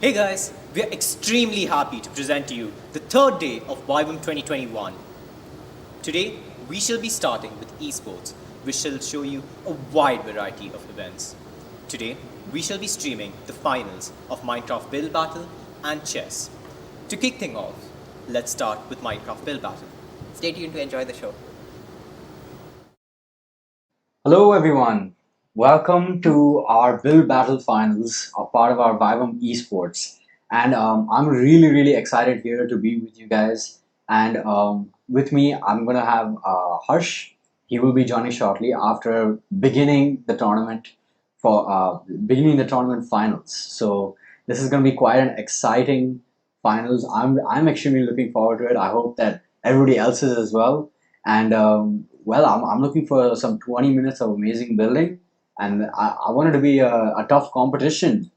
Hey guys, we are extremely happy to present to you the third day of VIVUM 2021. Today, we shall be starting with esports, which shall show you a wide variety of events. Today, we shall be streaming the finals of Minecraft Build Battle and Chess. To kick things off, let's start with Minecraft Build Battle. Stay tuned to enjoy the show. Hello everyone, welcome to our Build Battle Finals, a part of our VIVUM Esports. And I'm really excited here to be with you guys. And with me, I'm gonna have Harsh. He will be joining shortly after beginning the tournament finals. So this is gonna be quite an exciting finals. I'm extremely looking forward to it. I hope that everybody else is as well. And well, I'm looking for some 20 minutes of amazing building, and I want it to be a tough competition.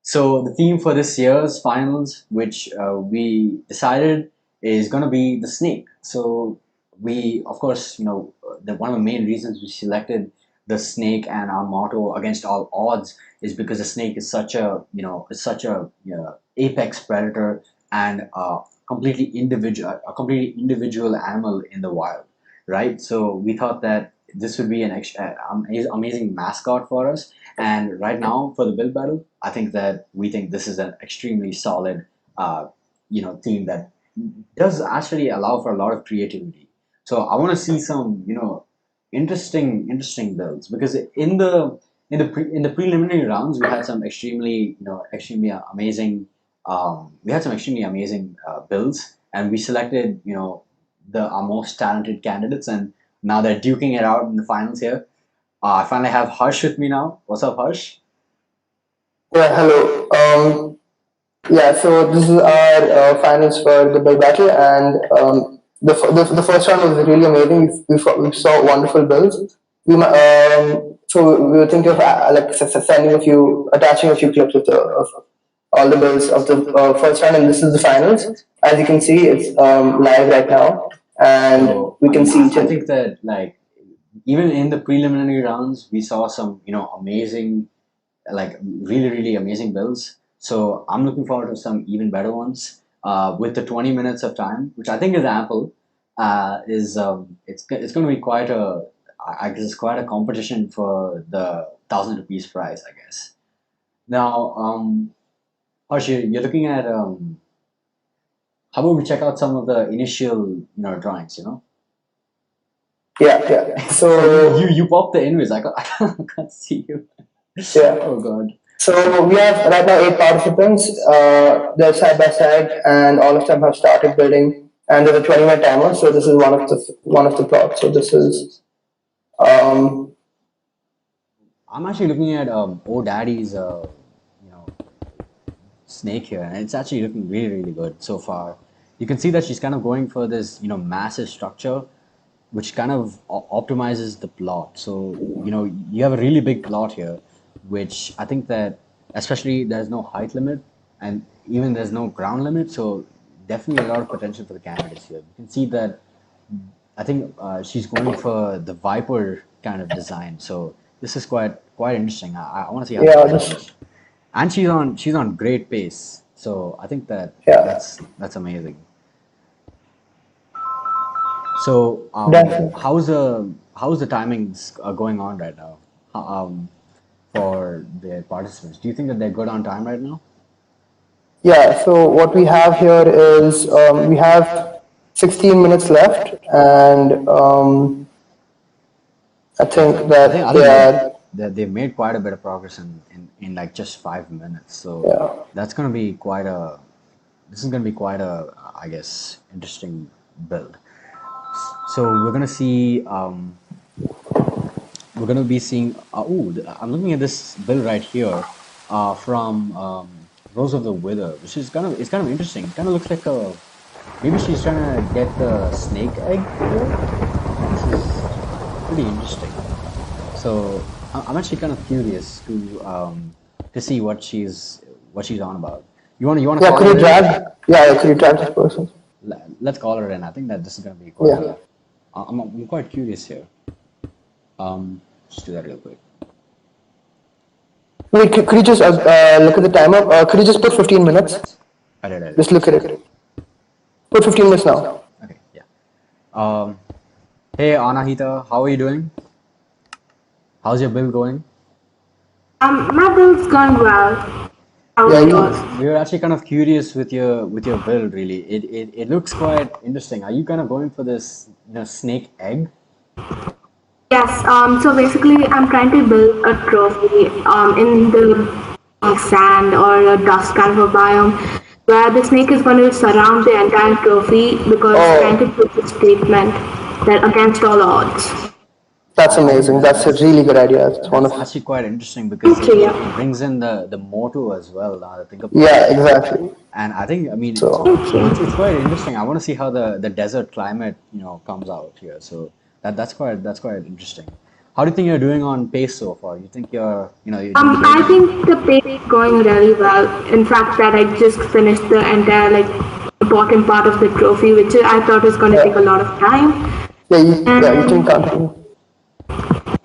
So the theme for this year's finals, which we decided, is going to be the snake. So we, of course, one of the main reasons we selected the snake and our motto against all odds is because the snake is such a apex predator and a completely individual animal in the wild, right? So we thought that this would be an amazing mascot for us. And right now for the build battle, we think this is an extremely solid, theme that does actually allow for a lot of creativity. So I want to see some, interesting builds because in the preliminary rounds we had some extremely amazing builds, and we selected the our most talented candidates, and now they're duking it out in the finals here. I finally have Harsh with me now. What's up, Harsh? Yeah, hello. Yeah, so this is our finals for the build battle, and the first round was really amazing. We saw wonderful builds. So we were thinking of attaching a few clips of all the builds of the first round, and this is the finals. As you can see, it's live right now, and So we can see. I think that like even in the preliminary rounds, we saw some amazing, like really amazing builds. So I'm looking forward to some even better ones. With the 20 minutes of time, which I think is ample, is it's going to be I guess it's quite a competition for the 1,000 rupees prize, I guess. Now, Harsh, you're looking at how about we check out some of the initial drawings, Yeah. So you popped the invis. I can't see you. yeah. Oh god. So we have right now 8 participants. They're side by side, and all of them have started building. And there's a 20-minute timer. So this is one of the plots. So this is um, I'm actually looking at Daddy's snake here, and it's actually looking really good so far. You can see that she's kind of going for this massive structure, which kind of optimizes the plot. So you have a really big plot here, which I think that especially there's no height limit, and even there's no ground limit. So definitely a lot of potential for the candidates here. You can see that I think she's going for the Viper kind of design. So this is quite interesting. I want to see how yeah, this goes. And she's on great pace. So I think that yeah, that's amazing. So definitely. how's the timings going on right now? For the participants, do you think that they're good on time right now? Yeah. So what we have here is we have 16 minutes left, and I think that I they think are. they've made quite a bit of progress in like just 5 minutes. So Yeah. that's gonna be quite a this is gonna be quite a, I guess, interesting build. So we're gonna be seeing. I'm looking at this build right here, from Rose of the Wither, which is kind of interesting. It kind of looks like a maybe she's trying to get the snake egg here. This is pretty interesting. So I'm actually kind of curious to see what she's on about. You want to Yeah. call Could you her in? drag? Yeah. Could you drag this person? Let's call her in. I think that this is gonna be quite Yeah. a. I'm quite curious here. Just do that real quick. Wait, could you just look at the timer? Could you just put 15 minutes? I did. Just look at it. Put 15 minutes now. Okay, yeah. Hey, Anahita, how are you doing? How's your build going? My build's going well. How Yeah, are you- yours? We were actually kind of curious with your build. Really, it looks quite interesting. Are you kind of going for this snake egg? Yes. So basically, I'm trying to build a trophy in the sand or a dust kind of a biome, where the snake is going to surround the entire trophy because Oh. trying to put the statement that against all odds. That's amazing. That's a really good idea. It's That's wonderful. actually quite interesting because Thank you, it yeah. brings in the motto as well. Now that I think about Yeah, it. exactly. And I think, I mean, So it's quite interesting. I want to see how the desert climate, comes out here. So that's quite interesting. How do you think you're doing on pace so far? You think you're doing I great? think the pace is going really well. In fact, that I just finished the entire important part of the trophy, which I thought was going to take a lot of time. you can continue.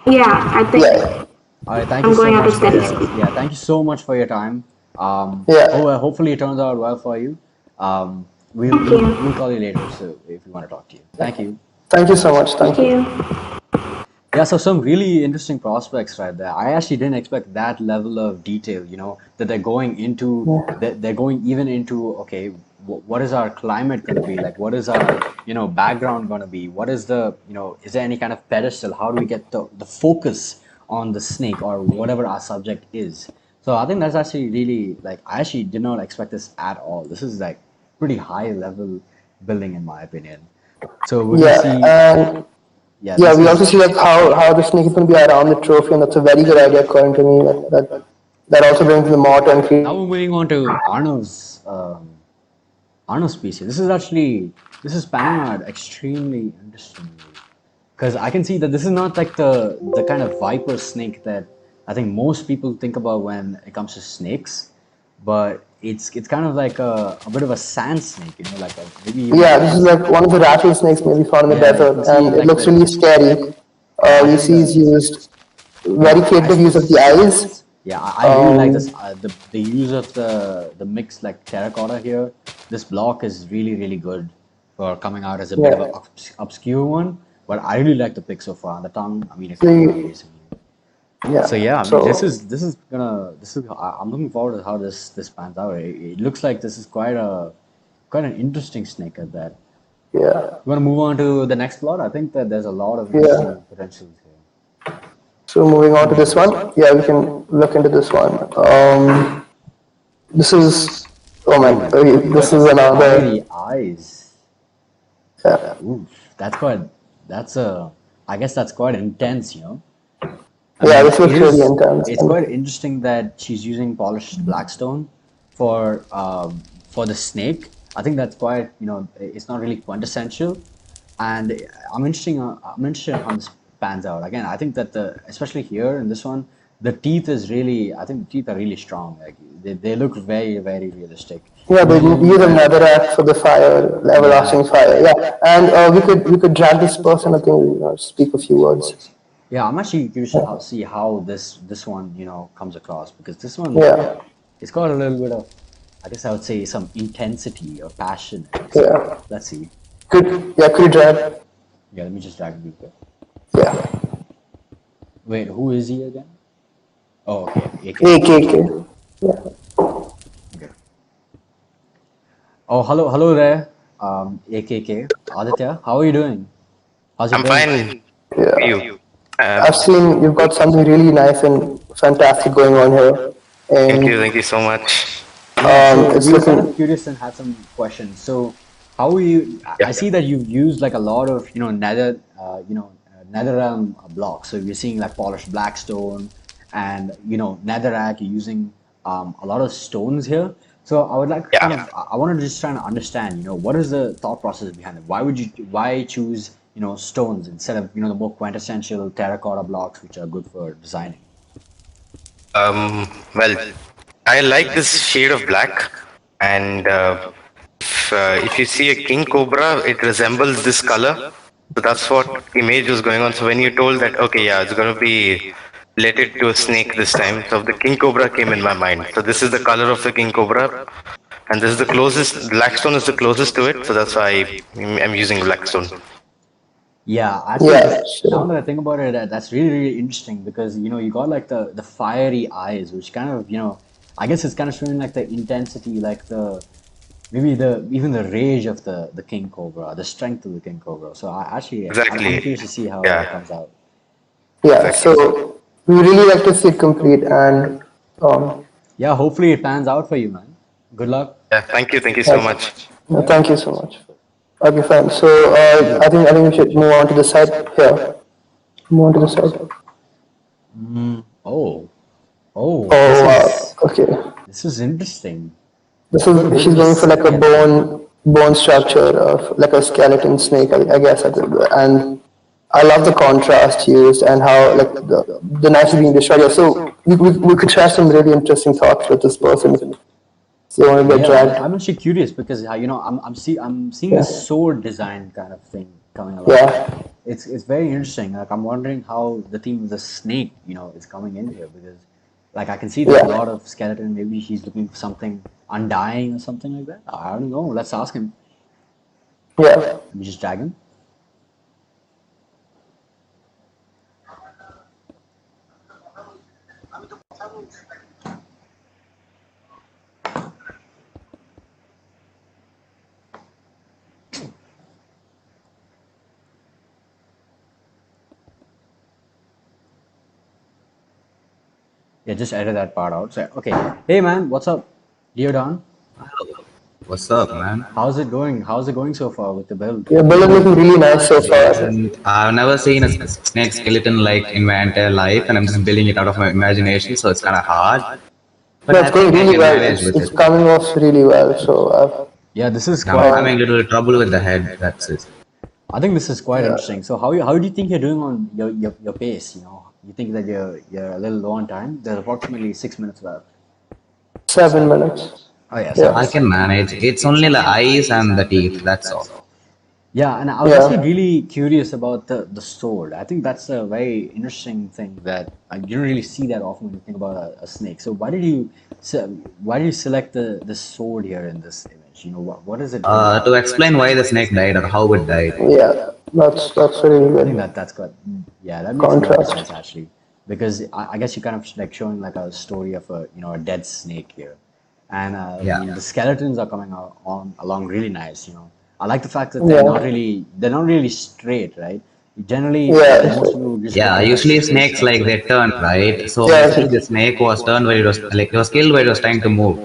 Yeah, I think Yeah, All right, thank I'm you so going out much of for steady your, state. yeah, thank you so much for your time. Yeah. Hopefully it turns out well for you. We'll, Thank we'll, you. we'll call you later, so if we want to talk to you. Thank you. Thank you so much. Thank Thank you. you. Yeah, so some really interesting prospects right there. I actually didn't expect that level of detail, that they're going into, that they're going even into, okay, what is our climate going to be like? What is our, background going to be? What is the, is there any kind of pedestal? How do we get the focus on the snake or whatever our subject is? So I think that's actually really, like, I actually did not expect this at all. This is like pretty high level building in my opinion. So we're going to Yeah, see, and yeah, yeah, this we also is. see like how the snake is going to be around the trophy, and that's a very good idea according to me. That also brings in the motto and Now we're moving on to Arno's species. This is panning out extremely interestingly because I can see that this is not like the kind of viper snake that I think most people think about when it comes to snakes, but it's kind of like a bit of a sand snake, like a maybe even yeah, this is like one of the rattlesnakes maybe found in the yeah, you can desert, see and it like looks the really scary. yeah. I We think see he's used very yeah, creative use of the eyes. yeah, I really like this. Um, The use of the mixed like terracotta here. This block is really good for coming out as a bit of yeah. a obscure one. But I really like the pick so far. The tongue, I mean, it's So really you- amazing. yeah. So yeah, I mean, So I'm looking forward to how this pans out. It looks like this is quite an interesting snake at that. yeah, You want to move on to the next plot? I think that there's a lot of yeah. interesting potentials here. So moving on to this one. Yeah, we can look into this one. This is oh man, Ooh, okay, you this got is another. fiery eyes. Yeah, Oof, that's a, I guess that's quite intense. I yeah. mean, This looks really intense. it's quite interesting that she's using polished blackstone for the snake. I think that's quite, it's not really quintessential. And I'm interested in how this pans out. Again, I think that especially here in this one, the teeth is really, I think the teeth are really strong. Like they look very realistic. Yeah, they Usually, use another act for the fire, yeah, everlasting fire. Yeah, and we could drag this person. I think speak a few words. yeah, I'm actually curious to see how this one comes across because this one Yeah, it's got a little bit of, I guess I would say, some intensity or passion in it. So yeah. let's see. Could you drag? Yeah, let me just drag it real quick. Yeah. Wait, who is he again? Oh, okay, AK. AKK. Yeah. Okay. Oh, hello there, AKK. Aditya, how are you doing? How's your I'm build? fine. Yeah. You. I've seen you've got something really nice and fantastic going on here, and Thank you so much. Yeah, so it's we were kind of looking. curious and had some questions. So, how are you? I Yeah. see that you've used like a lot of nether realm blocks. So you're seeing like polished blackstone, and netherrack. You're using a lot of stones here. So I would like kind Yeah. of I wanted to just try to understand. What is the thought process behind it? Why choose stones instead of the more quintessential terracotta blocks which are good for designing? Well, I like this shade of black, and if you see a king cobra, it resembles this color. So that's what image was going on. So when you told that, okay, yeah, it's gonna be related to a snake this time. So the king cobra came in my mind. So this is the color of the king cobra, and this is the closest. Blackstone is the closest to it, so that's why I'm using blackstone. Yeah, actually, Yeah, now that sure. I think about it, that's really, really interesting because you got like the fiery eyes, which kind of I guess it's kind of showing like the intensity, like the maybe the even the rage of the king cobra, the strength of the king cobra. So I'm Exactly. curious to see how it Yeah. comes out. Yeah, Exactly. so we really like to see it complete, and um, Yeah, hopefully it pans out for you, man. Good luck. Yeah. Thank you. Thank you so yeah, much. Yeah. thank you so much. Okay, fine. So I think we should move on to the side here. Move on to the side. Oh, oh, Oh wow. Okay. this is interesting. This Got a is bit she's of a going for like a skeleton. bone structure of like a skeleton snake, I guess. And I love the contrast used and how like the knife is being destroyed. Yeah, so we could share some really interesting thoughts with this person if they want to get Yeah, dragged. I'm actually curious because I'm seeing Yeah, this sword design kind of thing coming along. yeah, It's very interesting. Like I'm wondering how the theme of the snake, is coming in here because like I can see there's a yeah, lot of skeleton. Maybe he's looking for something undying or something like that. I don't know. Let's ask him. yeah. Let me just drag him. Yeah, just edit that part out. So, okay. Hey man, what's up? Deodon? What's up, man? How's it going? How's it going so far with the build? Your build is looking really nice so far. Decent. I've never seen a snake skeleton like in my entire life, and I'm just building it out of my imagination, so it's kind of hard. But No, I it's going think I really can well. manage with It's it. coming off really well. So Yeah, this is I'm quite. having a little trouble with the head. That's it. I think this is quite yeah, interesting. So how do you think you're doing on your pace? You think that you're a little low on time? There's approximately 6 minutes left. 7 minutes. Oh yeah, Yeah, I can manage. It's only the eyes and the teeth. That's all. yeah. And I was actually yeah. really curious about the sword. I think that's a very interesting thing that you don't really see that often when you think about a snake. So why did you select the sword here in this image? What does it bring To out? explain why the snake died or how it died. Yeah, that's really I think good that's good. Yeah, that makes a lot of contrast. sense actually, because I guess you kind of like showing like a story of a dead snake here, and I Yeah. mean the skeletons are coming on along really nice. I like the fact that Yeah, they're not really straight, right? Generally, yeah, most people would just Yeah, get like usually straight snakes like stuff. they turn, right? So yeah. basically the snake was turned where it was like it was killed where it was trying to move.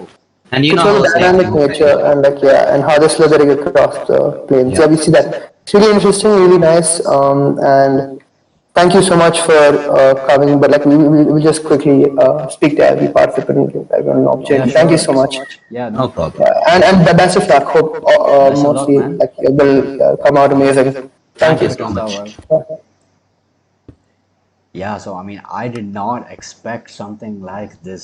And you Could know show how the snakes dynamic move, nature right? and like yeah, and how they're slithering across the plains. Yeah. Yeah, we see that. It's really interesting, really nice. And thank you so much for coming. But like we just quickly speak to every participant and give everyone an Yeah, opportunity. Thank you sure. so much. Yeah, No no. problem. Yeah, and the best of luck. Hope Best of luck, mostly man. like it will come out amazing. Thank Thank you Hope it so you. turns out much. well. Yeah. Yeah, so I mean, I did not expect something like this.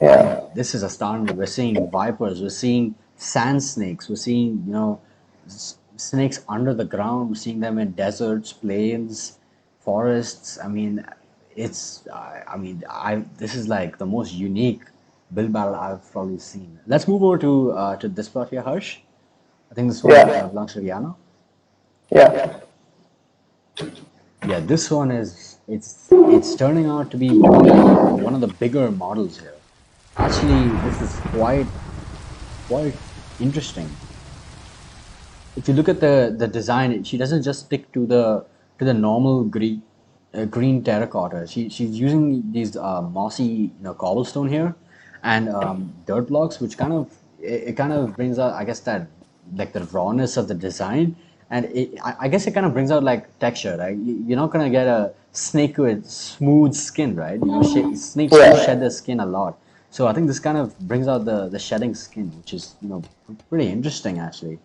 Yeah. This is astounding. We're seeing vipers, we're seeing sand snakes, we're seeing, snakes under the ground, we're seeing them in deserts, plains, forests. I mean, this is like the most unique build battle I've probably seen. Let's move over to this plot here, Harsh. I think this one Yeah. belongs to Rihanna. Yeah. Yeah, this one it's turning out to be one of the bigger models here. Actually, this is quite interesting. If you look at the design, she doesn't just stick to the normal green terracotta. She's using these mossy cobblestone here and dirt blocks, which it kind of brings out, I guess, that like the rawness of the design, and I guess it kind of brings out like texture, right? You're not gonna get a snake with smooth skin, right? Snakes do Yeah. shed their skin a lot, so I think this kind of brings out the shedding skin, which is pretty interesting actually.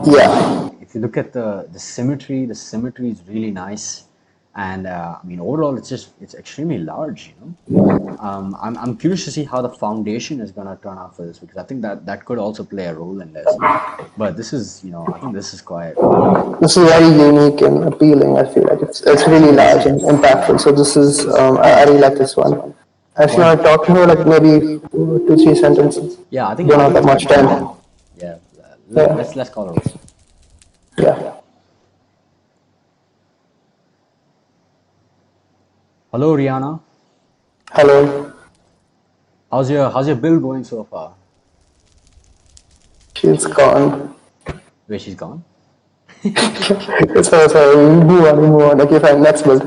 Yeah. If you look at the symmetry is really nice, and I mean overall it's extremely large. I'm curious to see how the foundation is gonna turn out for this because I think that could also play a role in this. But this is I think this is quite This is very unique and appealing. I feel like it's really large and impactful. So this is I really like this one. If you want to talk more, like maybe 2 3 sentences. Yeah, Don't I have think that we much can call it. time. Yeah, Yeah, let's call it over. yeah. Hello, Rihanna. Hello. How's your bill going so far? She's gone. Where she's gone? Sorry. We move on. Okay, fine. Next build.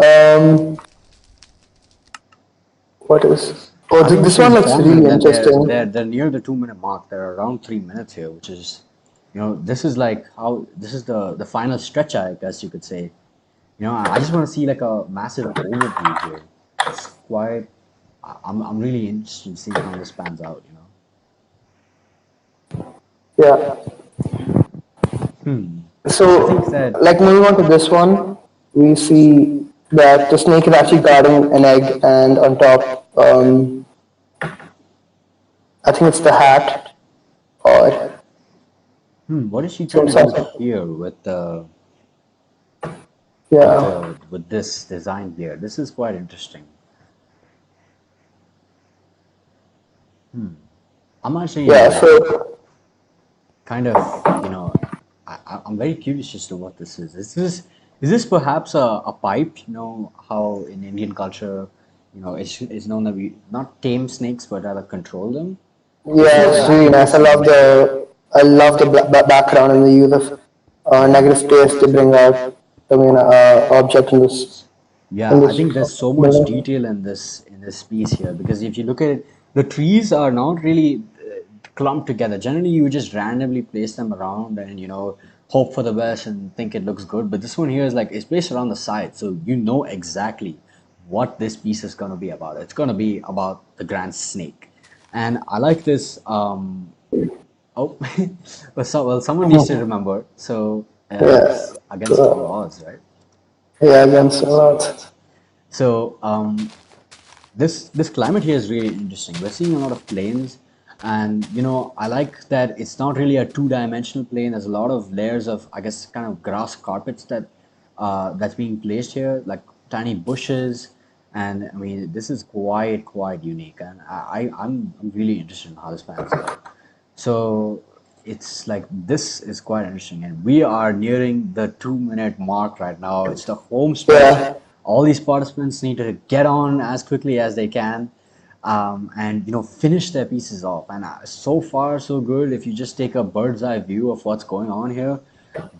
Um, what is? Oh, I think we this should one looks inform them really that interesting. they're near the 2 minute mark. They're around 3 minutes here, which is, this is like how this is the final stretch, I guess you could say. I just want to see like a massive overview here. It's quite. I'm really interested in seeing how this pans out. Yeah. Hmm. I think So, that like moving on to this one, we see that the snake is actually guarding an egg, and on top, I think it's the hat or what is she trying some to do sort. here with the Yeah, with this design here? This is quite interesting. I'm actually yeah. like So kind of, I'm very curious as to what this is. Is this perhaps a pipe? How in Indian culture, it's known that we not tame snakes but rather control them. This yeah, is it's really exactly what nice. this seems like. I love the background and the use of negative space to bring out the main object in Yeah, I this think there's so much building. detail in this piece here because if you look at it, the trees are not really clumped together. Generally, you just randomly place them around and hope for the best and think it looks good. But this one here is like it's placed around the side, so you know exactly what this piece is going to be about. It's going to be about the grand snake, and I like this. Oh, someone needs to remember. So Yeah, it's against all so, odds, right? yeah, against a lot. So this climate here is really interesting. We're seeing a lot of plains, and I like that it's not really a two-dimensional plane. There's a lot of layers of, I guess, kind of grass carpets that's being placed here, like tiny bushes, and I mean this is quite unique, and I'm really interested in how this pans out. So it's like this is quite interesting, and we are nearing the 2 minute mark right now. It's the home stretch. Yeah, All these participants need to get on as quickly as they can, and finish their pieces off. And so far, so good. If you just take a bird's eye view of what's going on here,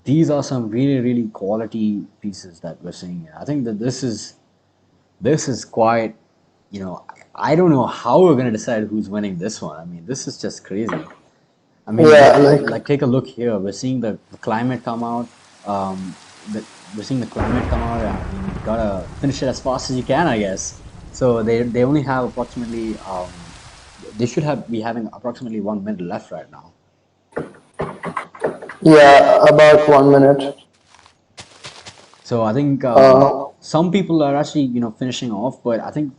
these are some really quality pieces that we're seeing here. I think that this is quite. I don't know how we're gonna decide who's winning this one. I mean, this is just crazy. I mean, yeah, like like take a look here. We're seeing the climate come out. We're seeing the climate come out. I mean, you gotta finish it as fast as you can, I guess. So they only have approximately they should have be having approximately 1 minute left right now. yeah, about 1 minute. So I think Uh, some people are actually finishing off, but I think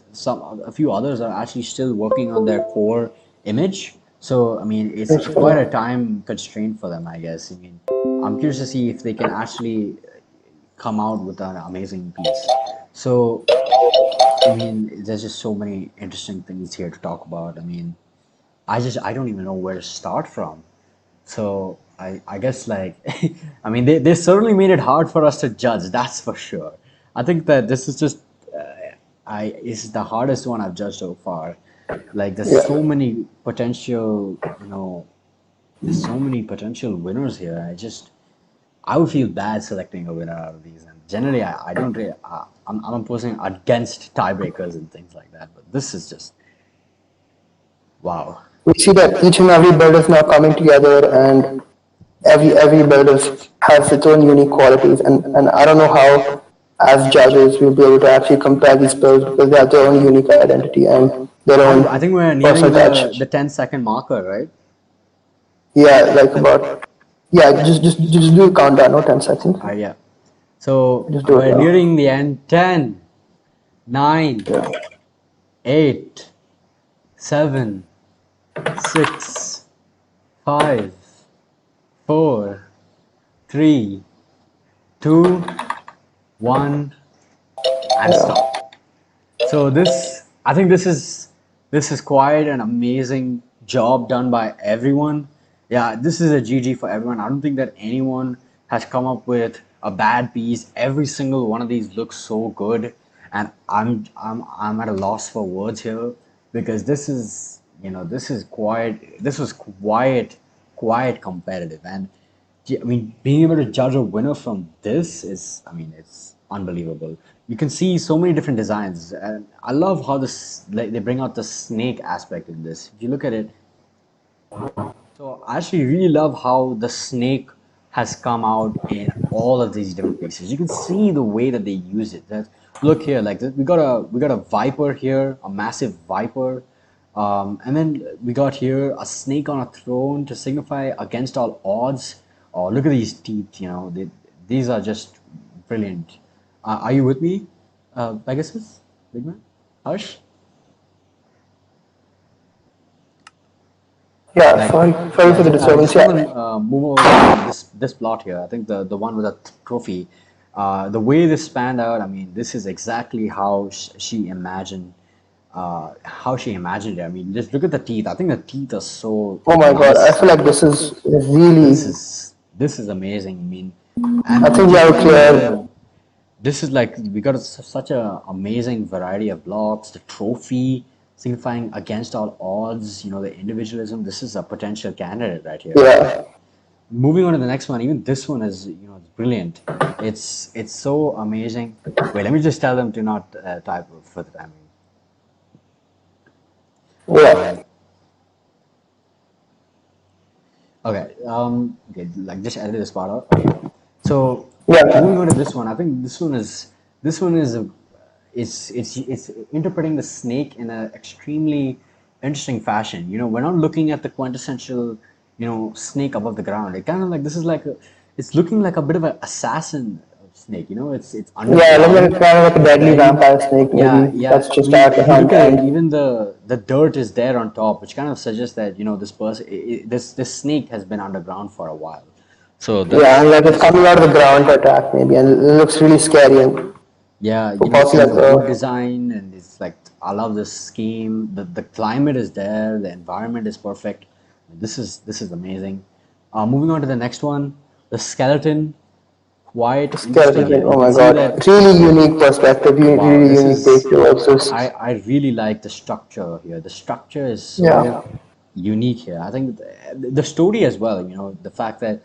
a few others are actually still working on their core image. So I mean, it's quite a time constraint for them, I guess. I mean, I'm curious to see if they can actually come out with an amazing piece. So I mean, there's just so many interesting things here to talk about. I mean, I don't even know where to start from. So I guess like I mean they certainly made it hard for us to judge, that's for sure. I think that this is just I is the hardest one I've judged so far. Like yeah, there's so many potential winners here. I would feel bad selecting a winner out of these. And generally I don't really I'm opposing against tiebreakers and things like that. But this is just wow. we see that each and every build is now coming together, and every build has its own unique qualities. And I don't know how, as judges, we'll be able to actually compare these builds because they have their own unique identity and their I own think we're nearing personal touch. the 10-second marker, right? Yeah, like about yeah, just do a countdown, no 10 seconds. Yeah. So Just do it we're now. nearing the end. 10, 9, Yeah. 8, 7, 6, 5, 4, 3, 2, one, and stop. So I think this is quite an amazing job done by everyone. Yeah, this is a GG for everyone. I don't think that anyone has come up with a bad piece. Every single one of these looks so good, and I'm at a loss for words here because this is this was quite competitive. And I mean, being able to judge a winner from this is, I mean, it's unbelievable. You can see so many different designs, and I love how like, they bring out the snake aspect in this. If you look at it, so I actually really love how the snake has come out in all of these different pieces. You can see the way that they use it. Look here, like we got a viper here, a massive viper, and then we got here a snake on a throne to signify against all odds. Oh, look at these teeth! These are just brilliant. Are you with me, Pegasus, big man, Harsh? Yeah, Like, sorry yeah, for the disturbance. just want Yeah, to move over to this plot here. I think the one with the trophy, the way this spanned out. I mean, this is exactly how she imagined, how she imagined it. I mean, just look at the teeth. I think the teeth are so oh my god, I nice. feel like this is really, This is amazing. I mean, I and think we just have a looking at clear, the this is like we got such a amazing variety of blocks. The trophy signifying against all odds. The individualism. This is a potential candidate right here. yeah, Moving on to the next one. Even this one is it's brilliant. It's so amazing. Wait, let me just tell them to not type for the timing. All yeah, right. Okay. Okay. Like just edit this part out. Okay. So moving on yeah, to this one, I think this one is a, it's interpreting the snake in an extremely interesting fashion. We're not looking at the quintessential, snake above the ground. It kind of like this is like it's looking like a bit of an assassin snake. It's yeah, looks like underground. kind of like a deadly Even vampire snake, yeah, maybe. yeah. That's I just mean, out to if you look hunt. at it, And even the dirt is there on top, which kind of suggests that this person, this snake has been underground for a while. So yeah, and like it's that's coming out of the ground to attack, maybe. And it looks really scary. And yeah. possibly Seeing like the wood design, and it's like I love this scheme. The climate is there. The environment is perfect. This is amazing. Moving on to the next one, the skeleton. the Quite interesting skeleton thing, here. You oh can my see god. that. Really unique perspective, Wow, really this unique take is towards this. I really like the structure here. The structure is so Yeah. unique here. I think the story as well, the fact that,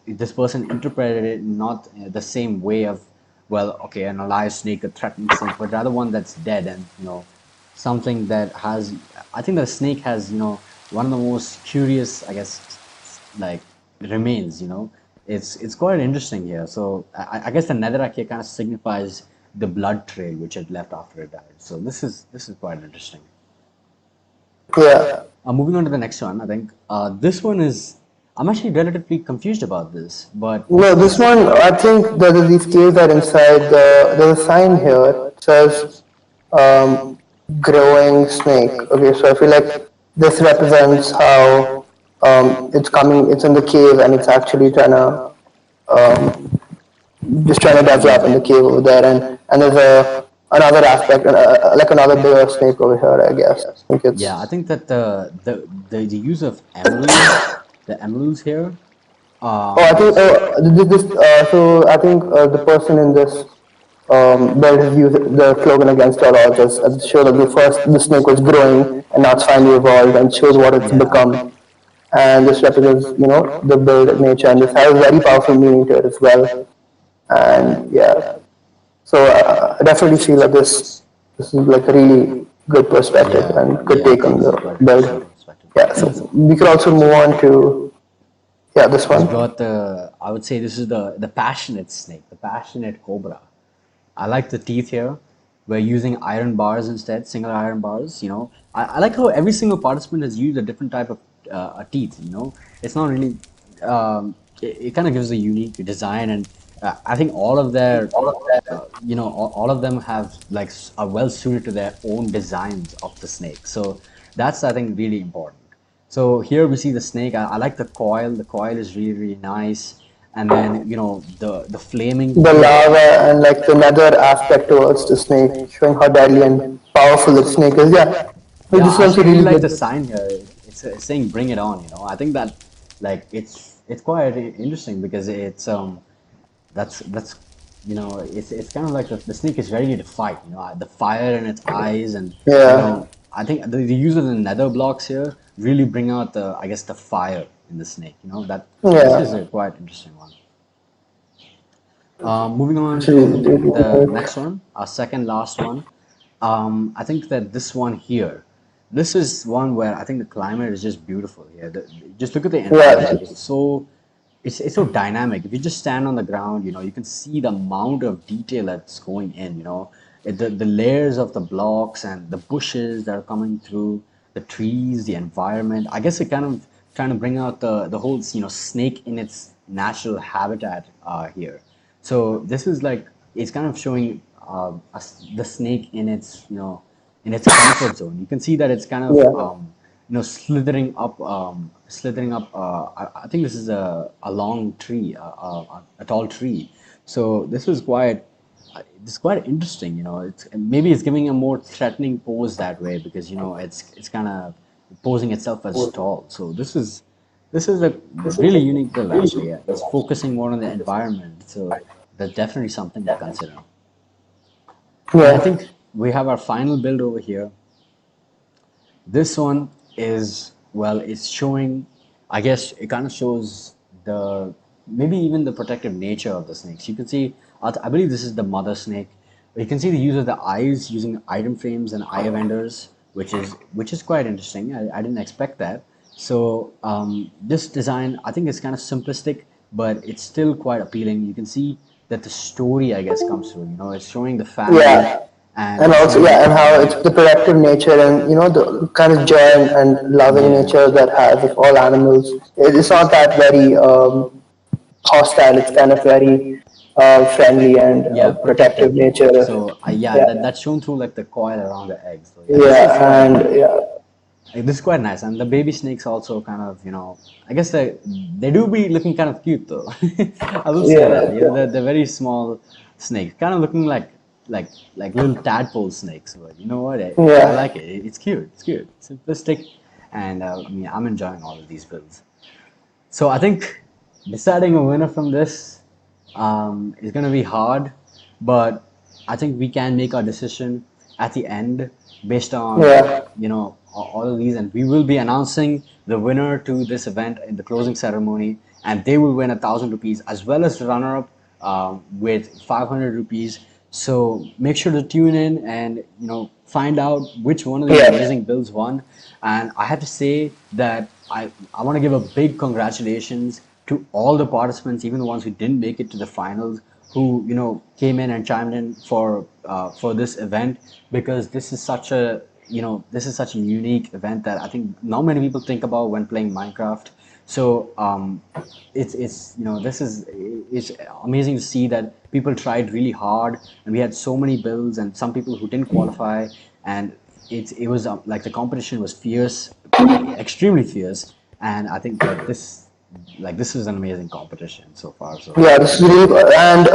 this person interpreted it not the same way of, well, okay, an alive snake, a threatened snake, but rather one that's dead and, something that has, I think the snake has, one of the most curious, I guess, like remains. It's quite interesting here. So I guess the netherrack here kind of signifies the blood trail which it left after it died. So this is quite interesting. Yeah. Moving on to the next one, I think this one is, I'm actually relatively confused about this, but No, this one, I think that these caves are inside there's a sign here. It says, um, growing snake. Okay, so I feel like this represents how, it's in the cave and it's actually um, just trying to develop in the cave over there. And there's another aspect, like another bigger snake over here, I guess. I think yeah, I it's, think that the use of emeralds, the emeralds here, oh, I think, is so I think the person in this build has used the slogan against all odds as to show that the snake was growing and now it's finally evolved and shows what it's yeah. become. And this represents, the build nature, and this has very powerful meaning to it as well. And yeah, so I definitely feel that this is like a really good perspective and good Yeah, I take think on this the is quite build. interesting perspective. Yeah, so we could also move on to, yeah, this We've one. got I would say this is the passionate snake, the passionate cobra. I like the teeth here. We're using iron bars instead, single iron bars. I like how every single participant has used a different type of teeth. It's not really. It kind of gives a unique design, and I think all of them have like are well suited to their own designs of the snake. So that's, I think, really important. So here we see the snake. I like the coil. The coil is really, really nice. and then the flaming The pit. lava and like the nether aspect towards the snake, showing how deadly and powerful the snake is. Yeah, Yeah, this is I also actually really really like the good. sign here. It's saying "Bring it on." I think that like it's quite interesting because that's it's kind of like the snake is ready to fight. The fire in its eyes, and Yeah, I think the use of the nether blocks here really bring out the I guess the fire in the snake. That this is yeah. a quite interesting one. Moving on It's really, to really the good. next one, our second last one. I think that this one here, this is one where I think the climate is just beautiful here. Just look at the Yeah, environment. It's so dynamic. If you just stand on the ground, you can see the amount of detail that's going in. The layers of the blocks and the bushes that are coming through, the trees, the environment. I guess it kind of trying to bring out the whole snake in its natural habitat here. So this is like it's kind of showing the snake in its in its comfort zone. You can see that it's kind of yeah. slithering up. I think this is a long tree, a tall tree. So this is quite interesting. Maybe it's giving a more threatening pose that way because it's kind of posing itself as tall. So this is a really unique build actually. Yeah. It's focusing more on the environment. So that's definitely something to consider. And I Yeah. think we have our final build over here. This one is, well, it's showing, I guess it kind of shows the, maybe even the protective nature of the snakes. You can see, I believe this is the mother snake. You can see the use of the eyes using item frames and eye vendors, which is quite interesting. I didn't expect that. So this design, I think it's kind of simplistic, but it's still quite appealing. You can see that the story, I guess, comes through. It's showing the family Yeah, and and it's also showing yeah, and how it's the productive nature and the kind of joy and loving yeah. nature that has of all animals. It's not that very hostile. It's kind of very friendly and Yeah, protective protective. nature. So yeah, Yeah, that's shown through like the coil around the egg. So yeah, yeah, and yeah, this is quite nice. And the baby snakes also kind of I guess they do be looking kind of cute though. I will say that. yeah, They're very small snakes, kind of looking like like little tadpole snakes. But you know what? I yeah. like it. It's cute. It's cute. Simplistic, and I mean I'm enjoying all of these builds. So I think deciding a winner from this is going to be hard, but I think we can make our decision at the end based on Yeah. all of these, and we will be announcing the winner to this event in the closing ceremony, and they will win 1,000 rupees as well as the runner-up with 500 rupees. So make sure to tune in and find out which one of these Yeah. amazing builds won. And I have to say that I want to give a big congratulations to all the participants, even the ones who didn't make it to the finals, who came in and chimed in for this event because this is such a unique event that I think not many people think about when playing Minecraft. So it's this is it's amazing to see that people tried really hard and we had so many builds and some people who didn't qualify, and it was like the competition was fierce, like extremely fierce, and I think that this is an amazing competition so far. So Yeah, this is really good. And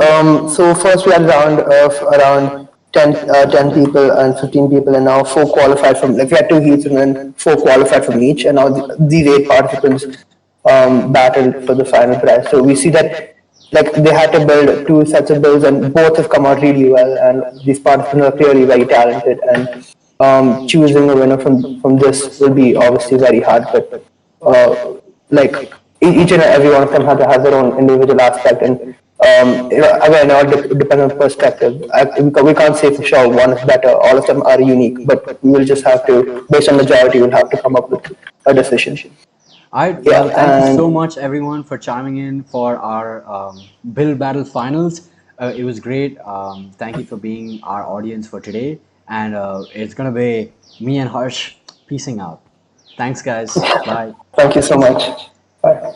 so first we had a round of around 10 people and 15 people, and now four qualified from, like we had two heats and then four qualified from each, and now these eight participants battled for the final prize. So we see that like they had to build two sets of builds, and both have come out really well, and these participants are clearly very talented, and choosing a winner from this will be obviously very hard, but uh, like each and every one of them has their own individual aspect, and again, it all depends on perspective. We can't say for sure one is better. All of them are unique, but we will just have to, based on majority, we'll have to come up with a decision. all right, Yeah, well, thank you so and much everyone for chiming in for our build battle finals. It was great. Thank you for being our audience for today, and it's gonna be me and Harsh peacing out. Thanks guys, bye. thank you so much. Bye.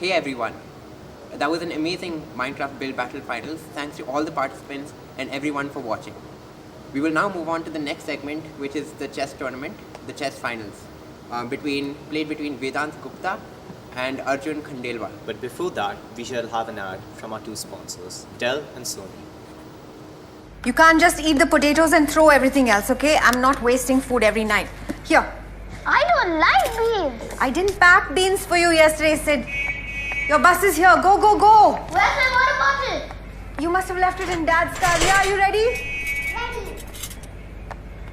Hey everyone, that was an amazing Minecraft Build Battle Finals. Thanks to all the participants and everyone for watching. We will now move on to the next segment, which is the chess tournament, the chess finals, played between Vedant Gupta and Arjun Khandelwal. But before that, we shall have an ad from our two sponsors, Dell and Sony. You can't just eat the potatoes and throw everything else, okay? I'm not wasting food every night. Here. I don't like beans. I didn't pack beans for you yesterday, Sid. Your bus is here. Go, go, go. Where's my water bottle? You must have left it in Dad's car. Ria, are you ready? Ready.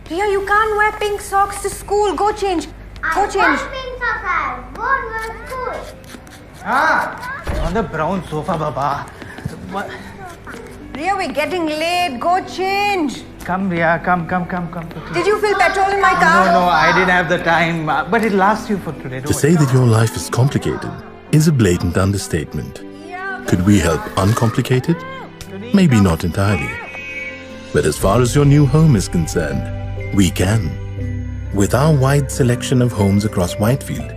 Ria, you can't wear pink socks to school. Go change. Go change. I want pink socks. I won't go to school. On the brown sofa, Baba. What? Ria, we're getting late. Go change. Come, Ria, come. Did you fill petrol in my car? No, I didn't have the time. But it lasts you for today. To say that your life is complicated is a blatant understatement. Could we help uncomplicated? Maybe not entirely. But as far as your new home is concerned, we can. With our wide selection of homes across Whitefield,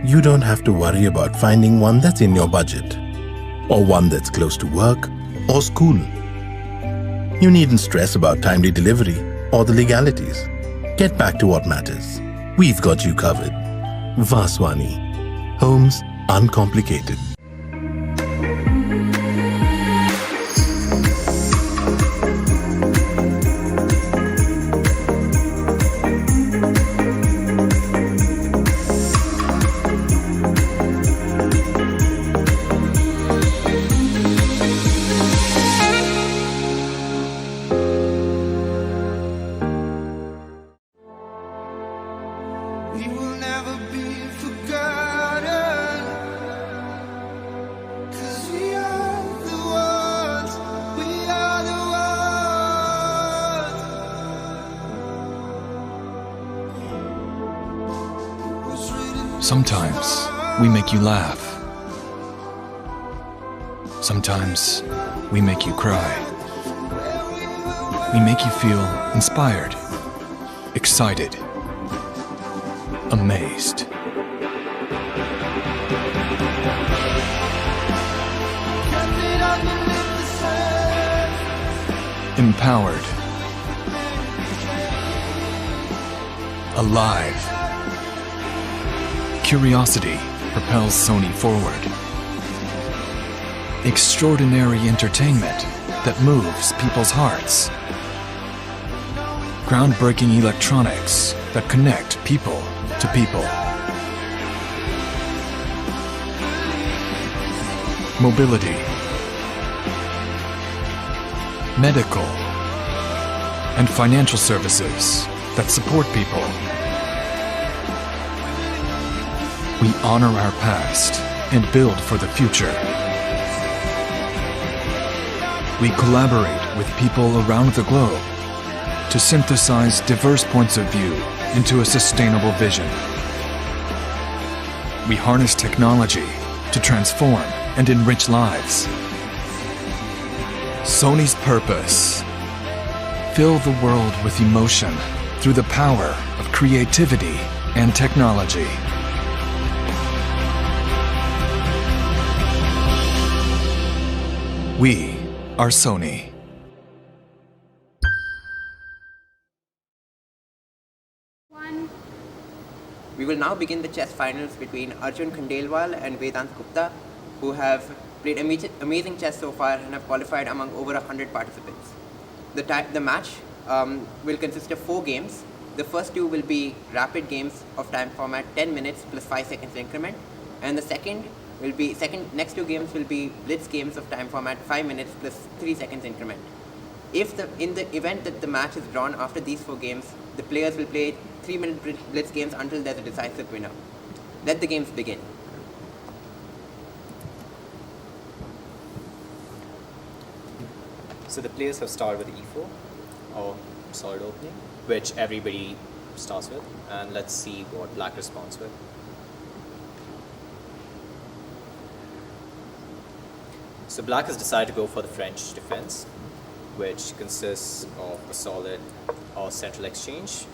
you don't have to worry about finding one that's in your budget, or one that's close to work or school. You needn't stress about timely delivery or the legalities. Get back to what matters. We've got you covered. Vaswani. Homes uncomplicated. Sometimes we make you laugh. Sometimes we make you cry. We make you feel inspired, excited, amazed. Empowered. Alive. Curiosity propels Sony forward. Extraordinary entertainment that moves people's hearts. Groundbreaking electronics that connect people to people. Mobility. Medical and financial services that support people. We honor our past and build for the future. We collaborate with people around the globe to synthesize diverse points of view into a sustainable vision. We harness technology to transform and enrich lives. Sony's purpose: fill the world with emotion through the power of creativity and technology. We are Sony. We will now begin the chess finals between Arjun Khandelwal and Vedant Gupta, who have played amazing chess so far and have qualified among over 100 participants. The match will consist of 4 games. The first 2 will be rapid games of time format 10 minutes plus 5 seconds increment, and the next 2 games will be blitz games of time format 5 minutes plus 3 seconds increment. In the event that the match is drawn after these 4 games, the players will play 3-minute blitz games until there's a decisive winner. Let the games begin. So the players have started with e4 or solid opening, which everybody starts with, and let's see what black responds with. So black has decided to go for the French defense, which consists of a solid or central exchange,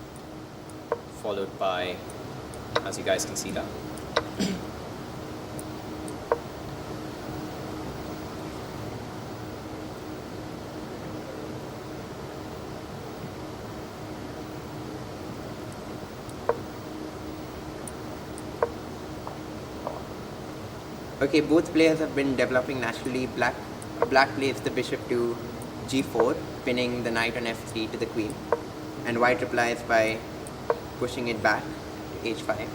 followed by, as you guys can see that, Okay, both players have been developing naturally. Black plays the bishop to g4, pinning the knight on f3 to the queen, and white replies by pushing it back to h5,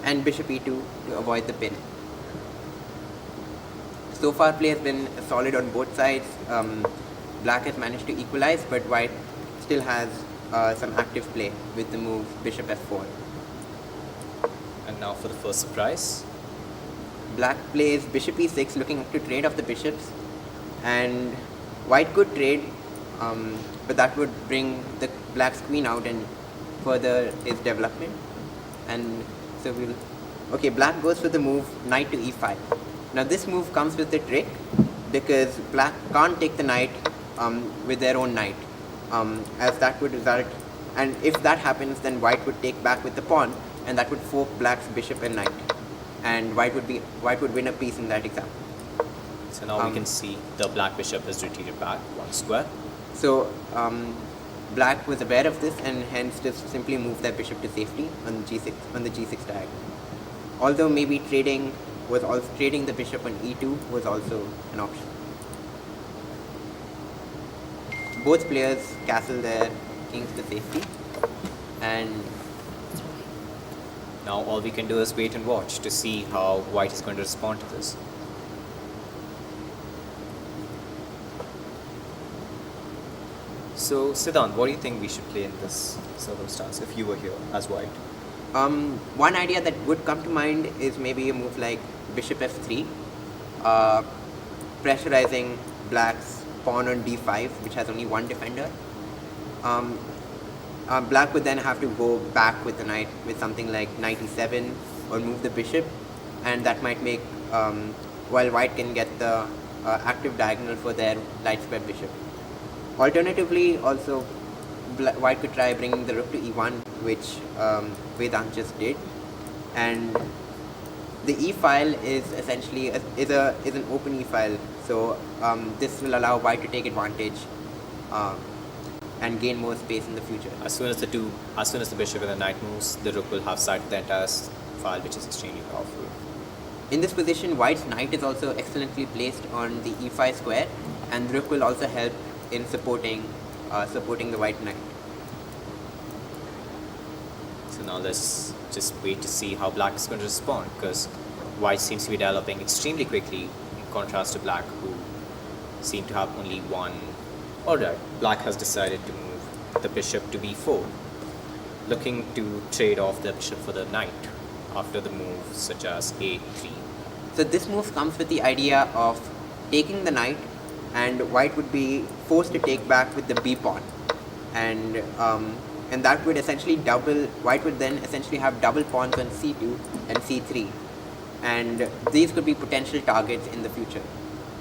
and bishop e2 to avoid the pin. So far, play has been solid on both sides. Black has managed to equalize, but white still has some active play with the move bishop f4. And now for the first surprise. Black plays bishop e6, looking to trade off the bishops, and white could trade, but that would bring the black's queen out and further his development. And so okay, black goes for the move knight to e5. Now this move comes with a trick, because black can't take the knight with their own knight, as that would result, and if that happens, then white would take back with the pawn, and that would fork black's bishop and knight, and white would win a piece in that example. So now we can see the black bishop has retreated back one square. So black was aware of this, and hence just simply moved their bishop to safety on the g6 diagonal. Although maybe trading the bishop on e2 was also an option. Both players castle their kings to safety, and now all we can do is wait and watch to see how white is going to respond to this. So Siddhant, what do you think we should play in this circumstance if you were here as white? One idea that would come to mind is maybe a move like bishop f3, pressurizing black's pawn on d5, which has only one defender. Black would then have to go back with the knight with something like knight e7 or move the bishop, and that might make, while white can get the active diagonal for their light square bishop. Alternatively, also white could try bringing the rook to e1, which Vedant just did, and the e file is essentially is an open e file, so this will allow white to take advantage and gain more space in the future. As soon as the bishop and the knight moves, the rook will have sight of the entire file, which is extremely powerful. In this position, white's knight is also excellently placed on the e5 square, and the rook will also help in supporting the white knight. So now let's just wait to see how black is going to respond, because white seems to be developing extremely quickly in contrast to black, who seem to have only one. Alright, black has decided to move the bishop to b4, looking to trade off the bishop for the knight after the moves such as a3. So this move comes with the idea of taking the knight, and white would be forced to take back with the b pawn, and that would essentially white would then essentially have double pawns on c2 and c3, and these could be potential targets in the future.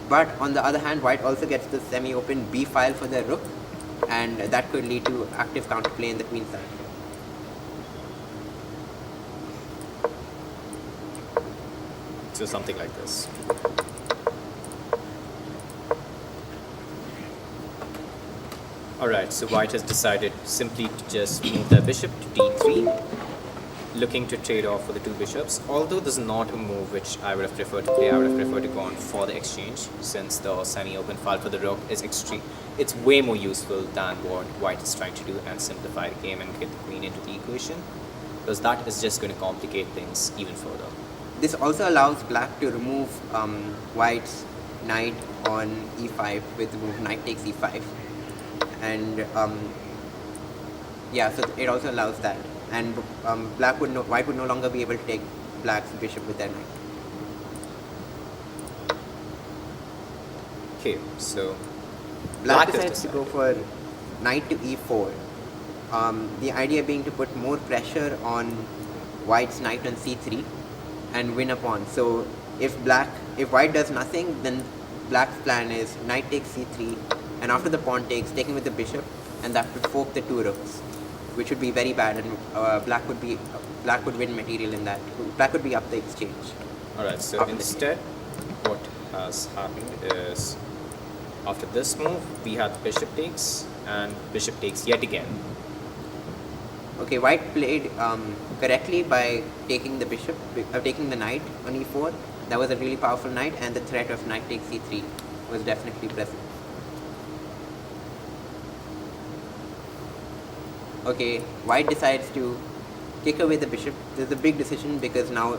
But on the other hand, white also gets the semi-open b file for the rook, and that could lead to active counterplay in the queen side. So something like this. Alright, so white has decided simply to just move their bishop to d3, looking to trade off for the two bishops. Although this is not a move which I would have preferred to play, I would have preferred to go on for the exchange, since the semi-open file for the rook is it's way more useful than what white is trying to do and simplify the game and get the queen into the equation, because that is just going to complicate things even further. This also allows black to remove white's knight on e5 with the move knight takes e5, and so it also allows that, and white would no longer be able to take black's bishop with their knight. Okay, so black decides to go for knight to e4. The idea being to put more pressure on white's knight on c3 and win a pawn. So if white does nothing, then black's plan is knight takes c3, and after the pawn takes, taking with the bishop, and that would fork the two rooks, which would be very bad, and black would win material in that. Black would be up the exchange. Alright, so instead, what has happened is, after this move, we had bishop takes, and bishop takes yet again. Okay, white played correctly by taking the bishop, taking the knight on e4, that was a really powerful knight, and the threat of knight takes c3 was definitely present. Okay, white decides to kick away the bishop. This is a big decision because now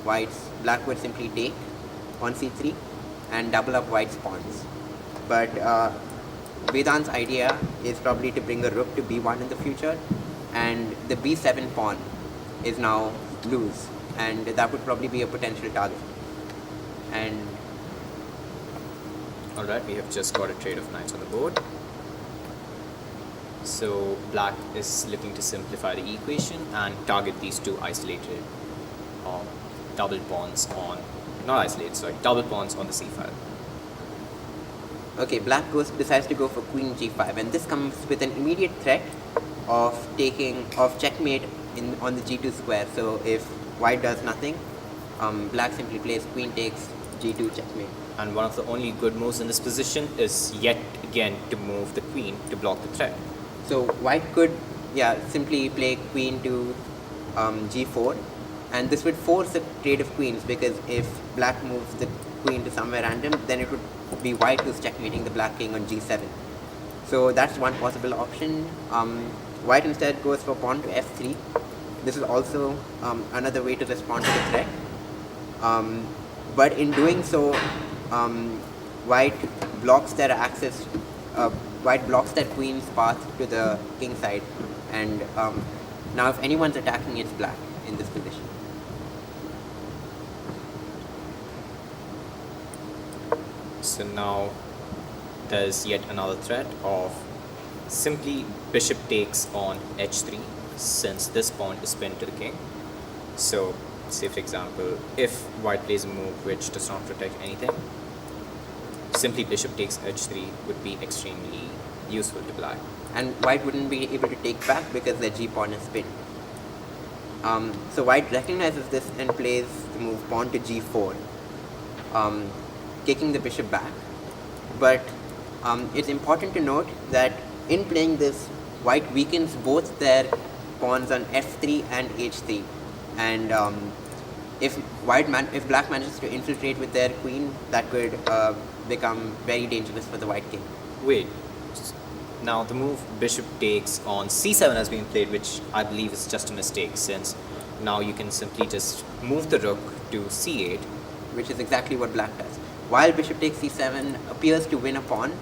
black would simply take on c3 and double up white's pawns. But Vedant's idea is probably to bring a rook to b1 in the future, and the b7 pawn is now loose, and that would probably be a potential target. And alright, we have just got a trade of knights on the board. So black is looking to simplify the equation and target these two isolated double pawns on, not isolated, sorry, double pawns on the c file. Okay, black decides to go for queen g5, and this comes with an immediate threat of checkmate on the g2 square. So if white does nothing, black simply plays queen takes g2 checkmate. And one of the only good moves in this position is yet again to move the queen to block the threat. So white could simply play queen to g4, and this would force a trade of queens, because if black moves the queen to somewhere random, then it would be white who's checkmating the black king on g7. So that's one possible option. White instead goes for pawn to f3. This is also another way to respond to the threat. But in doing so, white blocks their access. White blocks their queen's path to the king side, and now if anyone's attacking, it's black in this position. So now there's yet another threat of simply bishop takes on h3, since this pawn is pinned to the king. So say for example, if white plays a move which does not protect anything, simply bishop takes h3 would be extremely useful to black. And white wouldn't be able to take back because their g-pawn is pinned. So white recognizes this and plays the move pawn to g4, kicking the bishop back. But it's important to note that in playing this, white weakens both their pawns on f3 and h3. And if black manages to infiltrate with their queen, that could become very dangerous for the white king. Wait, now the move bishop takes on c7 has been played, which I believe is just a mistake, since now you can simply just move the rook to c8, which is exactly what black does. While bishop takes c7 appears to win a pawn,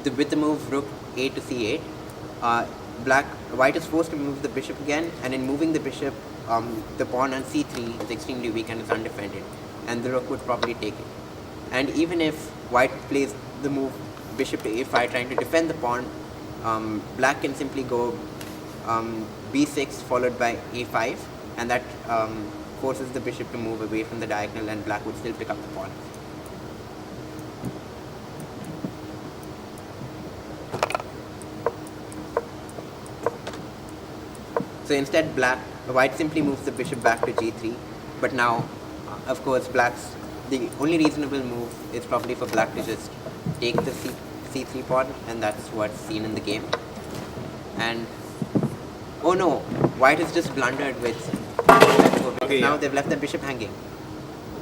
with the move rook a to c8, white is forced to move the bishop again, and in moving the bishop, the pawn on c3 is extremely weak and is undefended, and the rook would probably take it. And even if white plays the move bishop to a5 trying to defend the pawn, black can simply go b6 followed by a5, and that forces the bishop to move away from the diagonal, and black would still pick up the pawn. So instead, white simply moves the bishop back to g3, but now, of course, the only reasonable move is probably for black to just take the c3 pawn, and that's what's seen in the game. And oh no, white has just blundered with okay, now they've left the bishop hanging.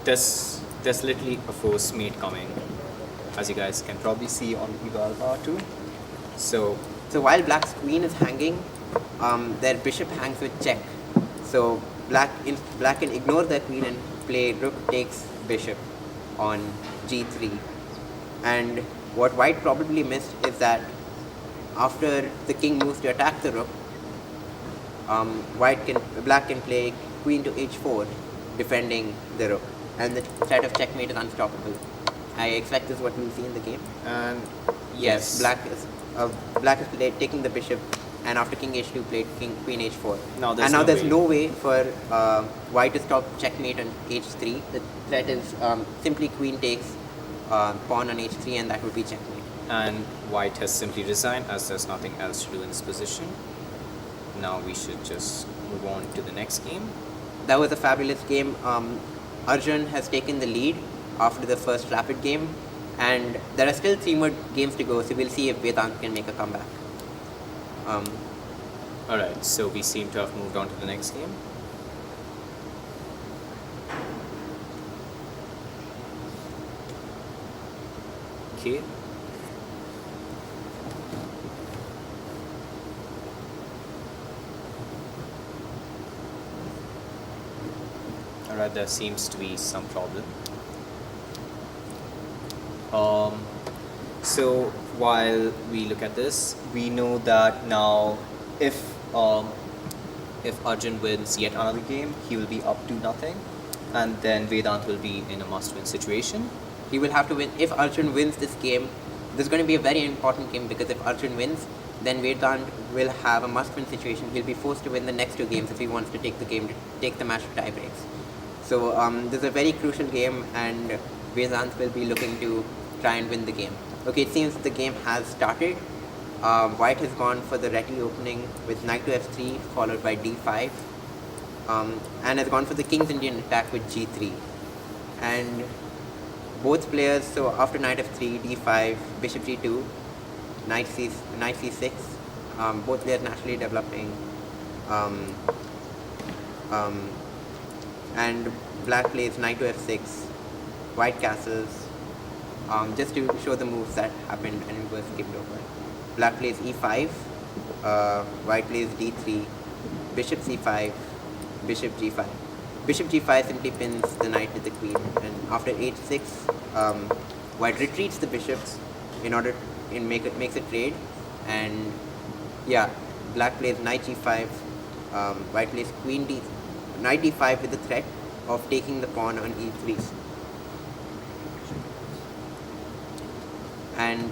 There's literally a force mate coming, as you guys can probably see on eval bar 2. So while black's queen is hanging, their bishop hangs with check. So black can ignore their queen and play rook takes bishop on g3. And what white probably missed is that after the king moves to attack the rook, black can play queen to h4, defending the rook, and the threat of checkmate is unstoppable. I expect this is what we'll see in the game. And yes, black is taking the bishop, and after king h2 played queen h4. Now there's no way for white to stop checkmate on h3. The threat is simply queen takes pawn on h3, and that would be checkmate. And white has simply resigned, as there's nothing else to do in this position. Now we should just move on to the next game. That was a fabulous game. Arjun has taken the lead after the first rapid game, and there are still 3 more games to go, so we'll see if Vedant can make a comeback. Alright, so we seem to have moved on to the next game. Okay. Alright, there seems to be some problem. So while we look at this, we know that now if Arjun wins yet another game, he will be up to nothing, and then Vedant will be in a must-win situation. He will have to win. If Arjun wins this game, this is going to be a very important game, because if Arjun wins, then Vedant will have a must-win situation. He'll be forced to win the next two games if he wants to take the match to tie breaks. So this is a very crucial game, and Vedant will be looking to try and win the game. Okay, it seems the game has started. White has gone for the ready opening with knight to f3 followed by d5, and has gone for the king's Indian attack with g3. And both players, so after knight f3, d5, bishop g2, knight c6, both players naturally developing, and black plays knight to f6, white castles, just to show the moves that happened and was skipped over. Black plays e5, white plays d3, bishop c5, bishop g5. Bishop g5 simply pins the knight to the queen, and after h6, white retreats the bishops in order makes a trade, and yeah, black plays knight g5, white plays knight d5 with the threat of taking the pawn on e3. And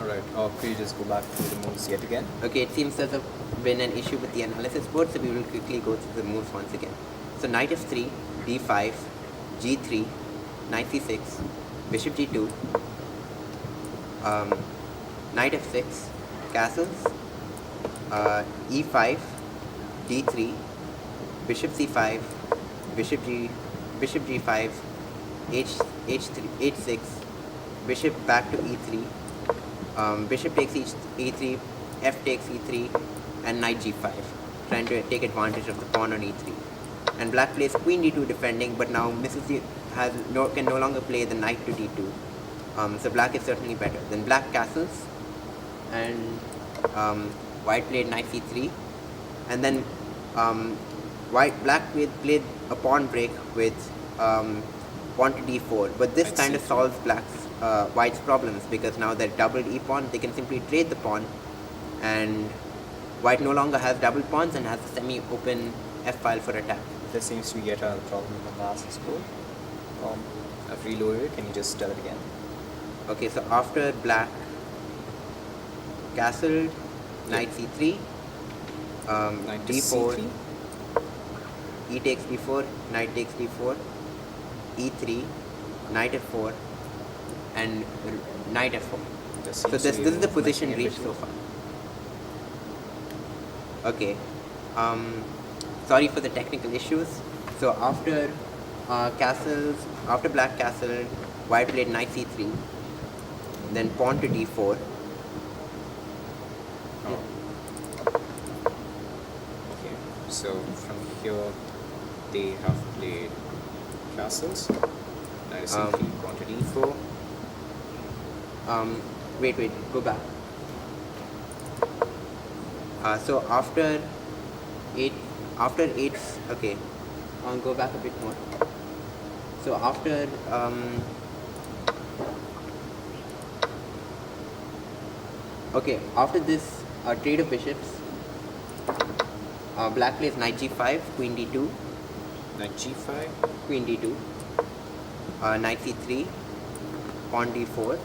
Alright, could you just go back to the moves yet again? okay, it seems there's been an issue with the analysis board, so we will quickly go through the moves once again. So knight f3, d5, g3, knight c6, bishop g2, knight f6, castles, e5, d3, bishop c5, bishop g5, h6, bishop back to e3, bishop takes e3, f takes e3, and knight g5, trying to take advantage of the pawn on e3. And black plays queen d2 defending, but now can no longer play the knight to d2. So black is certainly better. Then black castles, and white played knight c3, and then black played a pawn break with pawn to d4. But this kind of solves white's problems, because now they're doubled e-pawn, they can simply trade the pawn, and white no longer has double pawns and has a semi-open f-file for attack. There seems to be yet another problem with the analysis board. I've reloaded it. Can you just tell it again? Okay, so after black castled, knight c3, Knight to d4, c3? e takes d4, knight takes d4, e3, knight f4, and knight f4. So this is the position reached so far. Okay, sorry for the technical issues. So after black castle, white played knight c3, then pawn to d4. Okay, so from here they have played castles. Knight is c3, pawn to d4. Wait, go back. So after 8, okay, I'll go back a bit more. So after after this trade of bishops, black plays knight g5, queen d2, Knight g5, queen d2, knight c3, pawn d4.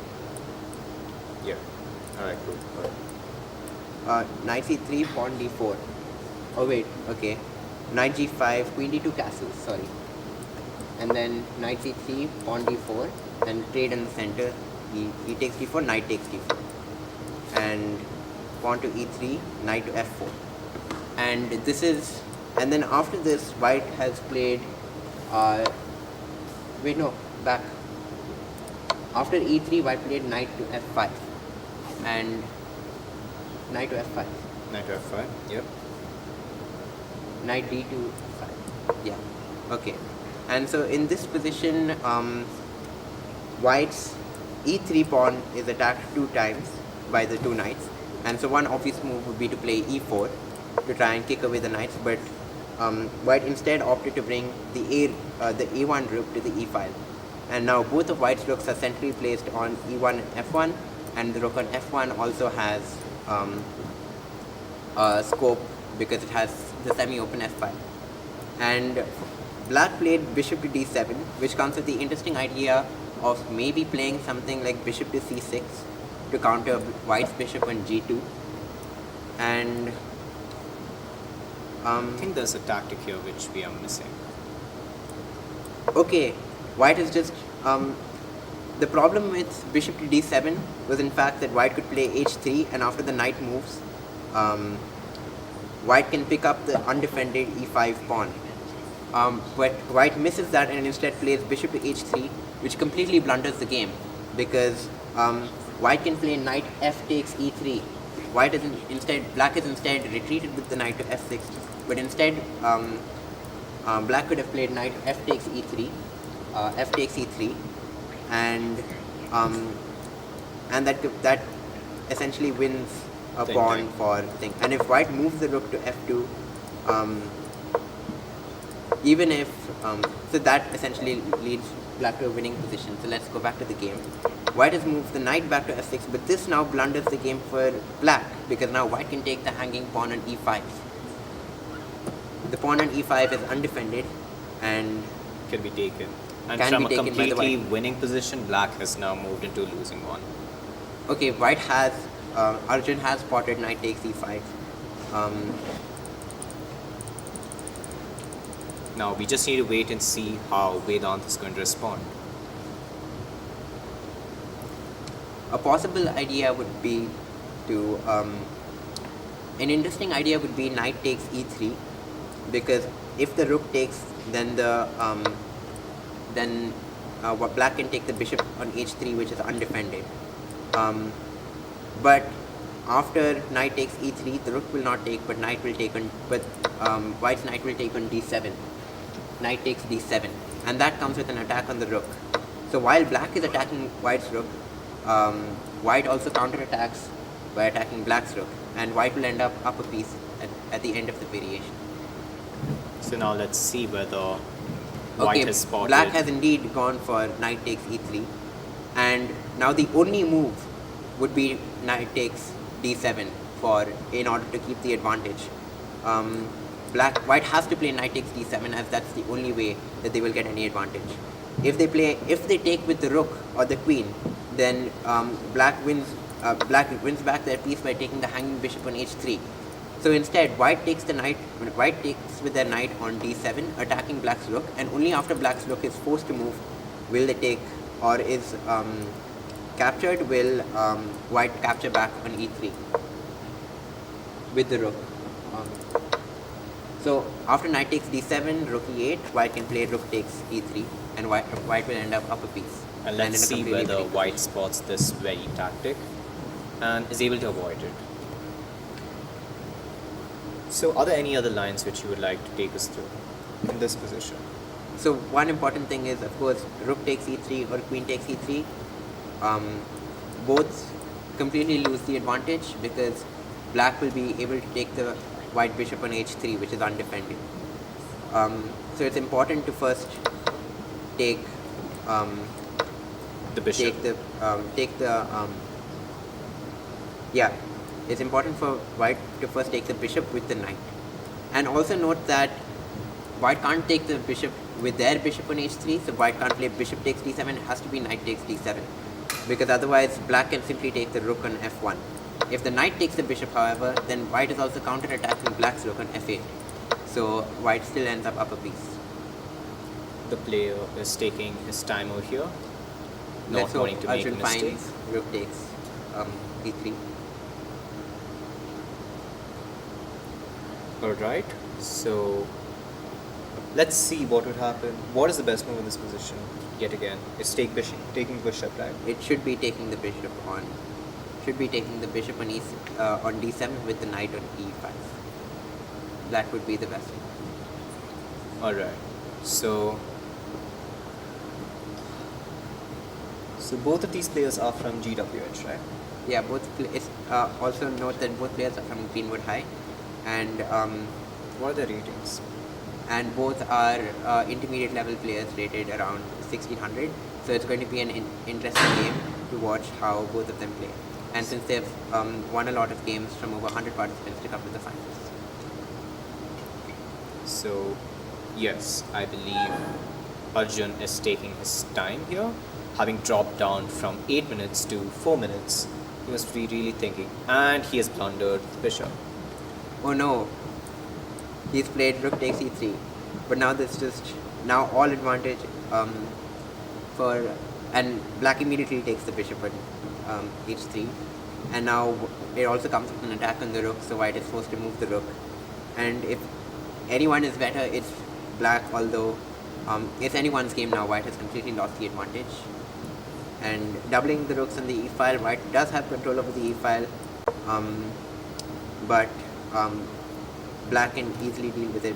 Yeah. Alright, cool. Knight c3, pawn d4. Oh wait, okay. Knight g5, queen d2 castles, sorry. And then knight c3, pawn d4, and trade in the center. He takes d4, knight takes d4. And pawn to e3, knight to f4. And then after this, white has played, back. After e3, white played knight to f5. And knight to f5. Knight to f5, yep. Knight d2, 5. Yeah, okay. And so in this position, White's e3 pawn is attacked 2 times by the 2 knights, and so one obvious move would be to play e4 to try and kick away the knights, but White instead opted to bring the a1 rook to the e file, and now both of White's rooks are centrally placed on e1 and f1, and the rook on f1 also has scope because it has the semi-open f file. And Black played bishop to d7, which comes with the interesting idea of maybe playing something like bishop to c6 to counter White's bishop on g2. And I think there's a tactic here which we are missing. Okay, White is just the problem with bishop to d7 was in fact that White could play h3, and after the knight moves, White can pick up the undefended e5 pawn. But White misses that and instead plays bishop to h3, which completely blunders the game, because White can play knight f takes e3. Black is instead retreated with the knight to f6, but instead Black could have played knight f takes e3, and that essentially wins a pawn for thing. And if White moves the rook to f2, even if so that essentially leads Black to a winning position. So let's go back to the game. White has moved the knight back to f6, but this now blunders the game for Black, because now White can take the hanging pawn on e5. The pawn on e5 is undefended and can be taken. And can from be a taken by the completely White. winning position, Black has now moved into a losing one. Okay, White has Arjun has spotted knight takes e5. Now we just need to wait and see how Vedant is going to respond. A possible idea would be to an interesting idea would be knight takes e3, because if the rook takes, then what Black can take the bishop on h3, which is undefended. But after knight takes e3, the rook will not take, but knight will take on. But White's knight will take on d7. Knight takes d7, and that comes with an attack on the rook. So while Black is attacking White's rook, White also counterattacks by attacking Black's rook, and White will end up a piece at the end of the variation. So now let's see whether White has spotted. Black has indeed gone for knight takes e3, and now the only move would be knight takes d7 in order to keep the advantage. White has to play knight takes d7, as that's the only way that they will get any advantage. If they take with the rook or the queen, then Black wins back their piece by taking the hanging bishop on h3. So instead, White takes with their knight on d7, attacking Black's rook, and only after Black's rook is forced to move will they take, or is captured, will White capture back on e3 with the rook. So after knight takes d7, rook e8, White can play rook takes e3, and White will end up a piece. And let's see whether White spots this very tactic and is able to avoid it. So are there any other lines which you would like to take us through in this position? So one important thing is, of course, rook takes e3 or queen takes e3. Both completely lose the advantage, because Black will be able to take the White bishop on h3, which is undefended. So it's important to first take the bishop. It's important for White to first take the bishop with the knight. And also note that White can't take the bishop with their bishop on h3, so White can't play bishop takes d7, it has to be knight takes d7, because otherwise Black can simply take the rook on f1. If the knight takes the bishop, however, then White is also counter-attacking Black's rook on f8, so White still ends up a piece. The player is taking his time over here, Let's not wanting to make a Arjun mistake. finds rook takes d3. Alright, so let's see what would happen. What is the best move in this position? Yet again, it's taking bishop, right? It should be taking the bishop on on d7 with the knight on e5. That would be the best. Alright, so So both of these players are from GWH, right? Yeah, also note that both players are from Greenwood High, and what are their ratings? And both are intermediate level players rated around 1600. So it's going to be an interesting game to watch how both of them play. And since they've won a lot of games from over 100 participants to come to the finals. So, yes, I believe Arjun is taking his time here. Having dropped down from 8 minutes to 4 minutes, he must be really thinking. And he has blundered the bishop. Oh no, he's played rook takes e3. But now there's now all advantage and black immediately takes the bishop at h3. And now it also comes with an attack on the rook, so white is forced to move the rook. And if anyone is better, it's black, although it's anyone's game now. White has completely lost the advantage. And doubling the rooks on the e-file, white does have control over the e-file, but black can easily deal with it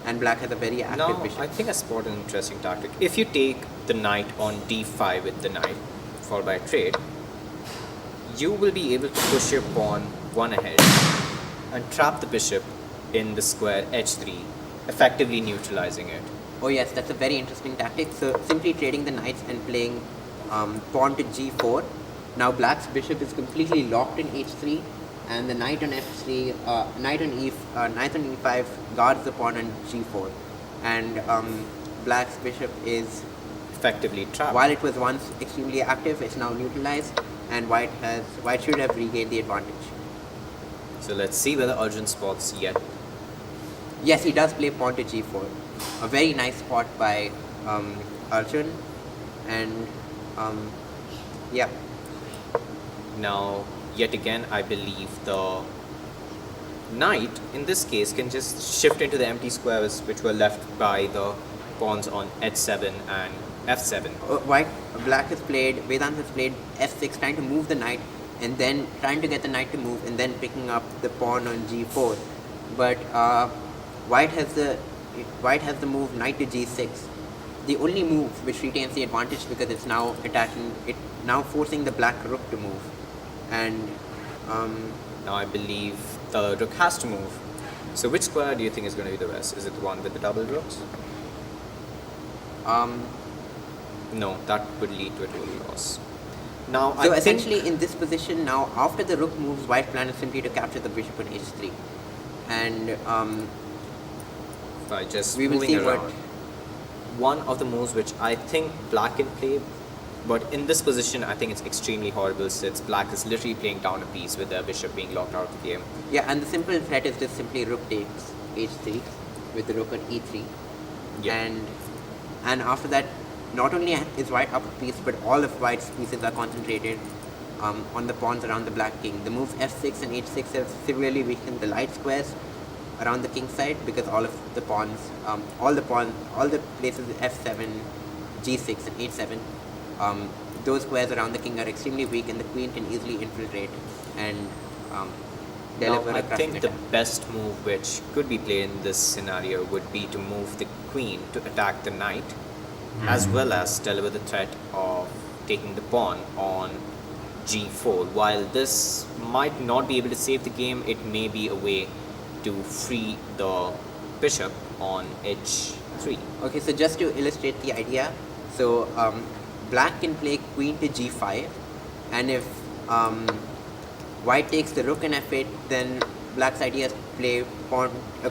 and black has a very active bishop. I think I spotted an interesting tactic. If you take the knight on d5 with the knight, followed by a trade, you will be able to push your pawn one ahead and trap the bishop in the square h3, effectively neutralizing it. Oh yes, that's a very interesting tactic. So simply trading the knights and playing pawn to g4. Now black's bishop is completely locked in h3, and the knight on f3, knight on e5 guards the pawn on g4, and black's bishop is effectively trapped. While it was once extremely active, it's now neutralized, and white should have regained the advantage. So let's see whether Arjun spots yet. Yes, he does play pawn to g4. A very nice spot by Arjun, and yeah. Now, yet again, I believe the knight, in this case, can just shift into the empty squares which were left by the pawns on h7 and f7. Black has played, Vedant has played f6, trying to move the knight, and then trying to get the knight to move, and then picking up the pawn on g4. But white has the move knight to g6. The only move which retains the advantage because it's now now forcing the black rook to move. And now I believe the rook has to move. So which square do you think is going to be the best? Is it the one with the double rooks? No, that would lead to a total loss. Now, so essentially in this position now, after the rook moves, white plan is simply to capture the bishop on h3. And by just we will moving see around. One of the moves which I think black can play, but in this position I think it's extremely horrible since black is literally playing down a piece with their bishop being locked out of the game. Yeah, and the simple threat is just simply rook takes h3 with the rook on e3. Yeah. And after that, not only is white up a piece, but all of white's pieces are concentrated on the pawns around the black king. The moves f6 and h6 have severely weakened the light squares around the king side because all of the pawns, all the places f7, g6 and h7, those squares around the king are extremely weak, and the queen can easily infiltrate and deliver now, a crushing I think attack. the best move which could be played in this scenario would be to move the queen to attack the knight, as well as deliver the threat of taking the pawn on g4. While this might not be able to save the game, it may be a way to free the bishop on h3. Okay, so just to illustrate the idea, so black can play queen to g5, and if white takes the rook and f8, then black's idea is to play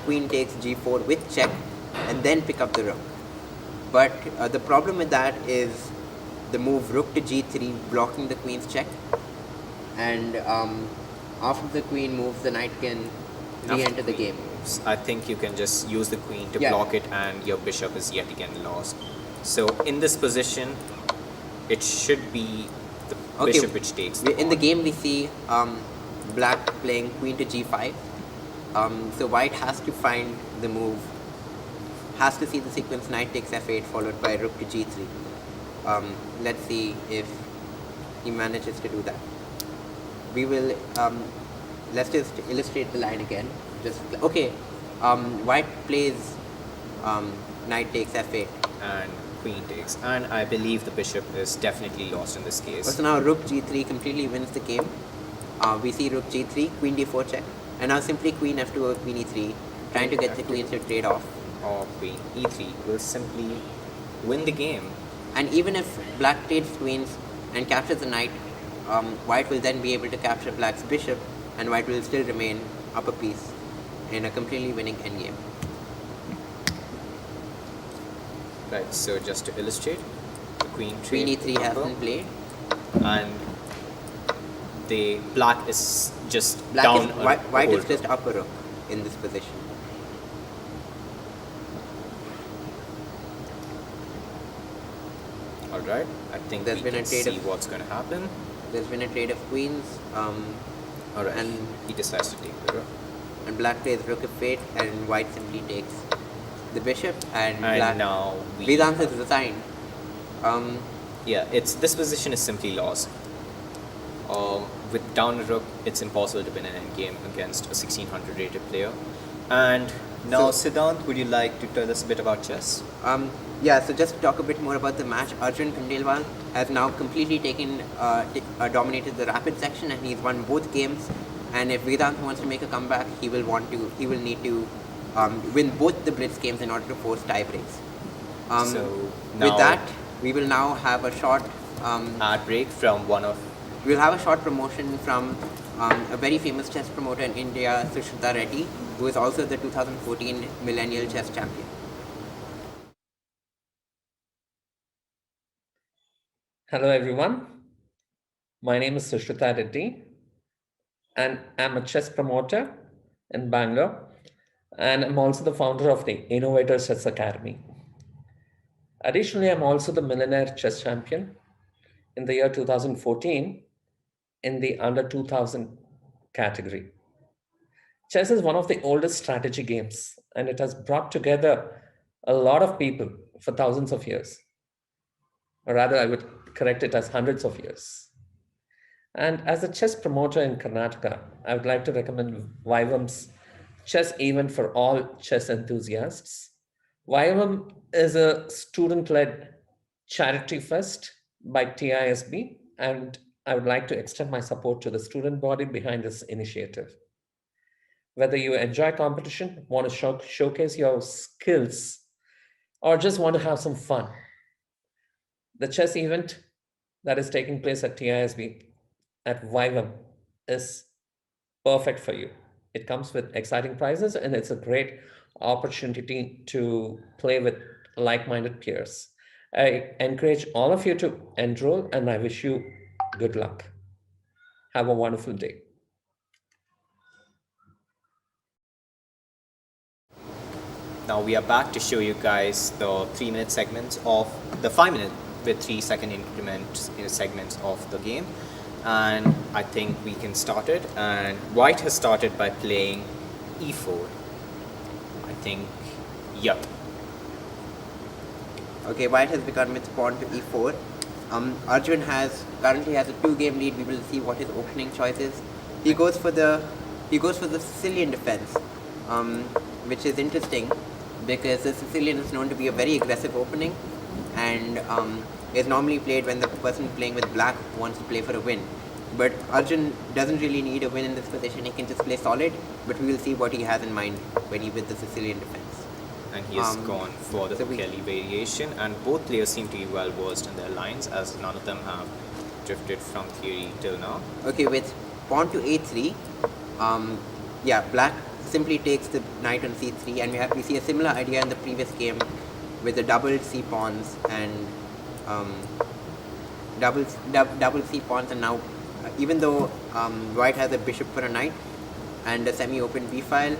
queen takes g4 with check, and then pick up the rook. But the problem with that is the move rook to g3 blocking the queen's check, and after the queen moves, the knight can re-enter the game. I think you can just use the queen to block it, and your bishop is yet again lost. So in this position, it should be the bishop which takes the in the game we see black playing queen to g5. So white has to find the move, has to see the sequence knight takes f8 followed by rook to g3. Let's see if he manages to do that. We will let's just illustrate the line again. White plays knight takes f8, and queen takes, and I believe the bishop is definitely lost in this case. So now rook g3 completely wins the game. We see rook g3, queen d4 check, and now simply queen f2 or queen e3, trying to get the queens to trade off. Or queen e3 will simply win the game. And even if black trades queens and captures the knight, white will then be able to capture black's bishop, and white will still remain up a piece in a completely winning endgame. Right, so just to illustrate, the queen e3 has been played, and the black is just black down. White is just up a rook in this position. All right, I think there's we been can a trade see of what's going to happen. There's been a trade of queens. All right, and he decides to take the rook. And black plays rook f8, and white simply takes the bishop, and black. Now Vedant is resigned. Yeah, this position is simply lost. With down a rook, it's impossible to win an endgame against a 1600 rated player. And now, Siddhant, would you like to tell us a bit about chess? Yeah, so just to talk a bit more about the match, Arjun Khandelwal has now completely dominated the rapid section, and he's won both games. And if Vedant wants to make a comeback, he will need to win both the blitz games in order to force tie breaks. With that, we will now have a short ad break from one of. We'll have a short promotion from a very famous chess promoter in India, Sushruta Reddy, who is also the 2014 Millennial Chess Champion. Hello everyone, my name is Sushruta Reddy and I'm a chess promoter in Bangalore, and I'm also the founder of the Innovator Chess Academy. Additionally, I'm also the Millionaire Chess Champion in the year 2014 in the under 2000 category. Chess is one of the oldest strategy games, and it has brought together a lot of people for thousands of years. Or rather, I would correct it as hundreds of years. And as a chess promoter in Karnataka, I would like to recommend VIVUM's chess event for all chess enthusiasts. VIVUM is a student-led charity fest by TISB, and I would like to extend my support to the student body behind this initiative. Whether you enjoy competition, want to showcase your skills, or just want to have some fun, the chess event that is taking place at TISB at VIVUM is perfect for you. It comes with exciting prizes, and it's a great opportunity to play with like-minded peers. I encourage all of you to enroll, and I wish you good luck. Have a wonderful day. Now we are back to show you guys the 3-minute segments of the 5-minute with 3-second increments segments of the game, and I think we can start it. And white has started by playing e4. I think, yep. Okay, white has begun its pawn to e4. Arjun currently has a 2-game lead. We will see what his opening choice is. He goes for the Sicilian defense, which is interesting because the Sicilian is known to be a very aggressive opening, and is normally played when the person playing with black wants to play for a win. But Arjun doesn't really need a win in this position. He can just play solid, but we will see what he has in mind when he with the Sicilian defense. And he has gone for the Kelly variation, and both players seem to be well versed in their lines, as none of them have drifted from theory till now. Okay, with pawn to a3, black simply takes the knight on c3, and we see a similar idea in the previous game with the double c pawns and double c pawns, and now even though white has a bishop for a knight and a semi-open b file,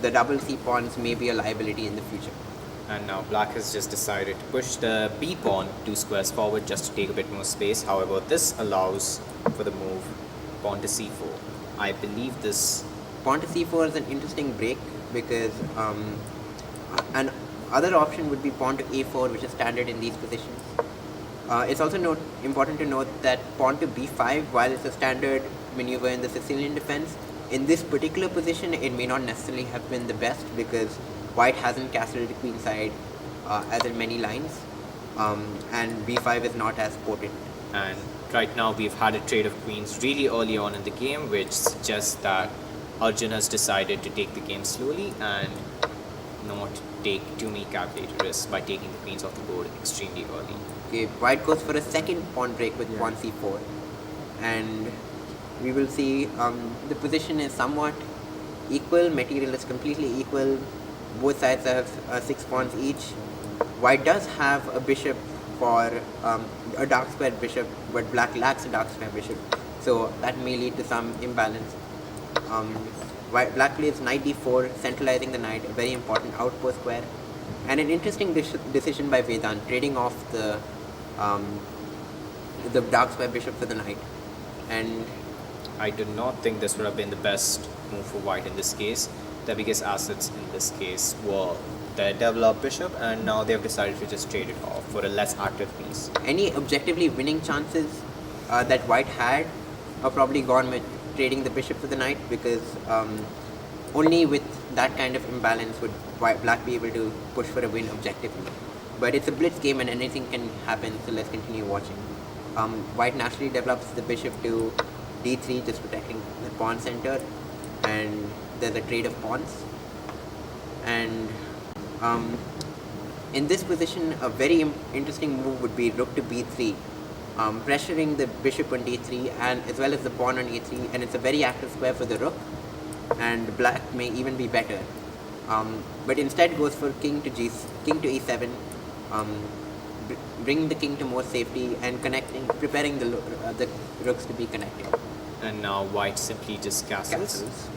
the double c pawns may be a liability in the future. And now black has just decided to push the b pawn 2 squares forward just to take a bit more space. However, this allows for the move pawn to c4. I believe this pawn to c4 is an interesting break because an other option would be pawn to a4, which is standard in these positions. It's also important to note that pawn to b5, while it's a standard maneuver in the Sicilian defense, in this particular position it may not necessarily have been the best because white hasn't castled queenside as in many lines, and b5 is not as potent. And right now we've had a trade of queens really early on in the game, which suggests that Arjun has decided to take the game slowly and not take too many calculated risks by taking the queens off the board extremely early. Okay, white goes for a second pawn break with pawn c4, and we will see the position is somewhat equal, material is completely equal, both sides have 6 pawns each. White does have a bishop for a dark square bishop, but black lacks a dark square bishop, so that may lead to some imbalance. Black plays knight d4, centralizing the knight, a very important outpost square, and an interesting decision by Vedant, trading off the dark square bishop for the knight. And I do not think this would have been the best move for white in this case. The biggest assets in this case were the developed bishop, and now they have decided to just trade it off for a less active piece. Any objectively winning chances that white had are probably gone with trading the bishop for the knight, because only with that kind of imbalance would black be able to push for a win objectively. But it's a blitz game and anything can happen, so let's continue watching. White naturally develops the bishop to d3, just protecting the pawn center, and there's a trade of pawns. And in this position, a very interesting move would be rook to b3, pressuring the bishop on d3 and as well as the pawn on a3, and it's a very active square for the rook, and black may even be better. But instead goes for king to e7, bringing the king to more safety and preparing the rooks to be connected. And now white simply just castles.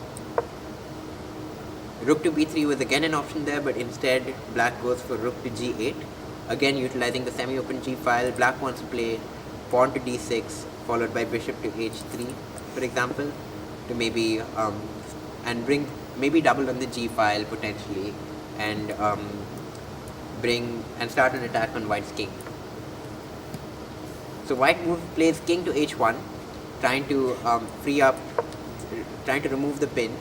Rook to b3 was again an option there, but instead black goes for rook to g8, again utilizing the semi-open g file. Black wants to play pawn to d6 followed by bishop to h3, for example, to maybe and bring maybe double on the g file potentially, and start an attack on white's king. So white plays king to h1, trying to remove the pin,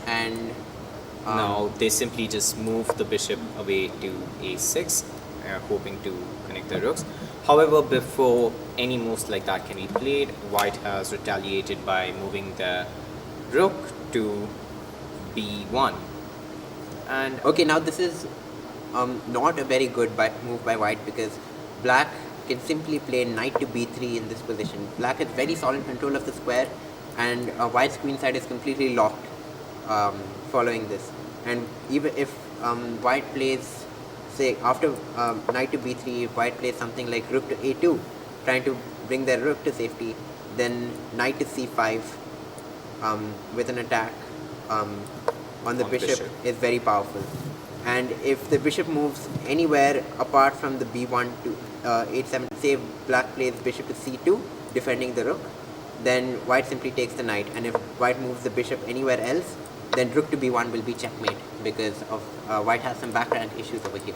and now they simply just move the bishop away to a6, hoping to connect the rooks. However, before any moves like that can be played, white has retaliated by moving the rook to b1. And okay, now this is not a very good move by white, because black can simply play knight to b3 in this position. Black has very solid control of the square, and white's queen side is completely locked following this. And even if white plays, say, after knight to b3, if white plays something like rook to a2, trying to bring their rook to safety, then knight to c5 with an attack on the bishop is very powerful. And if the bishop moves anywhere apart from the b1 to h7, say black plays bishop to c2, defending the rook, then white simply takes the knight. And if white moves the bishop anywhere else, then rook to b1 will be checkmate, because of white has some back rank issues over here.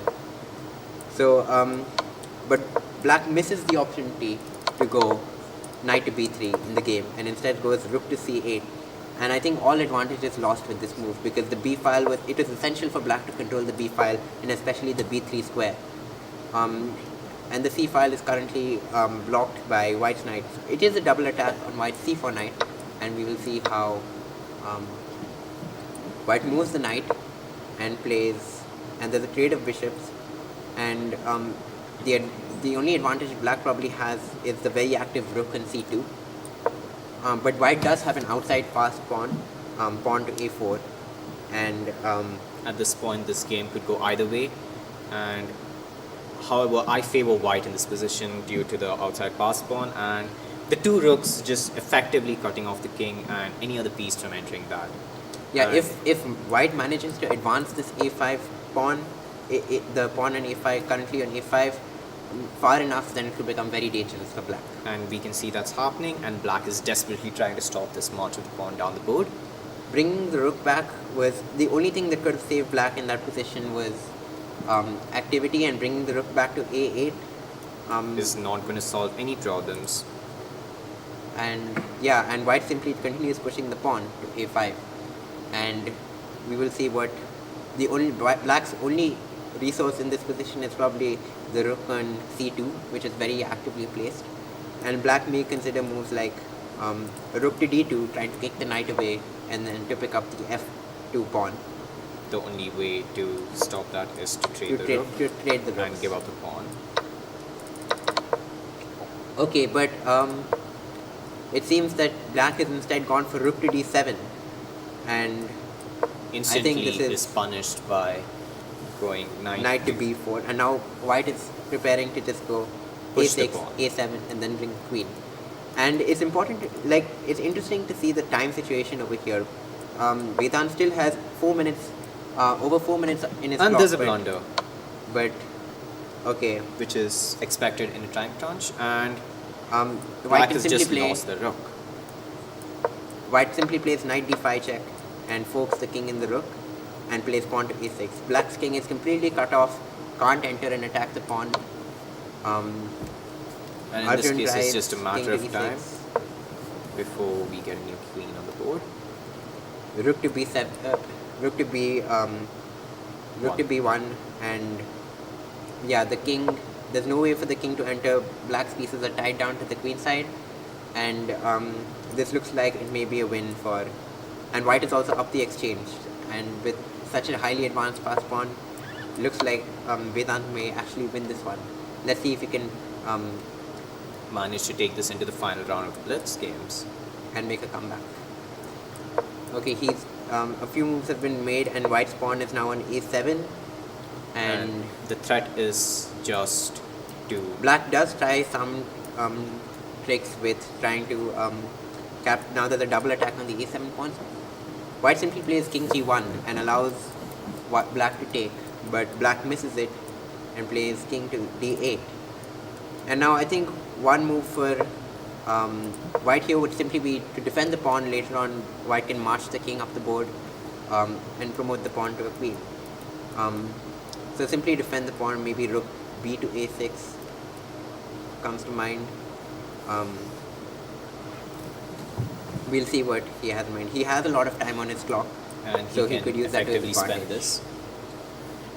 So, but black misses the opportunity to go knight to b3 in the game, and instead goes rook to c8. And I think all advantage is lost with this move, because the b file was essential for black to control the b file, and especially the b3 square. And the c file is currently blocked by white's knight. It is a double attack on white's c4 knight, and we will see how white moves the knight and plays, and there's a trade of bishops, and the only advantage black probably has is the very active rook on c2. But white does have an outside fast pawn, pawn to a4, and at this point this game could go either way, and however I favor white in this position due to the outside pass pawn and the two rooks just effectively cutting off the king and any other piece from entering that. Yeah, if white manages to advance this a5 pawn, the pawn on a5, currently on a5, far enough, then it could become very dangerous for black. And we can see that's happening, and black is desperately trying to stop this march of the pawn down the board. Bringing the rook back was the only thing that could have saved black in that position was activity, and bringing the rook back to a8 is not going to solve any problems. And yeah, and white simply continues pushing the pawn to a5, and we will see what black's only resource in this position is probably the rook on c2, which is very actively placed. And black may consider moves like rook to d2, trying to kick the knight away, and then to pick up the f2 pawn. The only way to stop that is to trade the rook and give up the pawn. Okay, but it seems that black has instead gone for rook to d7, and instantly I think this is punished by going knight to b4, and now white is preparing to just go a6, a7, and then bring queen. And it's important, it's interesting to see the time situation over here. Vedant still has 4 minutes, over 4 minutes in his clock. And there's a blunder. But, okay. Which is expected in a time crunch, and White has just lost the rook. White simply plays knight d5 check and forks the king in the rook and plays pawn to a6. Black's king is completely cut off, can't enter and attack the pawn. And in this case, it's just a matter of time before we get a new queen on the board. Rook to b7, rook to b1, and yeah, the king. There's no way for the king to enter. Black's pieces are tied down to the queen side, and this looks like it may be a win for. And white is also up the exchange, and with such a highly advanced pass pawn, looks like Vedant may actually win this one. Let's see if he can manage to take this into the final round of the Blitz games and make a comeback. Okay, he's a few moves have been made, and white's pawn is now on a7, and the threat is just to. Black does try some tricks with trying to now there's a double attack on the a7 pawn. White simply plays king g1 and allows black to take, but black misses it and plays king to d8. And now I think one move for white here would simply be to defend the pawn. Later on, white can march the king up the board and promote the pawn to a queen. So simply defend the pawn, maybe rook b to a6 comes to mind. We'll see what he has in mind. He has a lot of time on his clock, and so he could use that to his effectively spend this.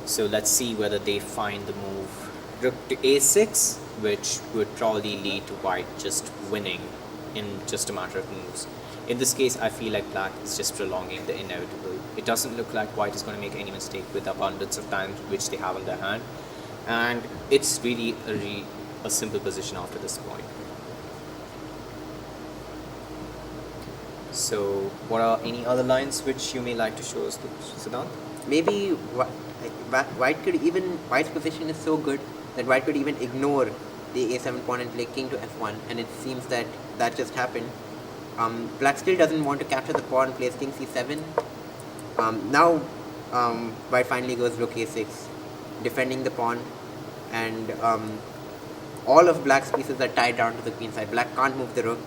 So let's see whether they find the move rook to a6, which would probably lead to white just winning in just a matter of moves. In this case, I feel like black is just prolonging the inevitable. It doesn't look like white is going to make any mistake with the abundance of time which they have on their hand, and it's really a simple position after this point. So, what are any other lines which you may like to show us, Siddhant? Maybe white's position is so good that white could even ignore the a7 pawn and play king to f1, and it seems that just happened. Black still doesn't want to capture the pawn, plays king c7. Now white finally goes rook a6, defending the pawn, and all of black's pieces are tied down to the queen side. Black can't move the rook.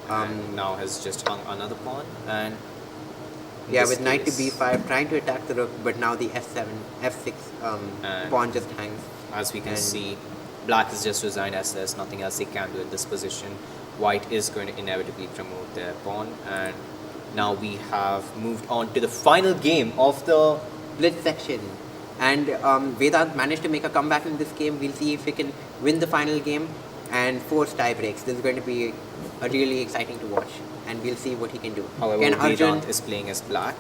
And now has just hung another pawn, and with knight to b5 trying to attack the rook, but now the f7 f6 pawn just hangs. As we can see, black is just resigned as there's nothing else they can do in this position. White is going to inevitably promote their pawn, and now we have moved on to the final game of the Blitz section. And Vedant managed to make a comeback in this game. We'll see if he can win the final game and force tie breaks. This is going to be a really exciting to watch, and we'll see what he can do. However, Vedant is playing as black.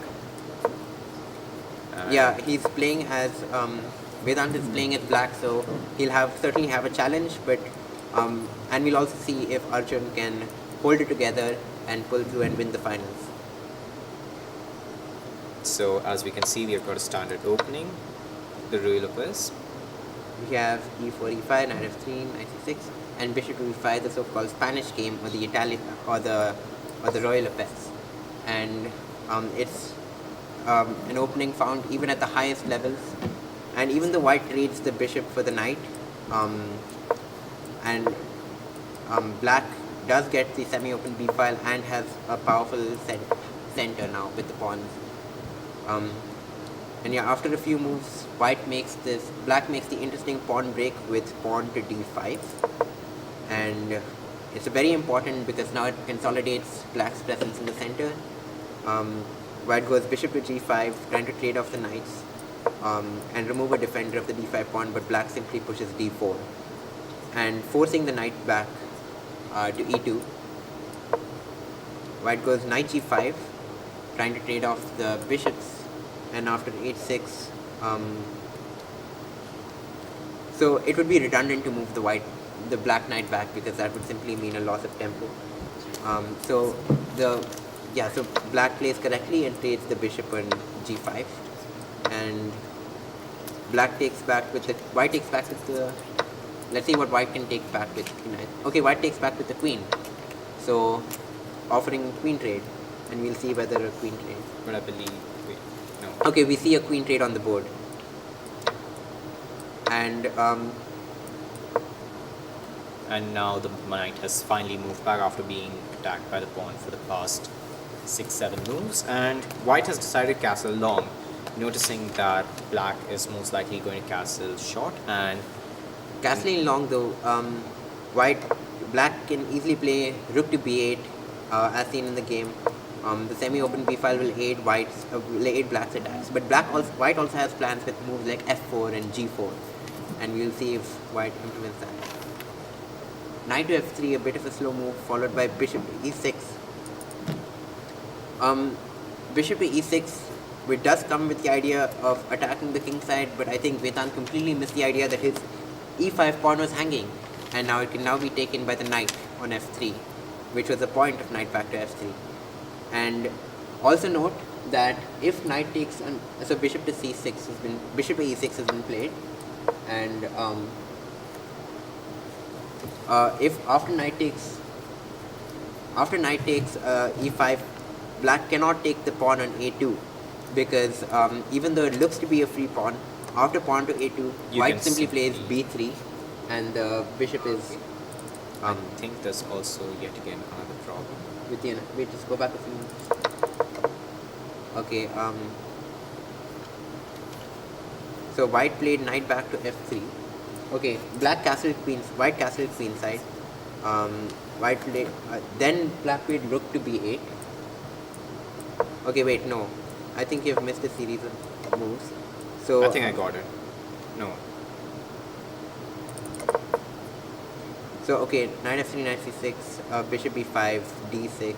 Yeah, he's playing as Vedant is playing as black, so he'll certainly have a challenge. But and we'll also see if Arjun can hold it together and pull through and win the finals. So as we can see, we have got a standard opening. The rule of this. We have e4, e5, knight f3, knight c6, and bishop to e5, the so-called Spanish game, or the Italian, or the Royal Effects. And it's an opening found even at the highest levels. And even the white trades the bishop for the knight, and black does get the semi-open b file and has a powerful center now with the pawns. And yeah, after a few moves, black makes the interesting pawn break with pawn to d5, and it's very important because now it consolidates black's presence in the center. White goes bishop to g5, trying to trade off the knights, and remove a defender of the d5 pawn, but black simply pushes d4 and forcing the knight back to e2. White goes knight g5, trying to trade off the bishops, and after h6, so it would be redundant to move the black knight back, because that would simply mean a loss of tempo. So black plays correctly and trades the bishop on g5, and white takes back with the, let's see what white can take back with. Okay, white takes back with the queen, so offering queen trade, and we'll see whether a queen trade. But I believe, wait, no. Okay, we see a queen trade on the board, and now the knight has finally moved back after being attacked by the pawn for the past 6-7 moves, and white has decided castle long, noticing that black is most likely going to castle short. And castling long though, black can easily play rook to b8, as seen in the game. The semi-open b file will aid black's attacks, but white also has plans with moves like f4 and g4, and we'll see if white implements that. Knight to f3, a bit of a slow move, followed by bishop to e6. Bishop to e6, which does come with the idea of attacking the king side, but I think Vedant completely missed the idea that his e5 pawn was hanging, and now it can now be taken by the knight on f3, which was the point of knight back to f3. And also note that if knight takes so bishop to c6 bishop to e6 has been played, and if after knight takes e5, black cannot take the pawn on a2, because even though it looks to be a free pawn, after pawn to a2, white simply plays b3, and the bishop is. I think there's also yet again another problem. Wait, just go back a few minutes. Okay. So white played knight back to f3. Okay, white castled queen side. White played, then black played rook to b8. Okay, wait, no. I think you've missed a series of moves. So I think I got it. No. So okay, knight f3, knight c6, bishop b5, d6,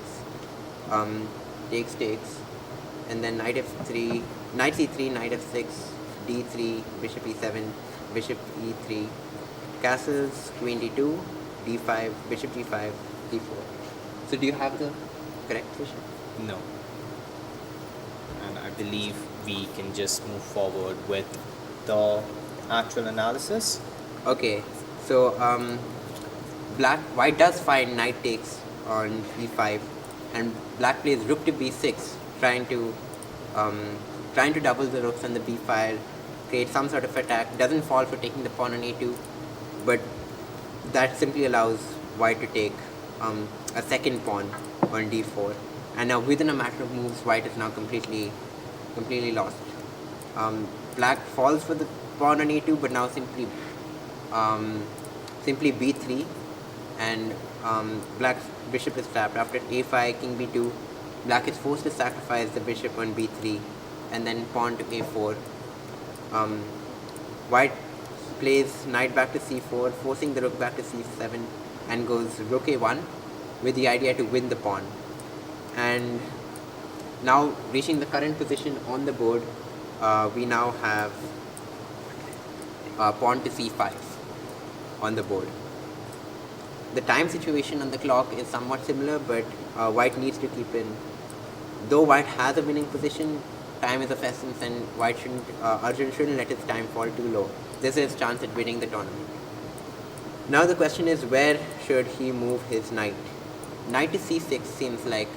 takes, and then knight f3, knight c3, knight f6, d3, bishop e7, bishop e3, castles, queen d2, d5, bishop g5, d4. So do you have the correct position? No. And I believe we can just move forward with the actual analysis. Okay, so white does find knight takes on e5, and black plays rook to b6, trying to double the rooks on the b file, create some sort of attack. Doesn't fall for taking the pawn on a2, but that simply allows white to take a second pawn on d4, and now within a matter of moves, white is now completely lost. Black falls for the pawn on a2, but now simply b3, and black's bishop is trapped. After a5, king b2, black is forced to sacrifice the bishop on b3, and then pawn to a4. White plays knight back to c4, forcing the rook back to c7, and goes rook a1 with the idea to win the pawn. And now, reaching the current position on the board, we now have pawn to c5 on the board. The time situation on the clock is somewhat similar, but white needs to keep in. Though white has a winning position, time is of essence, and Arjun shouldn't let his time fall too low. This is his chance at winning the tournament. Now the question is, where should he move his knight? Knight to c6 seems like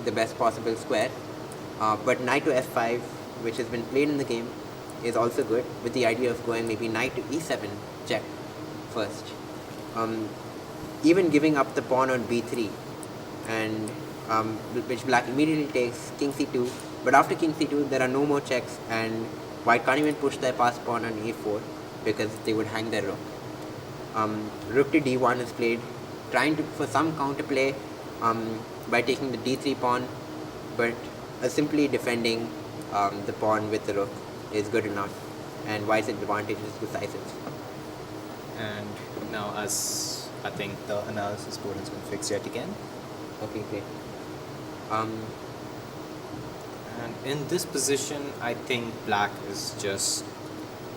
the best possible square, but knight to f5, which has been played in the game, is also good, with the idea of going maybe knight to e7 check first. Even giving up the pawn on b3, and which black immediately takes king c2, but after king c2 there are no more checks, and white can't even push their passed pawn on a4 because they would hang their rook. Rook to d1 is played, trying to for some counterplay by taking the d3 pawn, but simply defending the pawn with the rook. is good enough, and white's advantage is decisive. And now, as I think the analysis board has been fixed yet again. Okay, great. And in this position, I think black is just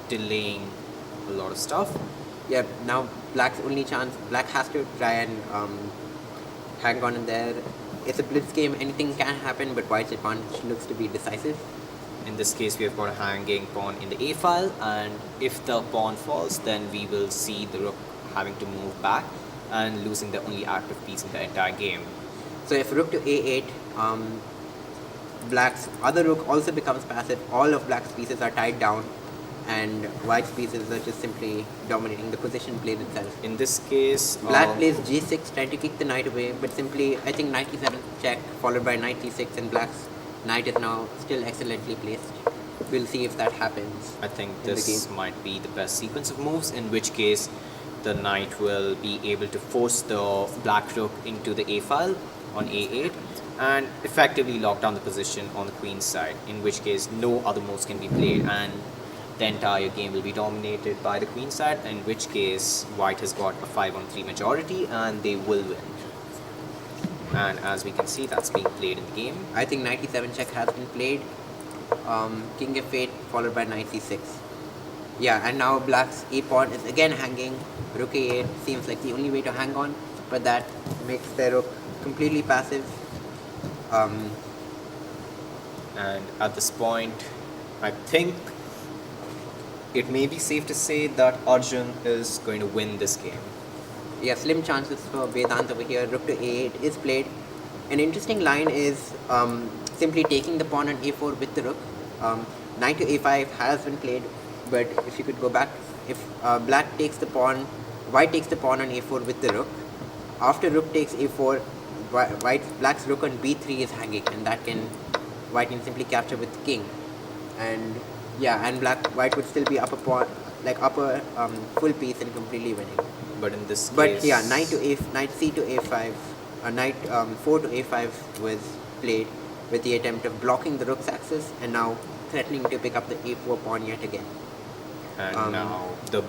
delaying a lot of stuff. Yeah, now black's only chance, black has to try and hang on in there. It's a blitz game, anything can happen, but white's advantage looks to be decisive. In this case, we have got a hanging pawn in the A file, and if the pawn falls, then we will see the rook having to move back and losing the only active piece in the entire game. So if rook to A8, black's other rook also becomes passive. All of black's pieces are tied down, and white's pieces are just simply dominating the position plays itself. In this case, black plays G6, trying to kick the knight away, but simply, I think knight E7 check, followed by knight C6, and black's knight is now still excellently placed. We'll see if that happens. I think this might be the best sequence of moves, in which case the knight will be able to force the black rook into the A file on A8 and effectively lock down the position on the queen's side, in which case no other moves can be played and the entire game will be dominated by the queen's side, in which case white has got a 5-on-3 majority and they will win. And as we can see, that's being played in the game. I think knight E7 check has been played. King F8 followed by knight C6. Yeah, and now black's A pawn is again hanging. Rook A8 seems like the only way to hang on, but that makes their rook completely passive. And at this point, I think it may be safe to say that Arjun is going to win this game. Yeah, slim chances for Vedant over here. Rook to A8 is played. An interesting line is simply taking the pawn on A4 with the rook. Knight to A5 has been played, but if you could go back, if black takes the pawn, white takes the pawn on A4 with the rook. After rook takes A4, black's rook on B3 is hanging, and that white can simply capture with the king. And yeah, and white would still be upper pawn, like upper full piece and completely winning. But in this case, but yeah, knight C to A5, knight 4 to A5 was played with the attempt of blocking the rook's axis and now threatening to pick up the A4 pawn yet again. And now the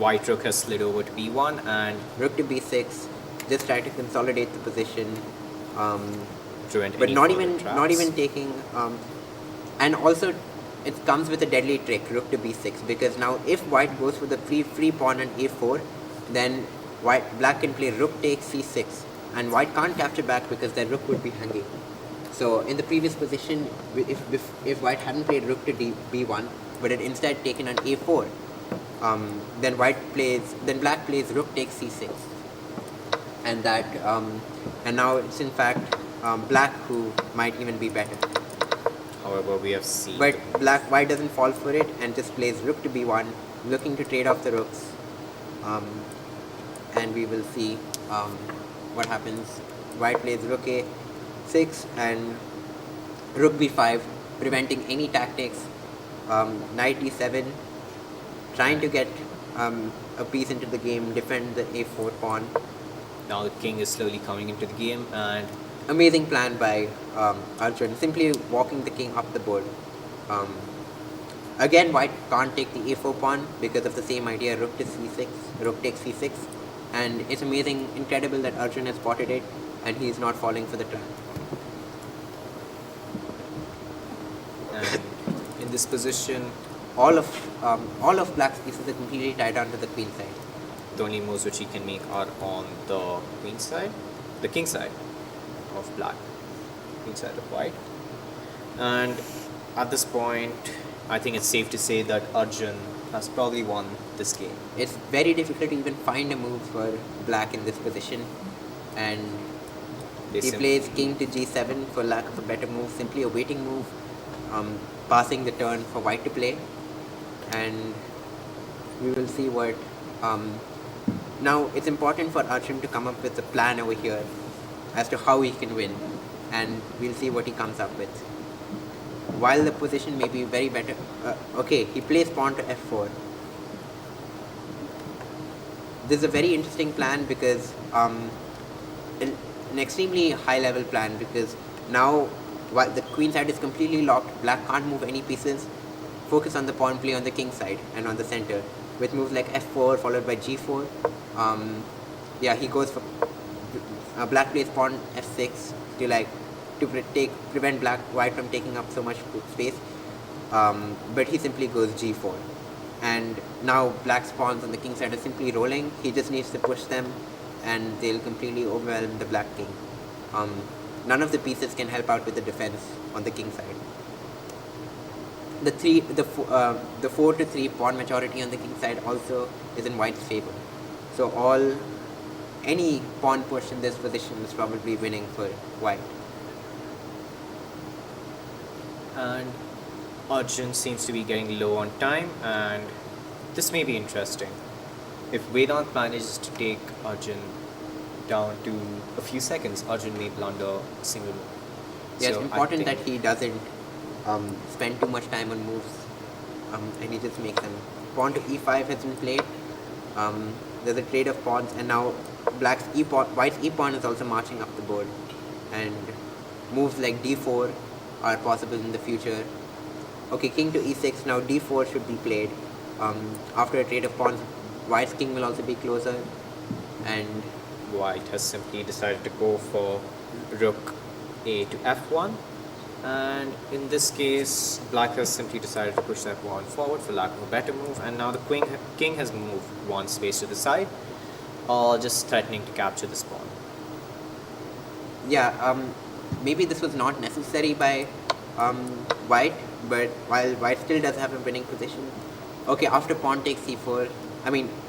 white rook has slid over to B1 and rook to B6, just try to consolidate the position. But not even taking, and also it comes with a deadly trick, rook to B6, because now if white goes for the free pawn on A4, then black can play rook takes C6, and white can't capture back because their rook would be hanging. So in the previous position, if white hadn't played rook to B1, but had instead taken on A4, then black plays rook takes C6, and that and now it's in fact black who might even be better. However, we have seen. But white doesn't fall for it and just plays rook to B1, looking to trade off the rooks. And we will see what happens. White plays rook A6 and rook B5, preventing any tactics. Knight E7, trying to get a piece into the game, defend the A4 pawn. Now the king is slowly coming into the game, and amazing plan by Arjun, simply walking the king up the board. Again, white can't take the A4 pawn because of the same idea, rook to C6, rook takes C6, and it's amazing, incredible that Arjun has spotted it and he's not falling for the trap. And in this position, all of black's pieces are completely tied down to the queen side. The only moves which he can make are on the queen side, the king side of black, queen side of white. And at this point, I think it's safe to say that Arjun has probably won this game. It's very difficult to even find a move for black in this position, and he plays king to G7 for lack of a better move, simply a waiting move, passing the turn for white to play, and we will see what. Now it's important for Arjun to come up with a plan over here as to how he can win, and we'll see what he comes up with. While the position may be very better, okay, he plays pawn to F4. This is a very interesting plan because an extremely high level plan, because now while the queen side is completely locked, black can't move any pieces, focus on the pawn play on the king side and on the center with moves like f4 followed by g4. Yeah, he goes for black plays pawn f6 to prevent white from taking up so much space. But he simply goes g4. And now black's pawns on the king side are simply rolling. He just needs to push them and they'll completely overwhelm the black king. None of the pieces can help out with the defense on the king side. The 4 to 3 pawn majority on the king side also is in white's favor. So any pawn push in this position is probably winning for white. And Arjun seems to be getting low on time, and this may be interesting. If Vedant manages to take Arjun down to a few seconds, Arjun may blunder a single move. Yeah, So it's important that he doesn't spend too much time on moves, and he just makes them. Pawn to e5 has been played. There's a trade of pawns, and now white's e-pawn is also marching up the board, and moves like d4 are possible in the future. Okay, king to e6, now d4 should be played. After a trade of pawns, white's king will also be closer, and white has simply decided to go for rook a to f1, and in this case black has simply decided to push that pawn forward for lack of a better move, and now the king has moved one space to the side, just threatening to capture this pawn. Yeah, maybe this was not necessary by white, but while white still does have a winning position. Okay, after pawn takes c4,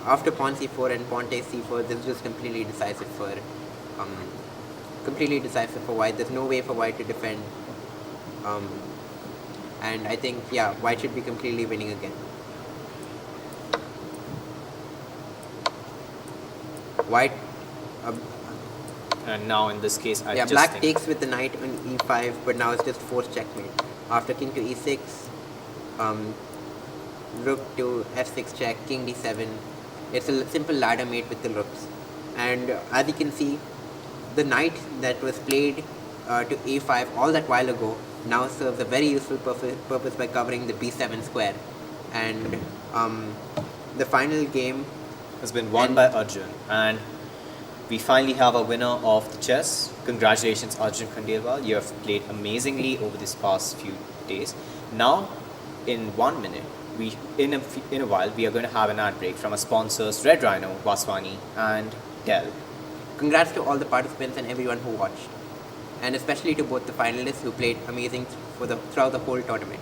after pawn c4 and pawn takes c4, this is just completely decisive for white. There's no way for white to defend, and I think, yeah, white should be completely winning again. White and now in this case black takes with the knight on e5, but now it's just forced checkmate. After king to e6, rook to f6 check, king d7. It's a simple ladder mate with the rooks, and as you can see, the knight that was played to a5 all that while ago now serves a very useful purpose by covering the b7 square, and the final game has been won by Arjun, and we finally have a winner of the chess. Congratulations, Arjun Khandelwal. You have played amazingly over these past few days. Now, in 1 minute, in a while, we are going to have an ad break from our sponsors Red Rhino, Vaswani, and Dell. Congrats to all the participants and everyone who watched, and especially to both the finalists who played amazing throughout the whole tournament.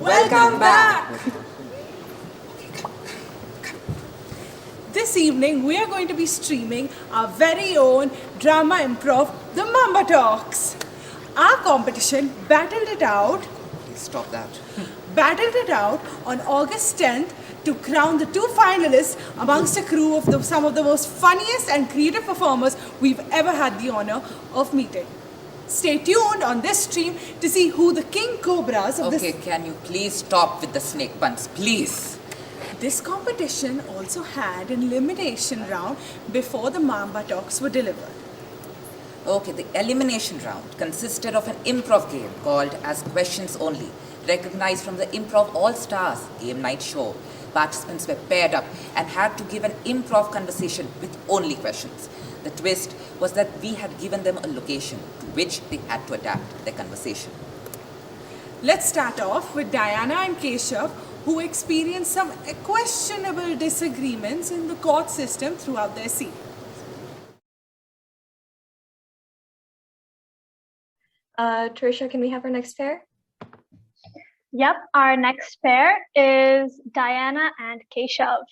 Welcome back. This evening we are going to be streaming our very own drama improv, The Mamba Talks. Our competition battled it out. Please stop that. Battled it out on August 10th to crown the 2 finalists amongst a crew of some of the most funniest and creative performers we've ever had the honor of meeting. Stay tuned on this stream to see who the King Cobras of Okay, can you please stop with the snake puns, please? This competition also had an elimination round before the Mamba Talks were delivered. Okay, the elimination round consisted of an improv game called as Questions Only, recognized from the Improv All-Stars game night show. Participants were paired up and had to give an improv conversation with only questions. The twist was that we had given them a location to which they had to adapt their conversation. Let's start off with Diana and Keshav, who experienced some questionable disagreements in the court system throughout their scene. Trisha, can we have our next pair? Yep, our next pair is Diana and Keshav.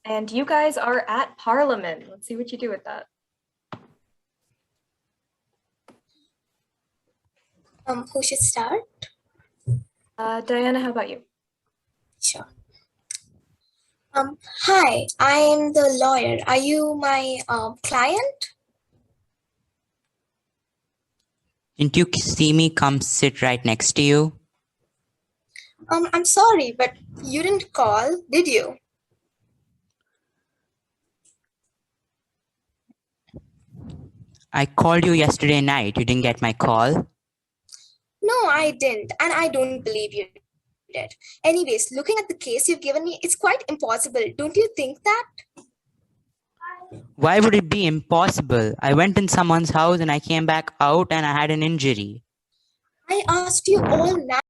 And you guys are at Parliament. Let's see what you do with that. Who should start? Diana, how about you? Sure. Hi, I'm the lawyer. Are you my client? Didn't you see me come sit right next to you? I'm sorry, but you didn't call, did you? I called you yesterday night. You didn't get my call? No, I didn't, and I don't believe you did. Anyways, looking at the case you've given me, it's quite impossible. Don't you think that? Why would it be impossible? I went in someone's house and I came back out and I had an injury. I asked you all night.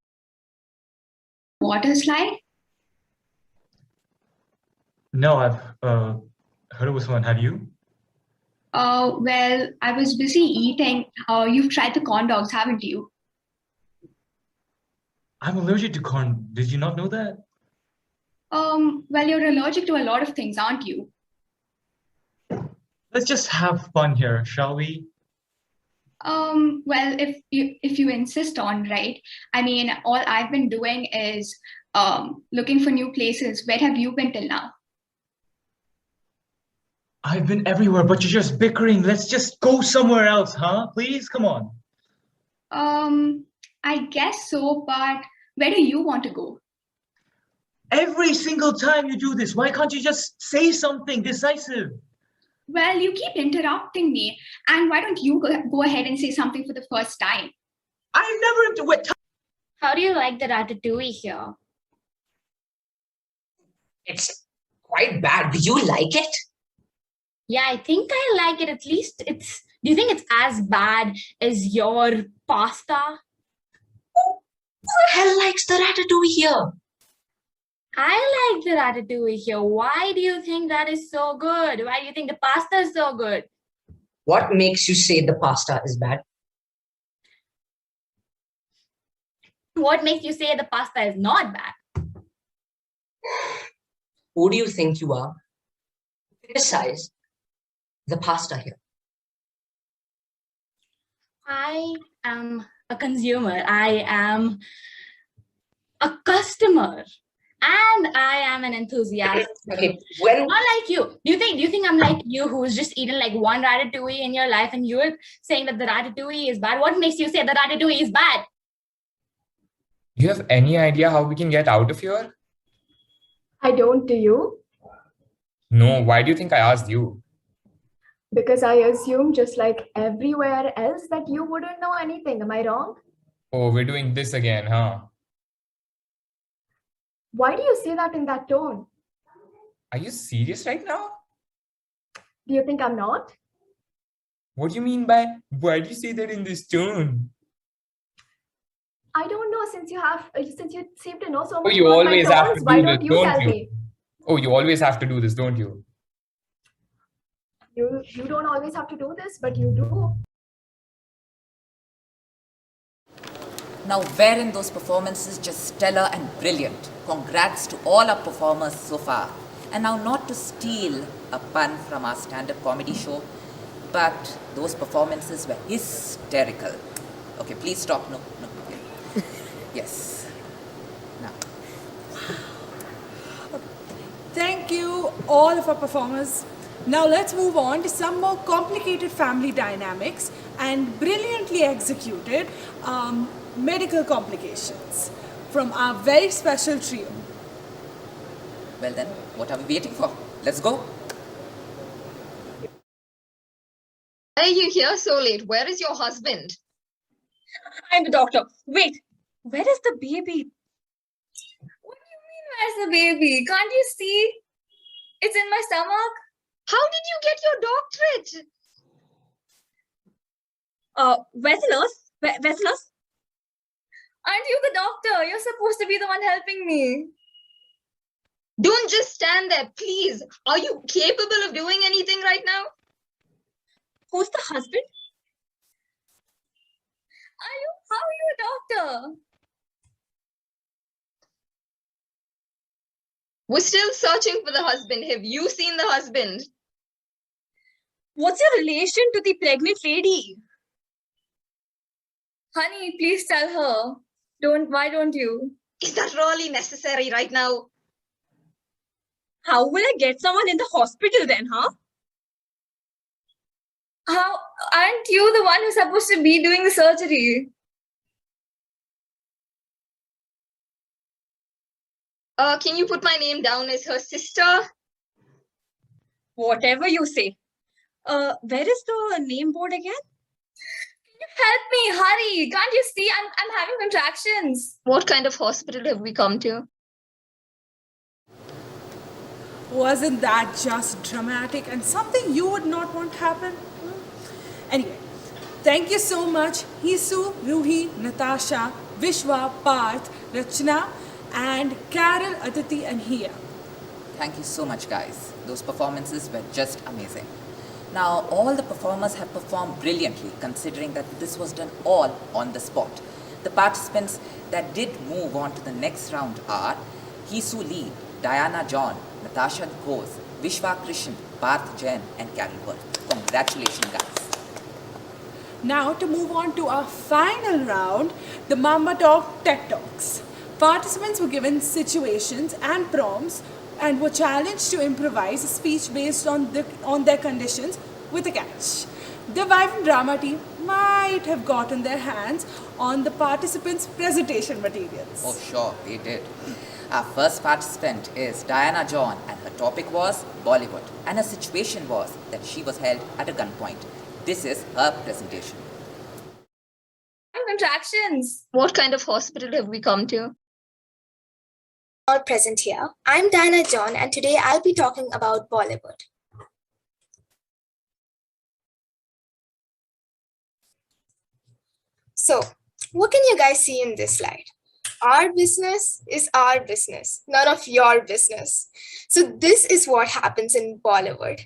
Water slide? No, I've heard of one. Have you? Well, I was busy eating. You've tried the corn dogs, haven't you? I'm allergic to corn. Did you not know that? Well, you're allergic to a lot of things, aren't you? Let's just have fun here, shall we? Well, if you insist on, right? I mean, all I've been doing is looking for new places. Where have you been till now? I've been everywhere, but you're just bickering. Let's just go somewhere else, huh? Please, come on. I guess so, but where do you want to go? Every single time you do this, why can't you just say something decisive? Well, you keep interrupting me. And why don't you go ahead and say something for the first time? I've never... Wait, How do you like the ratatouille here? It's quite bad. Do you like it? Yeah, I think I like it. At least it's... Do you think it's as bad as your pasta? Who the hell likes the ratatouille here? I like the ratatouille here. Why do you think that is so good? Why do you think the pasta is so good? What makes you say the pasta is bad? What makes you say the pasta is not bad? Who do you think you are? Criticize the pasta here. I am a consumer. I am a customer. And I am an enthusiast. Okay. When not like you. Do you think I'm like you, who's just eaten like one ratatouille in your life, and you're saying that the ratatouille is bad? What makes you say the ratatouille is bad? Do you have any idea how we can get out of here? I don't, do you? No, why do you think I asked you? Because I assume, just like everywhere else, that you wouldn't know anything. Am I wrong? Oh, we're doing this again, huh? Why do you say that in that tone? Are you serious right now? Do you think I'm not? What do you mean by, why do you say that in this tone? I don't know, since you seem to know so much Oh, you about my always have to tones, why do don't this, you don't tell you? me? Oh, you always have to do this, don't you? You don't always have to do this, but you do. Now, weren't those performances just stellar and brilliant? Congrats to all our performers so far. And now, not to steal a pun from our stand-up comedy show, but those performances were hysterical. Okay, please stop. No. Okay. Yes. Now. Thank you, all of our performers. Now let's move on to some more complicated family dynamics and brilliantly executed medical complications from our very special trio. Well then, what are we waiting for? Let's go. Why are you here so late? Where is your husband? I'm the doctor. Wait, where is the baby? What do you mean, where's the baby? Can't you see? It's in my stomach. How did you get your doctorate? Where's the nurse? Where's the nurse? Aren't you the doctor? You're supposed to be the one helping me. Don't just stand there, please. Are you capable of doing anything right now? Who's the husband? How are you a doctor? We're still searching for the husband. Have you seen the husband? What's your relation to the pregnant lady? Honey, please tell her. Why don't you? Is that really necessary right now? How will I get someone in the hospital then, huh? How aren't you the one who's supposed to be doing the surgery? Can you put my name down as her sister? Whatever you say. Where is the name board again? Can you help me? Hurry! Can't you see? I'm having contractions. What kind of hospital have we come to? Wasn't that just dramatic and something you would not want to happen? Anyway, thank you so much, Hisu, Ruhi, Natasha, Vishwa, Parth, Rachna, and Carol, Aditi, and Hia. Thank you so much, guys. Those performances were just amazing. Now, all the performers have performed brilliantly, considering that this was done all on the spot. The participants that did move on to the next round are Hisu Lee, Diana John, Natasha Ghosh, Vishwa Krishan, Parth Jain, and Carol Worth. Congratulations, guys. Now to move on to our final round, the Mama Talk TED Talks. Participants were given situations and prompts and were challenged to improvise a speech based on their conditions with a catch. The VIVUM drama team might have gotten their hands on the participants' presentation materials. Oh, sure, they did. Our first participant is Diana John, and her topic was Bollywood, and her situation was that she was held at a gunpoint. This is her presentation. Contractions. What kind of hospital have we come to? All present here. I'm Diana John, and today I'll be talking about Bollywood. So, what can you guys see in this slide? Our business is our business, none of your business. So this is what happens in Bollywood.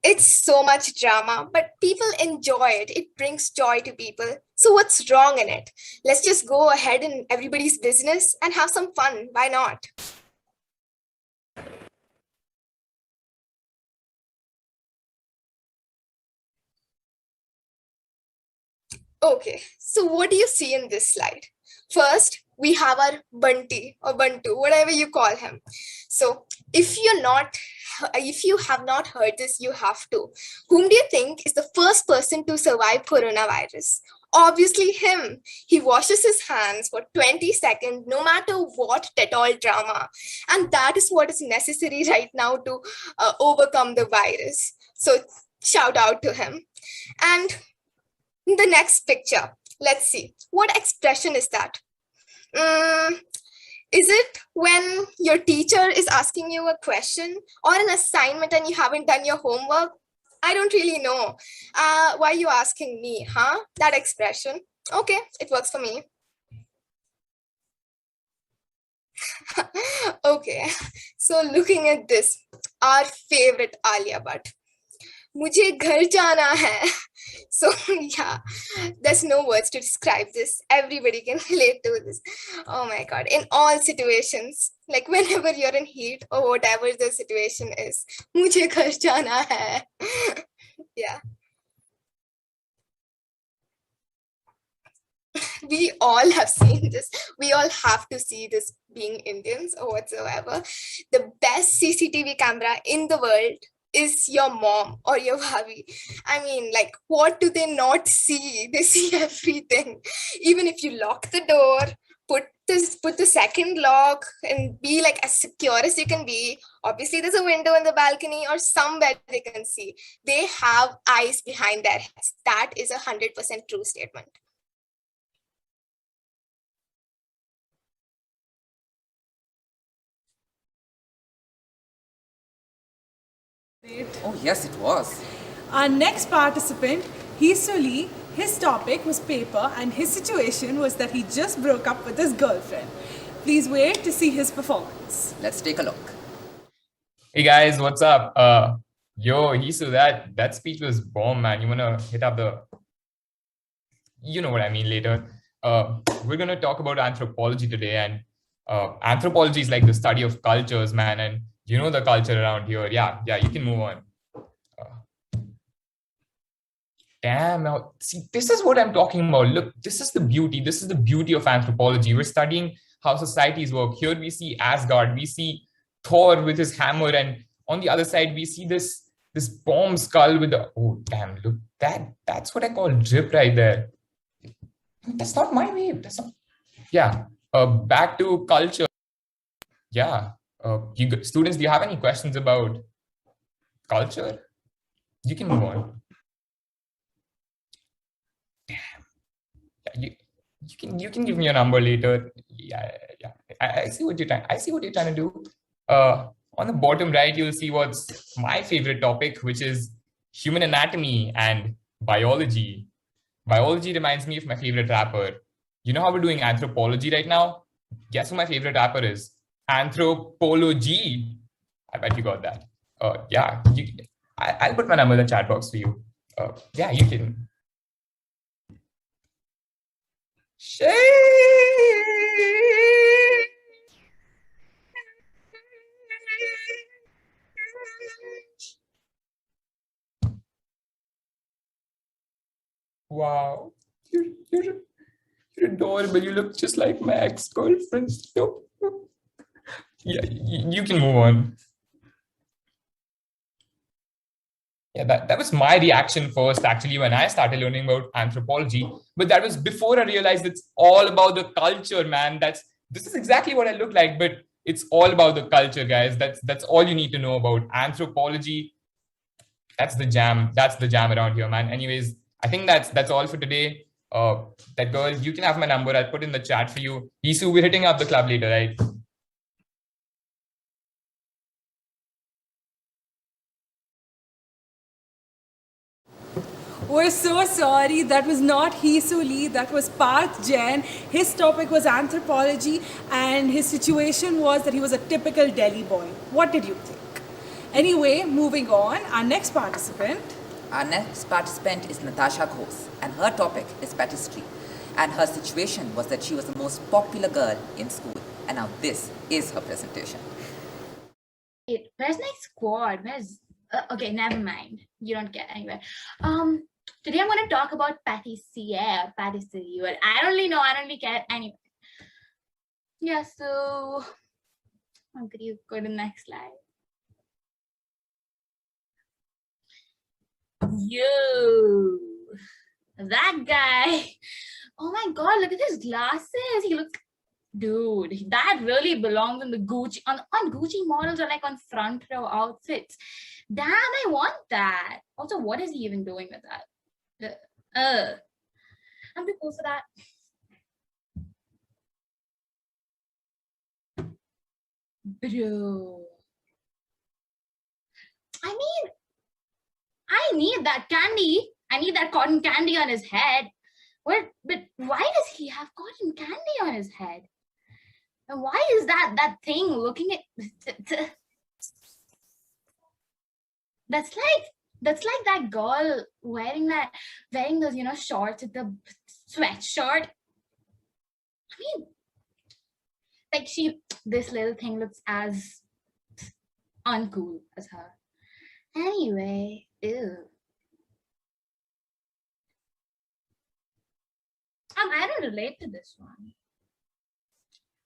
It's so much drama, but people enjoy it. It brings joy to people. So what's wrong in it? Let's just go ahead in everybody's business and have some fun. Why not? Okay, so what do you see in this slide? First, we have our Bunty or Bantu, whatever you call him. So if you have not heard this, you have to. Whom do you think is the first person to survive coronavirus? Obviously him. He washes his hands for 20 seconds, no matter what all drama. And that is what is necessary right now to overcome the virus. So shout out to him. And the next picture, let's see. What expression is that? Is it when your teacher is asking you a question or an assignment and you haven't done your homework? I don't really know. Why are you asking me, huh? That expression. Okay, it works for me. Okay, so looking at this, our favorite Alia Bhatt. मुझे घर जाना है. So yeah, there's no words to describe this. Everybody can relate to this. Oh my god, in all situations, like whenever you're in heat or whatever the situation is, मुझे घर जाना है. Yeah. We all have seen this. We all have to see this being Indians or whatsoever. The best CCTV camera in the world is your mom or your bhabi. I mean, like, what do they not see? They see everything. Even if you lock the door, put the second lock and be like as secure as you can be. Obviously, there's a window in the balcony or somewhere they can see. They have eyes behind their heads. That is 100% true statement. Oh, yes, it was. Our next participant, Hisu Lee, his topic was paper and his situation was that he just broke up with his girlfriend. Please wait to see his performance. Let's take a look. Hey guys, what's up? Yo, Hisu, that speech was bomb, man. You wanna hit up the... You know what I mean later. We're gonna talk about anthropology today, and anthropology is like the study of cultures, man, and you know the culture around here. Yeah, you can move on. Damn, now, see, this is what I'm talking about. Look, this is the beauty. This is the beauty of anthropology. We're studying how societies work. Here we see Asgard, we see Thor with his hammer, and on the other side, we see this bomb skull with the... Oh, damn, look, that's what I call drip right there. That's not my wave. That's not... Yeah, back to culture. Yeah, students, do you have any questions about culture? You can move on. Damn. You can give me a number later. Yeah. I see what you're trying to do. On the bottom right, you'll see what's my favorite topic, which is human anatomy and biology. Biology reminds me of my favorite rapper. You know how we're doing anthropology right now? Guess who my favorite rapper is? Anthropology. I bet you got that. Yeah, I'll put my number in the chat box for you. Yeah, you can. Wow, you're adorable. You look just like my ex-girlfriend. Yeah, you can move on. Yeah, that was my reaction first, actually, when I started learning about anthropology. But that was before I realized it's all about the culture, man. This is exactly what I look like, but it's all about the culture, guys. That's all you need to know about anthropology. That's the jam. That's the jam around here, man. Anyways, I think that's all for today. That girl, you can have my number. I'll put in the chat for you. Isu, we're hitting up the club later, right? We're so sorry. That was not Hisu Lee. That was Parth Jain. His topic was anthropology, and his situation was that he was a typical Delhi boy. What did you think? Anyway, moving on. Our next participant is Natasha Ghose, and her topic is pastry. And her situation was that she was the most popular girl in school. And now this is her presentation. Where's my squad? Okay, never mind. You don't get anywhere. Today I'm going to talk about patisserie. Well, I don't really know. I don't really care. Anyway. Yeah, so could you go to the next slide? Yo, that guy. Oh my God, look at his glasses. He looks, dude, that really belongs in the Gucci, on Gucci models or like on front row outfits. Damn, I want that. Also, what is he even doing with that? I'm too cool for that. Bro. I mean, I need that candy. I need that cotton candy on his head. But why does he have cotton candy on his head? And why is that thing looking at... That's That's like that girl wearing those, shorts with the sweatshirt. I mean, like this little thing looks as uncool as her. Anyway, ew. I don't relate to this one.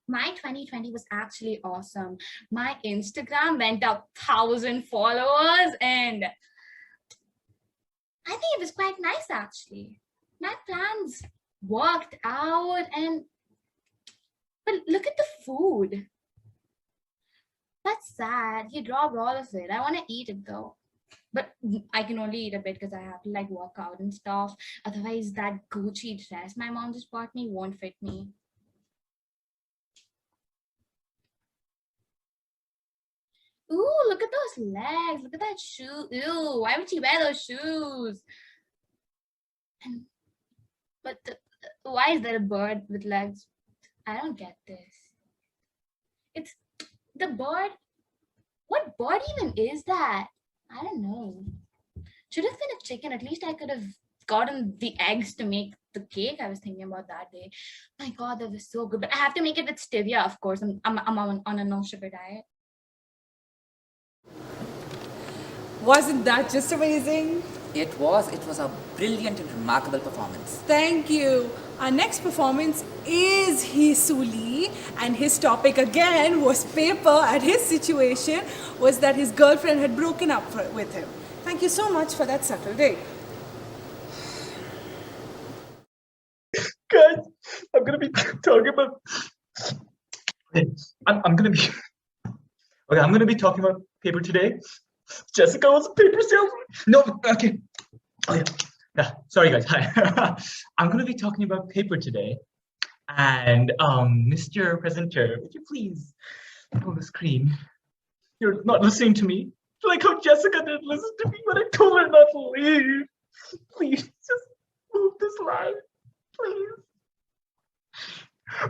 My 2020 was actually awesome. My Instagram went up 1,000 followers and I think it was quite nice actually. My plans worked out but look at the food. That's sad. You dropped all of it. I want to eat it though. But I can only eat a bit because I have to like work out and stuff. Otherwise, that Gucci dress my mom just bought me won't fit me. Ooh, look at those legs. Look at that shoe. Ew, why would she wear those shoes? Why is there a bird with legs? I don't get this. It's the bird. What bird even is that? I don't know. Should have been a chicken. At least I could have gotten the eggs to make the cake I was thinking about that day. My God, that was so good. But I have to make it with stevia, of course. I'm on a no sugar diet. Wasn't that just amazing? It was a brilliant and remarkable performance. Thank you. Our next performance is Hisuli, and his topic again was paper, and his situation was that his girlfriend had broken up with him. Thank you so much for that subtle day. Guys, I'm gonna be talking about. I'm gonna be talking about paper today. Jessica was a paper salesman. No, okay. Oh yeah. Sorry guys. Hi. I'm gonna be talking about paper today. And Mr. Presenter, would you please pull the screen? You're not listening to me. Like how Jessica didn't listen to me when I told her not to leave. Please just move the slide. Please.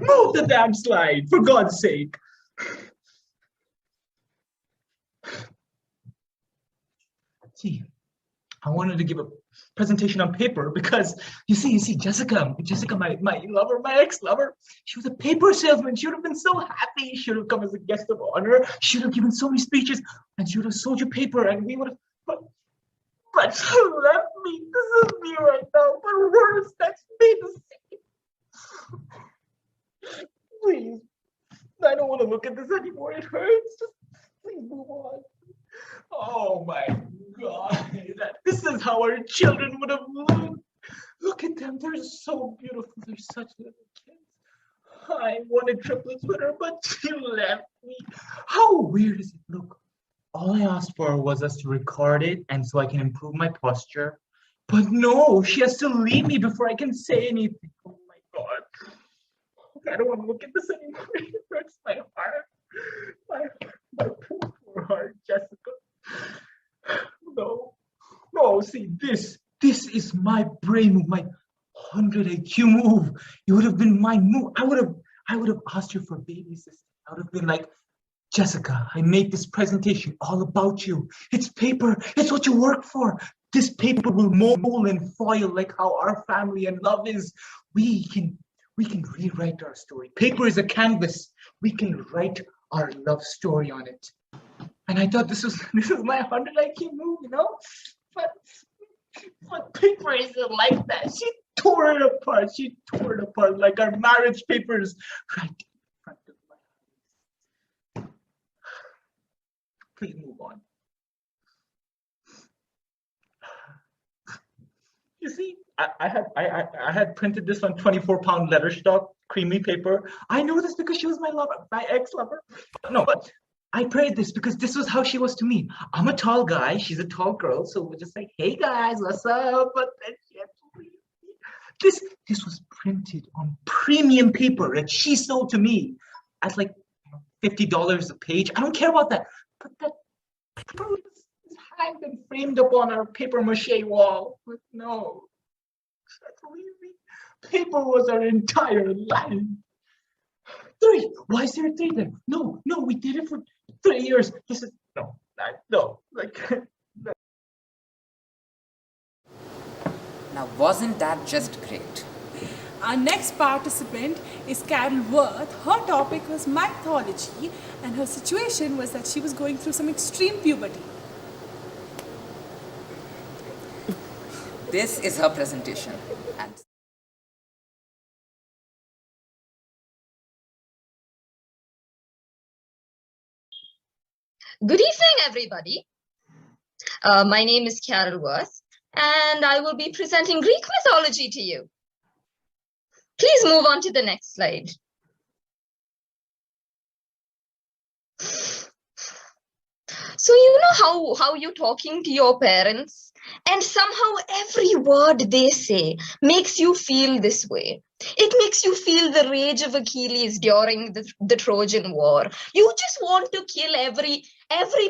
Move the damn slide, for God's sake. See, I wanted to give a presentation on paper because you see, Jessica, my lover, my ex-lover, she was a paper salesman. She would have been so happy. She should have come as a guest of honor. She would have given so many speeches, and she would have sold you paper, and we would have. But she left me. This is me right now. But worse, that's me. Please, I don't want to look at this anymore. It hurts. Just please move on. Oh my God, this is how our children would have looked. Look at them, they're so beautiful. They're such little kids. I wanted triplets with her, but she left me. How weird is it? Look, all I asked for was us to record it and so I can improve my posture. But no, she has to leave me before I can say anything. Oh my God. I don't want to look at this anymore. It hurts my heart. My poor heart, Jessica. No, see, this is my brain move, my 100 IQ move. It would have been my move. I would have asked you for baby sister. I would have been like, Jessica, I made this presentation all about you. It's paper. It's what you work for. This paper will mold and foil like how our family and love is. We can rewrite our story. Paper is a canvas. We can write our love story on it. And I thought this is my 100 IQ move, you know? But paper isn't like that. She tore it apart. She tore it apart like our marriage papers right in front of my eyes. Please move on. You see, I had printed this on 24-pound letter stock, creamy paper. I know this because she was my lover, my ex-lover. No, but I prayed this because this was how she was to me. I'm a tall guy, she's a tall girl, so we're just like, hey guys, what's up? But then she had to leave me. This was printed on premium paper that she sold to me at like $50 a page. I don't care about that. But that paper was hanged and framed up on our paper mache wall. But no, she had to leave me. Paper was our entire life. 3. Why is there a 3 there? No, we did it for 3 years. This is no, like Now, wasn't that just great? Our next participant is Carol Worth. Her topic was mythology, and her situation was that she was going through some extreme puberty. This is her presentation. And Good evening, everybody. My name is Carol Worth, and I will be presenting Greek mythology to you. Please move on to the next slide. So you know how you're talking to your parents, and somehow every word they say makes you feel this way. It makes you feel the rage of Achilles during the Trojan War. You just want to kill every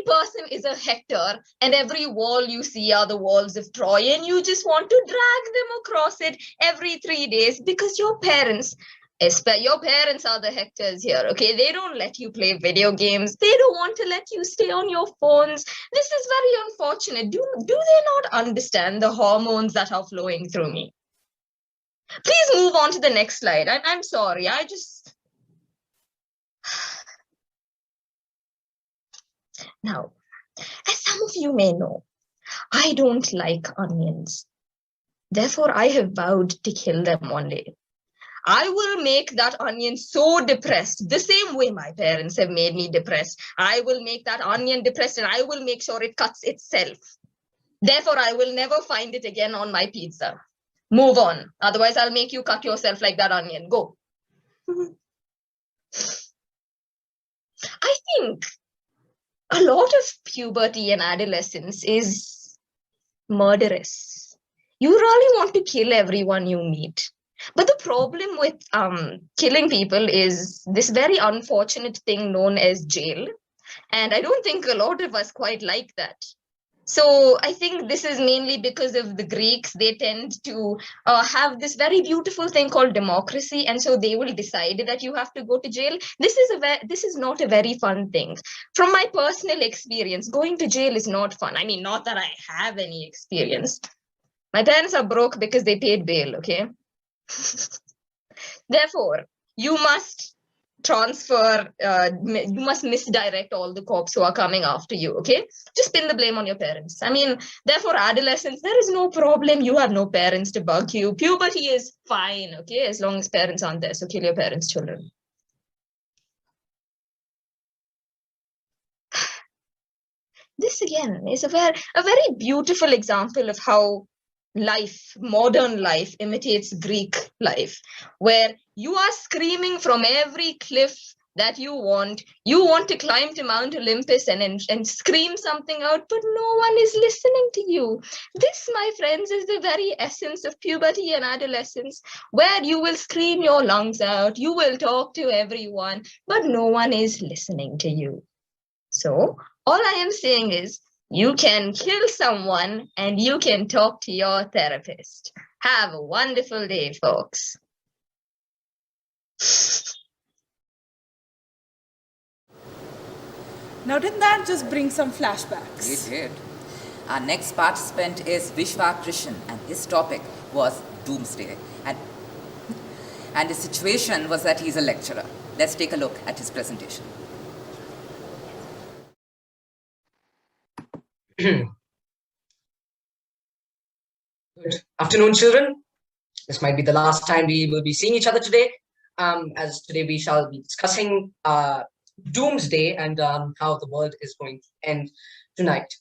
person is a Hector, and every wall you see are the walls of Troy, and you just want to drag them across it every 3 days because your parents are the Hectors here, okay? They don't let you play video games. They don't want to let you stay on your phones. This is very unfortunate. Do they not understand the hormones that are flowing through me? Please move on to the next slide. I'm sorry. Now, as some of you may know, I don't like onions. Therefore, I have vowed to kill them one day. I will make that onion so depressed, the same way my parents have made me depressed. I will make that onion depressed, and I will make sure it cuts itself. Therefore, I will never find it again on my pizza. Move on. Otherwise, I'll make you cut yourself like that onion. Go. I think a lot of puberty and adolescence is murderous. You really want to kill everyone you meet. But the problem with killing people is this very unfortunate thing known as jail. And I don't think a lot of us quite like that. So I think this is mainly because of the Greeks. They tend to have this very beautiful thing called democracy. And so they will decide that you have to go to jail. This is not a very fun thing. From my personal experience, going to jail is not fun. I mean, not that I have any experience. My parents are broke because they paid bail, okay? Therefore, you must you must misdirect all the cops who are coming after you, okay? Just pin the blame on your parents. I mean, therefore, adolescence, there is no problem. You have no parents to bug you. Puberty is fine, okay? As long as parents aren't there. So kill your parents' children. This again is a very beautiful example of how modern life imitates Greek life, where you are screaming from every cliff that you want to climb to Mount Olympus and scream something out, but no one is listening to you. This, my friends, is the very essence of puberty and adolescence, where you will scream your lungs out, you will talk to everyone, but no one is listening to you. So all I am saying is, you can kill someone and you can talk to your therapist. Have a wonderful day, folks. Now, didn't that just bring some flashbacks? It did. Our next participant is Vishwa Krishan, and his topic was Doomsday. And the situation was that he's a lecturer. Let's take a look at his presentation. Good afternoon, children. This might be the last time we will be seeing each other today, as today we shall be discussing Doomsday and how the world is going to end tonight.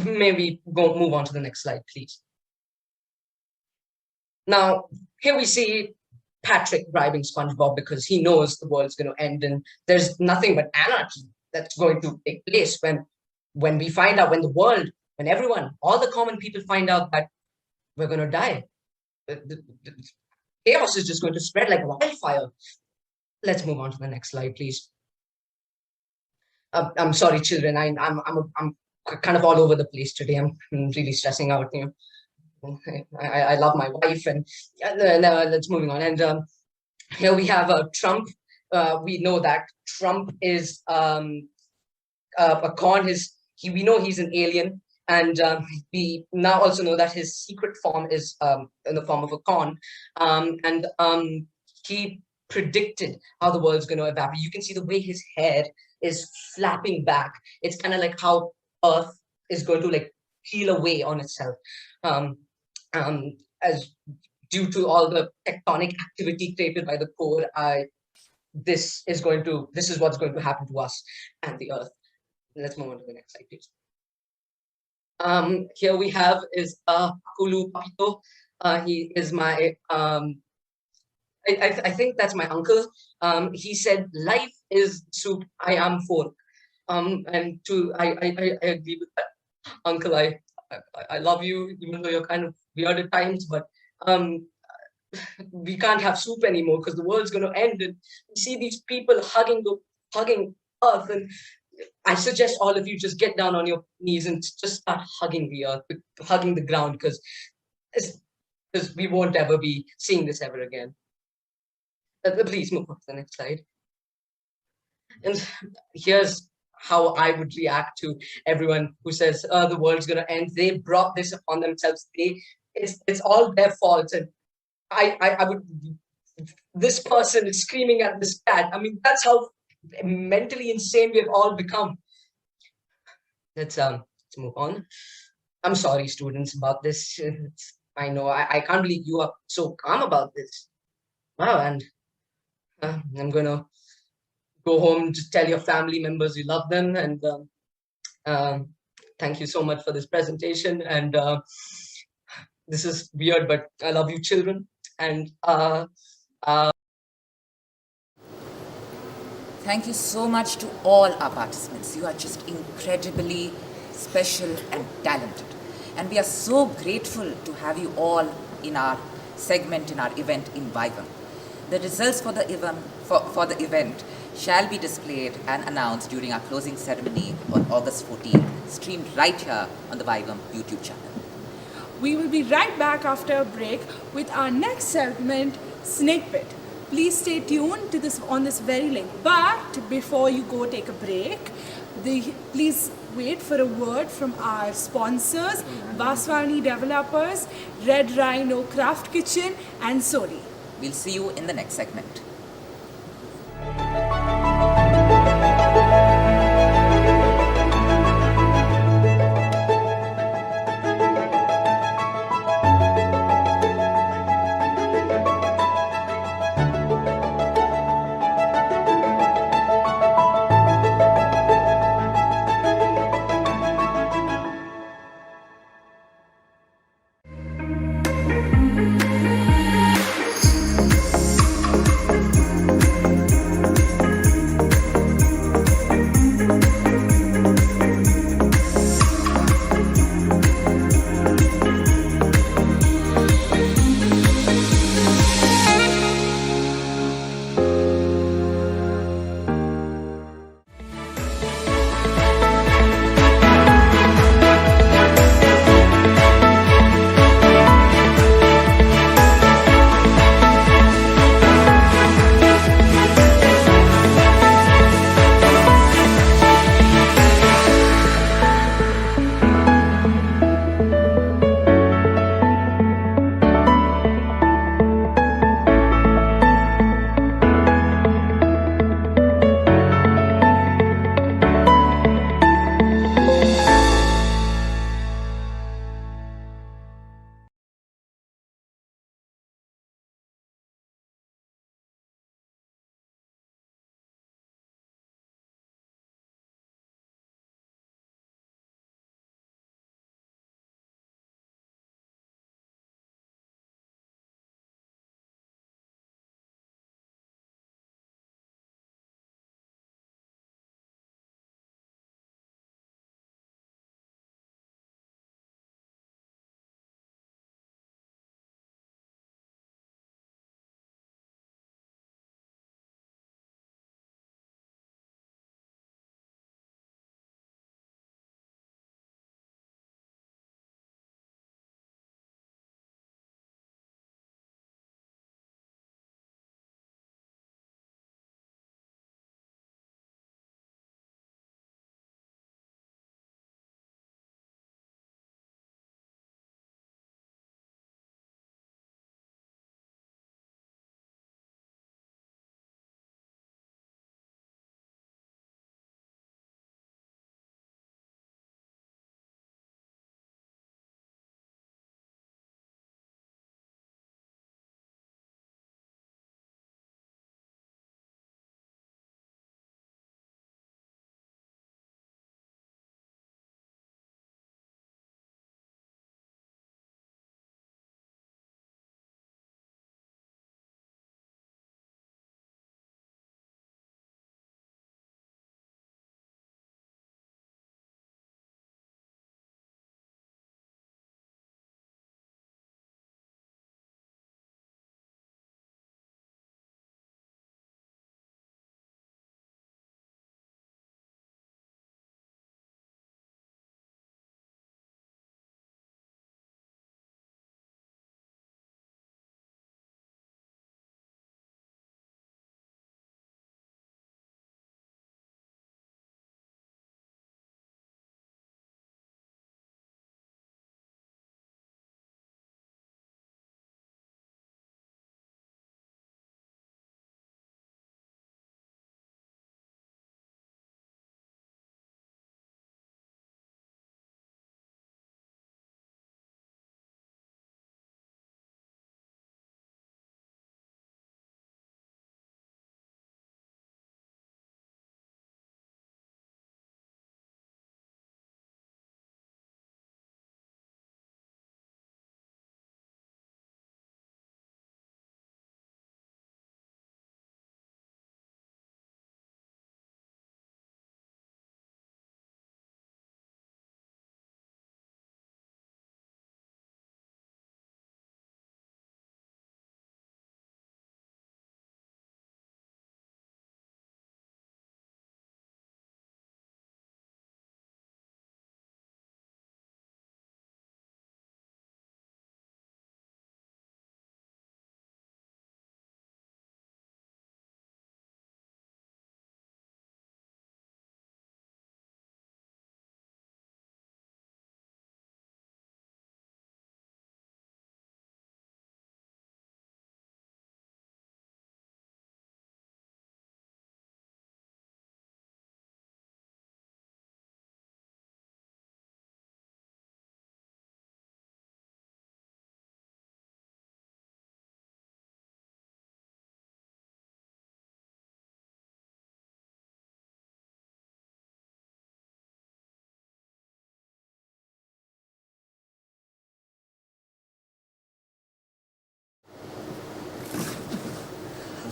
May we move on to the next slide, please. Now, here we see Patrick bribing SpongeBob because he knows the world's going to end and there's nothing but anarchy that's going to take place when we find out, when everyone, all the common people find out that we're going to die. The chaos is just going to spread like wildfire. Let's move on to the next slide, please. I'm sorry, children. I'm kind of all over the place today. I'm really stressing out. You know, I love my wife, and let's moving on. And here we have Trump. We know that Trump is a con. We know he's an alien. And we now also know that his secret form is in the form of a corn. And he predicted how the world's going to evaporate. You can see the way his hair is flapping back. It's kind of like how Earth is going to like peel away on itself, as due to all the tectonic activity created by the core. This is what's going to happen to us and the Earth. Let's move on to the next slide, please. Here we have is Kulu Papito. He is my I think that's my uncle. He said, "Life is soup. I am fork." And I agree with that, Uncle. I love you, even though you're kind of weird at times. But we can't have soup anymore because the world's going to end. And we see these people hugging Earth, and I suggest all of you just get down on your knees and just start hugging the Earth, hugging the ground, because we won't ever be seeing this ever again. Please move on to the next slide. And here's how I would react to everyone who says the world's going to end. They brought this upon themselves. It's all their fault. And I would. This person is screaming at this cat. I mean, that's how mentally insane we've all become. Let's move on. I'm sorry, students, about this. I know I can't believe you are so calm about this. Wow, and I'm gonna go home, just tell your family members you love them, and thank you so much for this presentation. And this is weird, but I love you, children. And thank you so much to all our participants. You are just incredibly special and talented. And we are so grateful to have you all in our segment, in our event in VIVUM. The results for the event shall be displayed and announced during our closing ceremony on August 14th, streamed right here on the VIVUM YouTube channel. We will be right back after a break with our next segment, Snake Pit. Please stay tuned to this on this very link. But before you go take a break, please wait for a word from our sponsors, Baswani Developers, Red Rhino Craft Kitchen, and Soli. We'll see you in the next segment.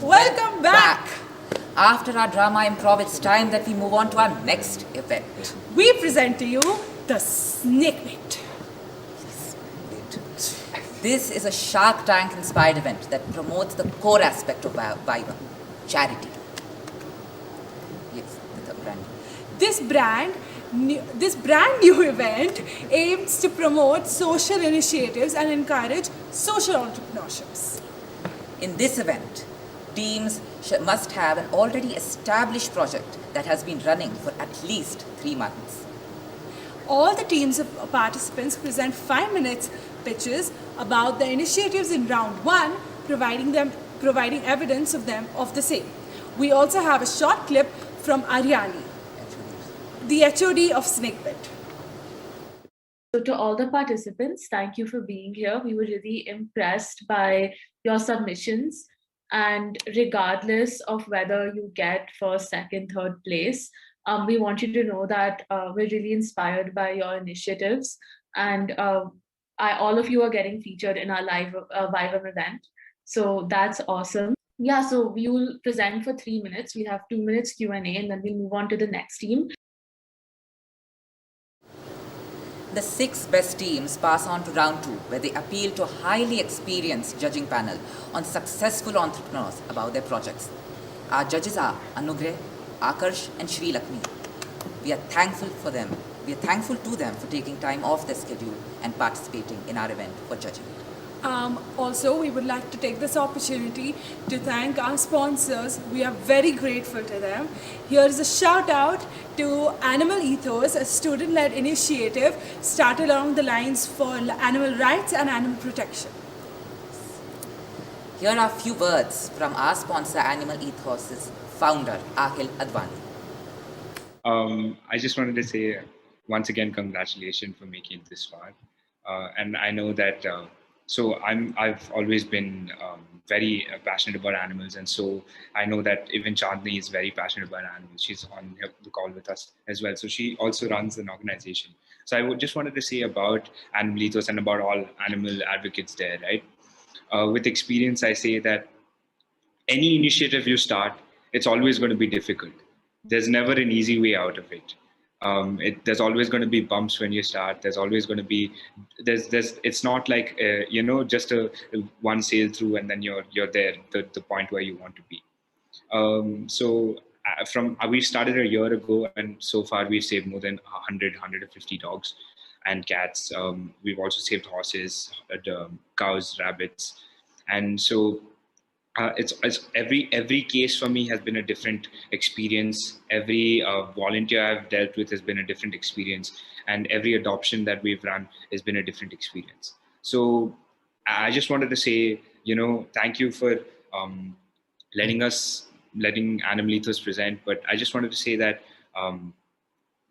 Welcome back. After our drama improv, it's time that we move on to our next event. We present to you the Snake Bait. This is a Shark Tank inspired event that promotes the core aspect of VIVUM, charity. Yes, the brand. This brand new event aims to promote social initiatives and encourage social entrepreneurships. In this event, teams must have an already established project that has been running for at least 3 months. All the teams of participants present 5 minutes pitches about the initiatives in round 1, providing evidence of the same. We also have a short clip from Aryani, the HOD of Snakebit. So to all the participants, thank you for being here. We were really impressed by your submissions, and regardless of whether you get first, second, third place, we want you to know that we're really inspired by your initiatives, and all of you are getting featured in our live VIVUM event. So that's awesome. Yeah, so we will present for 3 minutes. We have 2 minutes Q&A, and then we'll move on to the next team. The 6 best teams pass on to round 2, where they appeal to a highly experienced judging panel on successful entrepreneurs about their projects. Our judges are Anugrah, Akarsh and Shri Lakshmi. We are thankful for them. We are thankful to them for taking time off their schedule and participating in our event for judging. Also, we would like to take this opportunity to thank our sponsors. We are very grateful to them. Here is a shout out to Animal Ethos, a student-led initiative started along the lines for animal rights and animal protection. Here are a few words from our sponsor Animal Ethos' founder, Ahil Advani. I just wanted to say once again, congratulations for making it this far. And I know that I've always been very passionate about animals, and so I know that even Chandni is very passionate about animals. She's on the call with us as well. So she also runs an organization. So I just wanted to say about Animal Ethos and about all animal advocates there, right? With experience, I say that any initiative you start, it's always going to be difficult. There's never an easy way out of it. There's always going to be bumps when you start. There's always going to be it's not like just a one sail through and then you're there the point where you want to be. We started a year ago, and so far we've saved more than 150 dogs and cats. We've also saved horses, cows, rabbits, and so. It's every case for me has been a different experience. Every volunteer I've dealt with has been a different experience, and every adoption that we've run has been a different experience. So I just wanted to say, thank you for letting Animal Ethos present. But I just wanted to say that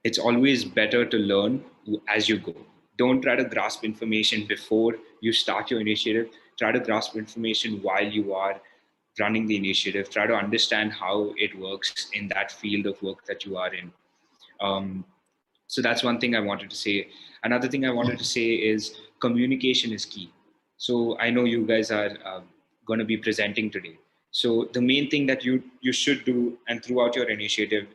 it's always better to learn as you go. Don't try to grasp information before you start your initiative. Try to grasp information while you are running the initiative. Try to understand how it works in that field of work that you are in. So that's one thing I wanted to say. Another thing I wanted to say is communication is key. So I know you guys are going to be presenting today. So the main thing that you should do, and throughout your initiative,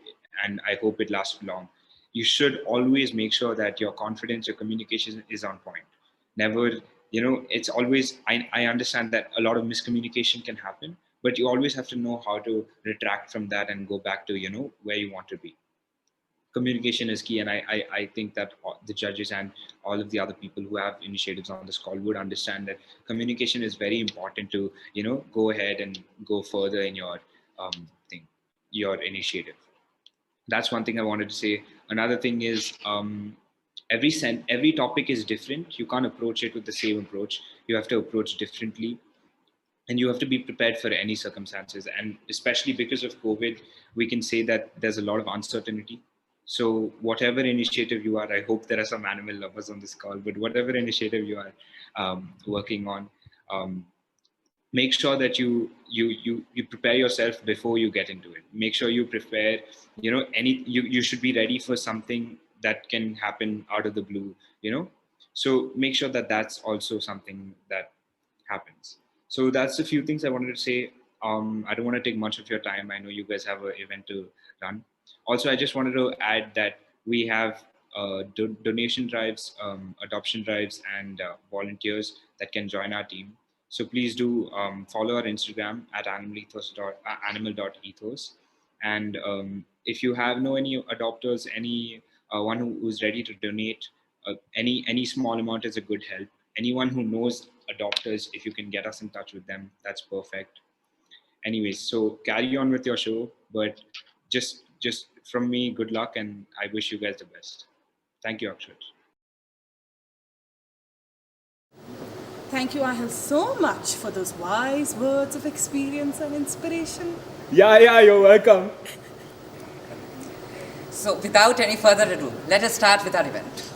and I hope it lasts long, you should always make sure that your confidence, your communication is on point. Never, it's always, I understand that a lot of miscommunication can happen, but you always have to know how to retract from that and go back to, where you want to be. Communication is key. And I think that the judges and all of the other people who have initiatives on this call would understand that communication is very important to, go ahead and go further in your your initiative. That's one thing I wanted to say. Another thing is, every topic is different. You can't approach it with the same approach. You have to approach differently. And you have to be prepared for any circumstances. And especially because of COVID, we can say that there's a lot of uncertainty. So whatever initiative you are, I hope there are some animal lovers on this call, but whatever initiative you are working on, make sure that you prepare yourself before you get into it. Make sure you prepare, you should be ready for something that can happen out of the blue, So make sure that that's also something that happens. So that's a few things I wanted to say. I don't want to take much of your time. I know you guys have an event to run. Also, I just wanted to add that we have donation drives, adoption drives, and volunteers that can join our team. So please do follow our Instagram at animal.ethos. And if you have any adopters, any one who's ready to donate, any small amount is a good help. Anyone who knows adopters, if you can get us in touch with them, that's perfect. Anyways, so carry on with your show, but just from me, good luck, and I wish you guys the best. Thank you, Akshat. Thank you, Ahil, so much for those wise words of experience and inspiration. Yeah, you're welcome. So without any further ado, let us start with our event.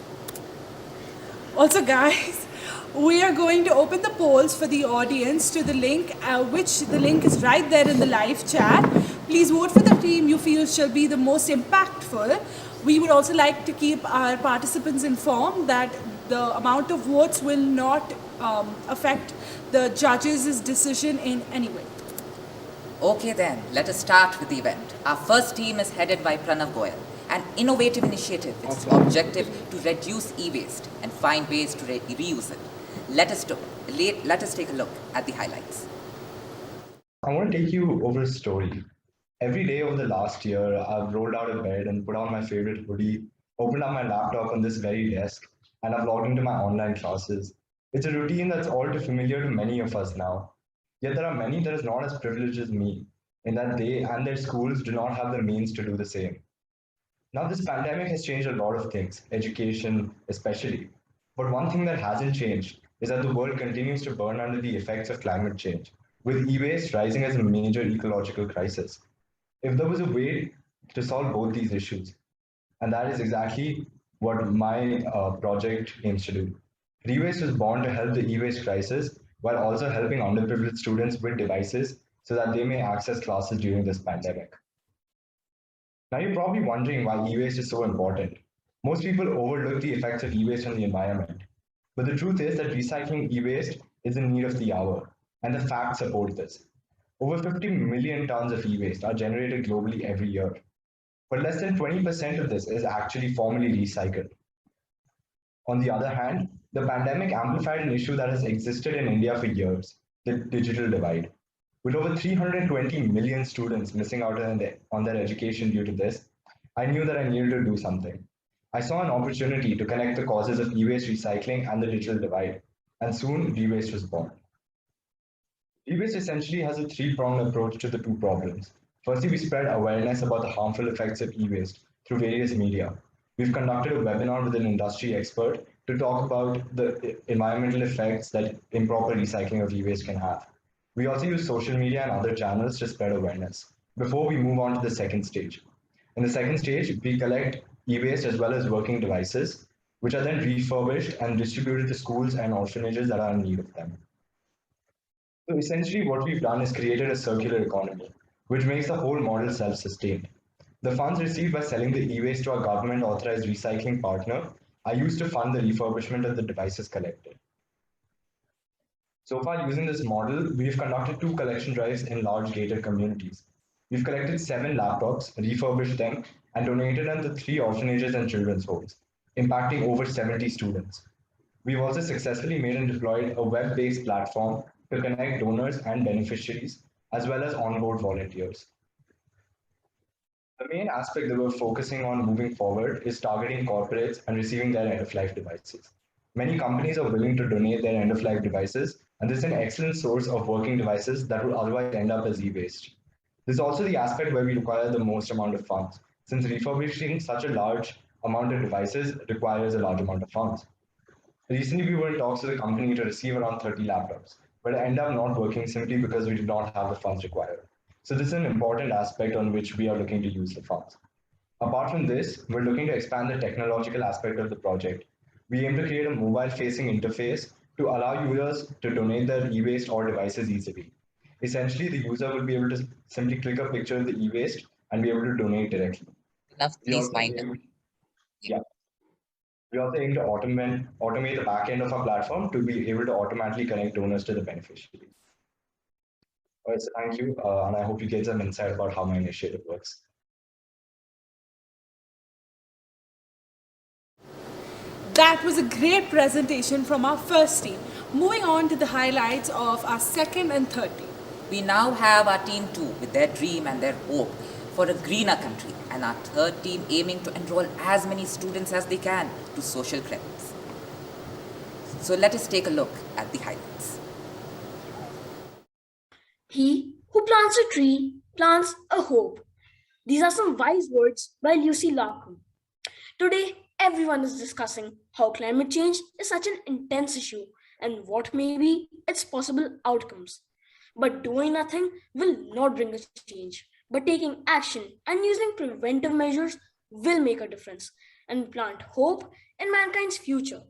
Also, guys, we are going to open the polls for the audience to the link, which the link is right there in the live chat. Please vote for the team you feel shall be the most impactful. We would also like to keep our participants informed that the amount of votes will not affect the judges' decision in any way. Okay then, let us start with the event. Our first team is headed by Pranav Goyal, an innovative initiative with its objective to reduce e-waste and find ways to reuse it. Let us take a look at the highlights. I want to take you over a story. Every day over the last year, I've rolled out of bed and put on my favorite hoodie, opened up my laptop on this very desk, and I've logged into my online classes. It's a routine that's all too familiar to many of us now. Yet there are many that is not as privileged as me, in that they and their schools do not have the means to do the same. Now, this pandemic has changed a lot of things, education especially. But one thing that hasn't changed is that the world continues to burn under the effects of climate change, with e-waste rising as a major ecological crisis. If there was a way to solve both these issues, and that is exactly what my project aims to do. Rewaste was born to help the e-waste crisis while also helping underprivileged students with devices so that they may access classes during this pandemic. Now you're probably wondering why e-waste is so important. Most people overlook the effects of e-waste on the environment. But the truth is that recycling e-waste is the need of the hour, and the facts support this. Over 50 million tons of e-waste are generated globally every year, but less than 20% of this is actually formally recycled. On the other hand, the pandemic amplified an issue that has existed in India for years, the digital divide. With over 320 million students missing out on their education due to this, I knew that I needed to do something. I saw an opportunity to connect the causes of e-waste recycling and the digital divide, and soon Rewaste was born. Rewaste essentially has a three-pronged approach to the two problems. Firstly, we spread awareness about the harmful effects of e-waste through various media. We've conducted a webinar with an industry expert to talk about the environmental effects that improper recycling of e-waste can have. We also use social media and other channels to spread awareness before we move on to the second stage. In the second stage, we collect e-waste as well as working devices, which are then refurbished and distributed to schools and orphanages that are in need of them. So essentially what we've done is created a circular economy, which makes the whole model self-sustained. The funds received by selling the e-waste to our government-authorized recycling partner are used to fund the refurbishment of the devices collected. So far, using this model, we've conducted 2 collection drives in large gated communities. We've collected 7 laptops, refurbished them, and donated them to 3 orphanages and children's homes, impacting over 70 students. We've also successfully made and deployed a web-based platform to connect donors and beneficiaries, as well as onboard volunteers. The main aspect that we're focusing on moving forward is targeting corporates and receiving their end-of-life devices. Many companies are willing to donate their end-of-life devices, and this is an excellent source of working devices that would otherwise end up as e-waste. This is also the aspect where we require the most amount of funds, since refurbishing such a large amount of devices requires a large amount of funds. Recently, we were in talks with a company to receive around 30 laptops, but it ended up not working simply because we did not have the funds required. So this is an important aspect on which we are looking to use the funds. Apart from this, we're looking to expand the technological aspect of the project. We aim to create a mobile-facing interface to allow users to donate their e-waste or devices easily. Essentially, the user will be able to simply click a picture of the e-waste and be able to donate directly. Please mind it. Yeah. We also aim to automate the back end of our platform to be able to automatically connect donors to the beneficiaries. All right, so thank you, and I hope you get some insight about how my initiative works. That was a great presentation from our first team. Moving on to the highlights of our second and third team. We now have our team 2 with their dream and their hope for a greener country, and our third team aiming to enroll as many students as they can to social credits. So let us take a look at the highlights. He who plants a tree plants a hope. These are some wise words by Lucy Larkin. Today, everyone is discussing how climate change is such an intense issue and what may be its possible outcomes. But doing nothing will not bring a change. But taking action and using preventive measures will make a difference and plant hope in mankind's future.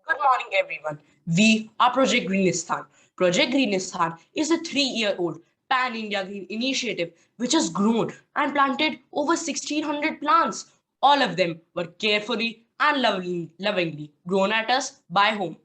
Good morning, everyone. We are Project Greenistan. Project Greenistan is a 3-year-old pan-India green initiative which has grown and planted over 1,600 plants. All of them were carefully and lovingly grown at us by home.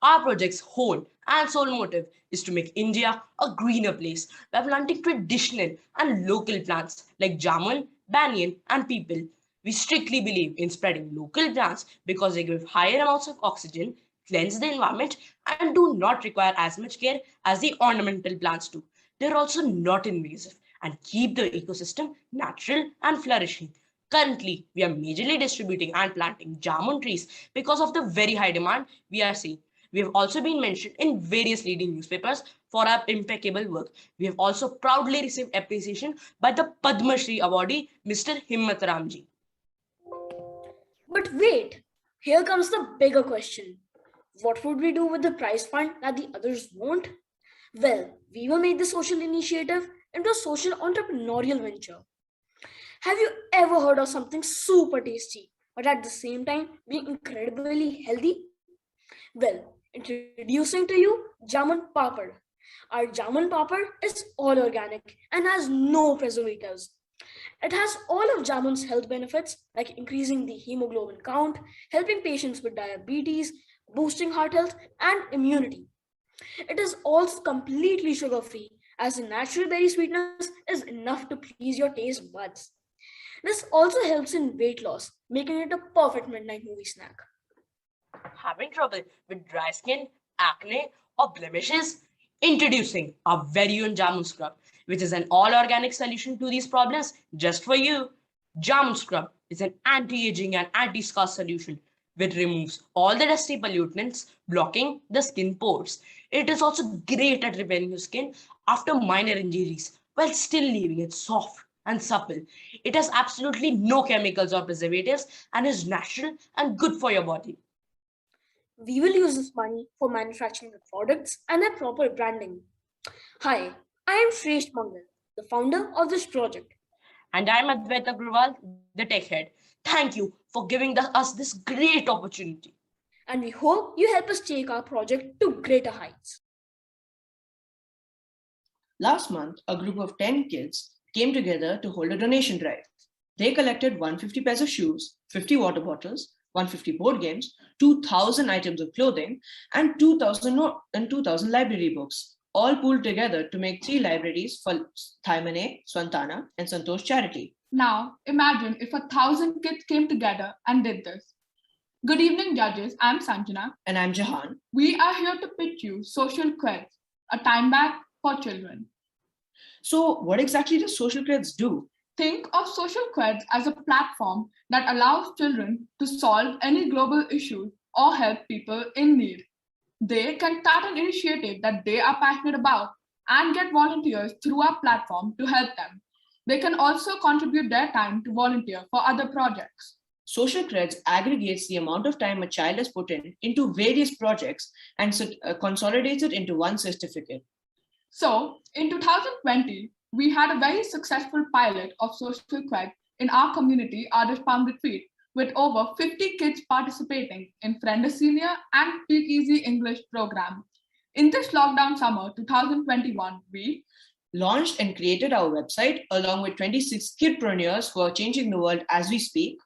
Our project's whole and sole motive is to make India a greener place by planting traditional and local plants like jamun, banyan, and peepal. We strictly believe in spreading local plants because they give higher amounts of oxygen, cleanse the environment, and do not require as much care as the ornamental plants do. They're also not invasive and keep the ecosystem natural and flourishing. Currently, we are majorly distributing and planting jamun trees because of the very high demand we are seeing. We have also been mentioned in various leading newspapers for our impeccable work. We have also proudly received appreciation by the Padma Shri awardee, Mr. Himmat Ramji. But wait, here comes the bigger question. What would we do with the prize fund that the others won't? Well, we will make the social initiative into a social entrepreneurial venture. Have you ever heard of something super tasty, but at the same time being incredibly healthy? Well, introducing to you Jamun Papad. Our Jamun Papad is all organic and has no preservatives. It has all of jamun's health benefits like increasing the hemoglobin count, helping patients with diabetes, boosting heart health and immunity. It is also completely sugar-free as the natural berry sweetness is enough to please your taste buds. This also helps in weight loss, making it a perfect midnight movie snack. Having trouble with dry skin, acne, or blemishes? Introducing our very own Jamun Scrub, which is an all-organic solution to these problems just for you. Jamun Scrub is an anti-aging and anti-scar solution which removes all the dusty pollutants, blocking the skin pores. It is also great at repairing your skin after minor injuries while still leaving it soft and supple. It has absolutely no chemicals or preservatives and is natural and good for your body. We will use this money for manufacturing the products and their proper branding. Hi, I am Shresh Mangal, the founder of this project. And I'm Advaita Agrawal, the tech head. Thank you for giving us this great opportunity. And we hope you help us take our project to greater heights. Last month, a group of 10 kids came together to hold a donation drive. They collected 150 pairs of shoes, 50 water bottles, 150 board games, 2,000 items of clothing, and 2,000 library books, all pooled together to make 3 libraries for Thaimane, Swantana, and Santosh charity. Now, imagine if 1,000 kids came together and did this. Good evening, judges. I'm Sanjana. And I'm Jahan. We are here to pitch you Social Creds, a time bank for children. So, what exactly does Social Creds do? Think of Social Creds as a platform that allows children to solve any global issues or help people in need. They can start an initiative that they are passionate about and get volunteers through our platform to help them. They can also contribute their time to volunteer for other projects. Social Creds aggregates the amount of time a child has put into various projects and consolidates it into one certificate. So, in 2020, we had a very successful pilot of Social Creds in our community, Adarsh Palm Retreat, with over 50 kids participating in Friend Senior and Speak Easy English program. In this lockdown summer 2021, we launched and created our website along with 26 kidpreneurs who are changing the world as we speak,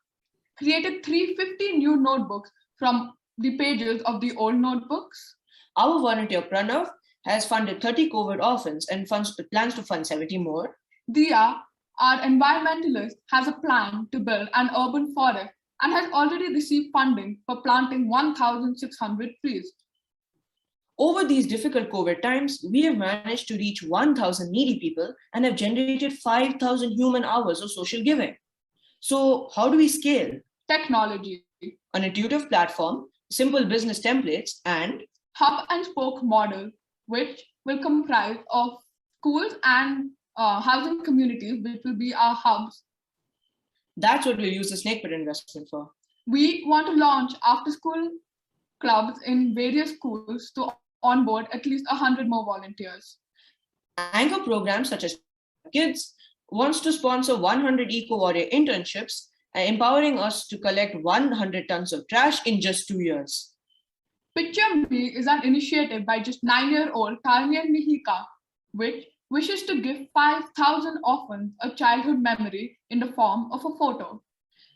created 350 new notebooks from the pages of the old notebooks. Our volunteer Pranav has funded 30 COVID orphans and plans to fund 70 more. Dia, our environmentalist, has a plan to build an urban forest and has already received funding for planting 1,600 trees. Over these difficult COVID times, we have managed to reach 1,000 needy people and have generated 5,000 human hours of social giving. So how do we scale? Technology. An intuitive platform, simple business templates, and hub and spoke model, which will comprise of schools and housing communities, which will be our hubs. That's what we'll use the Snake Pit investment for. We want to launch after-school clubs in various schools to onboard at least 100 more volunteers. Anchor programs such as Kids wants to sponsor 100 eco-warrior internships, empowering us to collect 100 tons of trash in just 2 years. Picture Me is an initiative by just 9-year-old Tanya Mihika, which wishes to give 5,000 orphans a childhood memory in the form of a photo.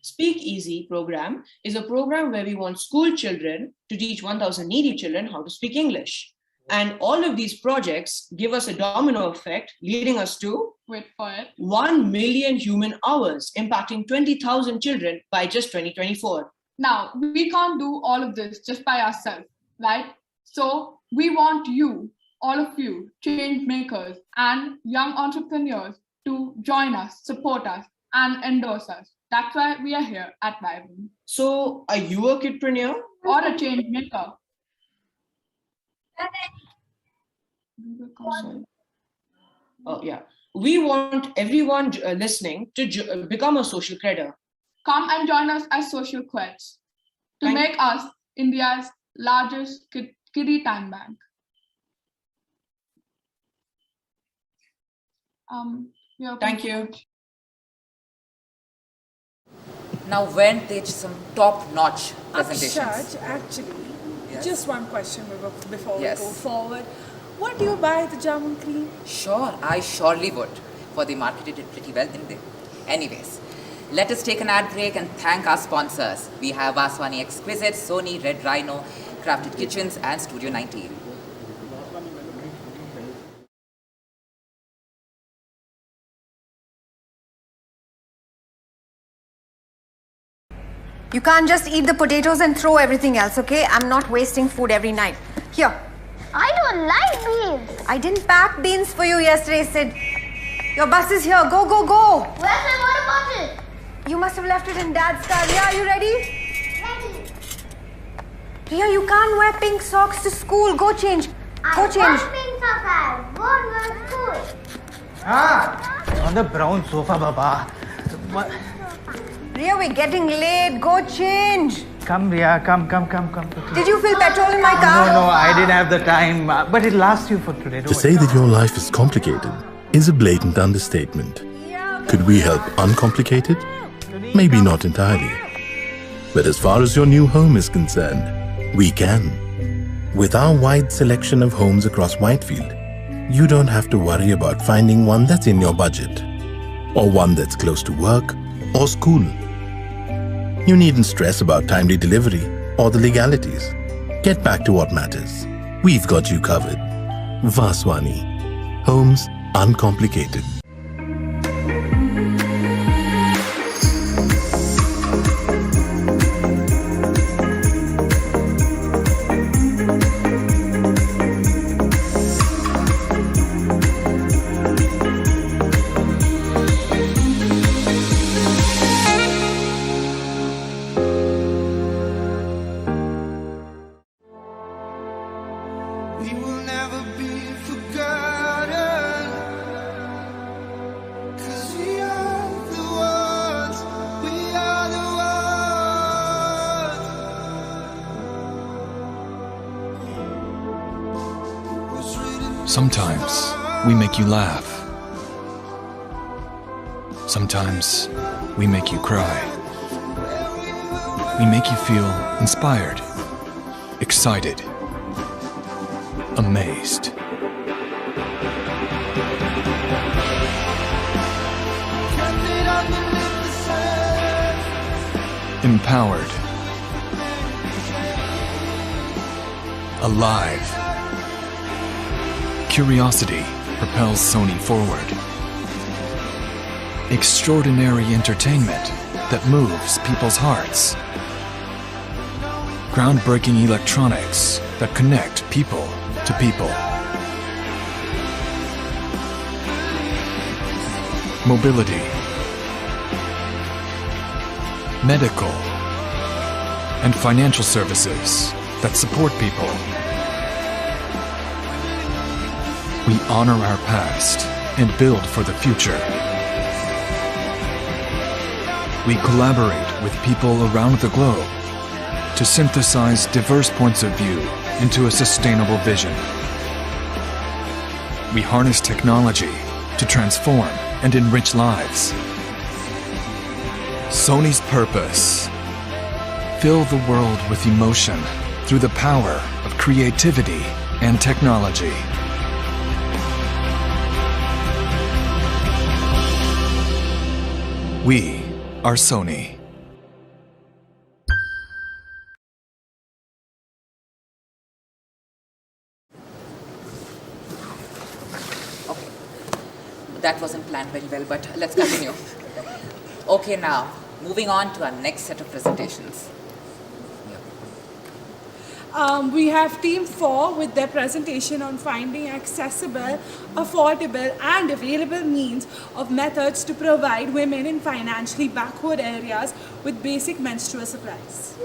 Speak Easy program is a program where we want school children to teach 1,000 needy children how to speak English. And all of these projects give us a domino effect, leading us to, wait for it, 1 million human hours, impacting 20,000 children by just 2024. Now, we can't do all of this just by ourselves, right? So we want you, all of you, change makers and young entrepreneurs to join us, support us, and endorse us. That's why we are here at VIVUM. So are you a kidpreneur? Or a change maker? Oh, yeah. We want everyone listening to become a social creator. Come and join us as social quets to make us India's largest kiddie time bank. Thank you. Now, weren't they just some top-notch presentations? Akshaj, actually, just one question before Yes. we go forward. Would you buy the jamun cream? Sure, I surely would. For they marketed it pretty well, didn't they? Anyways, let us take an ad break and thank our sponsors. We have Vaswani Exquisite, Sony, Red Rhino, Crafted Kitchens, and Studio 19. You can't just eat the potatoes and throw everything else, okay? I'm not wasting food every night. Here. I don't like beans. I didn't pack beans for you yesterday, Sid. Your bus is here. Go, go, go. Where's my water bottle? You must have left it in Dad's car. Ria, are you ready? Ready. Ria, you can't wear pink socks to school. Go change. Go change. I want pink socks. I won't go to school. Ah, on the brown sofa, Baba. What? Ria, we're getting late. Go change. Come, Ria, come. Did you fill petrol in my car? No, I didn't have the time. But it lasts you for today. To say that your life is complicated is a blatant understatement. Could we help uncomplicate it? Maybe not entirely. But as far as your new home is concerned, we can. With our wide selection of homes across Whitefield, you don't have to worry about finding one that's in your budget, or one that's close to work or school. You needn't stress about timely delivery or the legalities. Get back to what matters. We've got you covered. Vaswani. Homes uncomplicated. Sometimes we make you laugh. Sometimes we make you cry. We make you feel inspired, excited, amazed. Empowered. curiosity propels Sony forward. Extraordinary entertainment that moves people's hearts. Groundbreaking electronics that connect people to people. Mobility. Medical. And financial services that support people. We honor our past and build for the future. We collaborate with people around the globe to synthesize diverse points of view into a sustainable vision. We harness technology to transform and enrich lives. Sony's purpose: fill the world with emotion through the power of creativity and technology. We are Sony. That wasn't planned very well, but let's continue. Okay, now, moving on to our next set of presentations. We have Team 4 with their presentation on finding accessible, affordable and available means of methods to provide women in financially backward areas with basic menstrual supplies.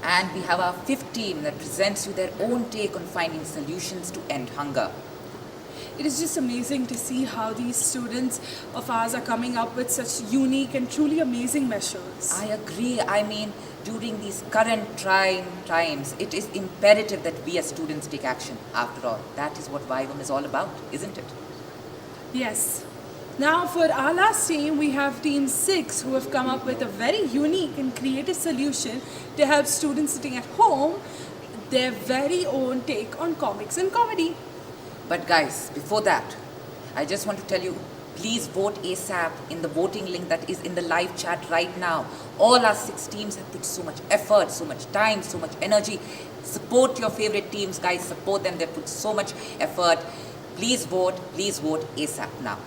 And we have our fifth team that presents you their own take on finding solutions to end hunger. It is just amazing to see how these students of ours are coming up with such unique and truly amazing measures. I agree. I mean, during these current trying times, it is imperative that we as students take action. After all, that is what VIVUM is all about, isn't it? Yes. Now for our last team, we have Team 6 who have come up with a very unique and creative solution to help students sitting at home their very own take on comics and comedy. But guys, before that, I just want to tell you, please vote ASAP in the voting link that is in the live chat right now. All our 6 teams have put so much effort, so much time, so much energy. Support your favorite teams, guys. Support them. They put so much effort. Please vote ASAP now.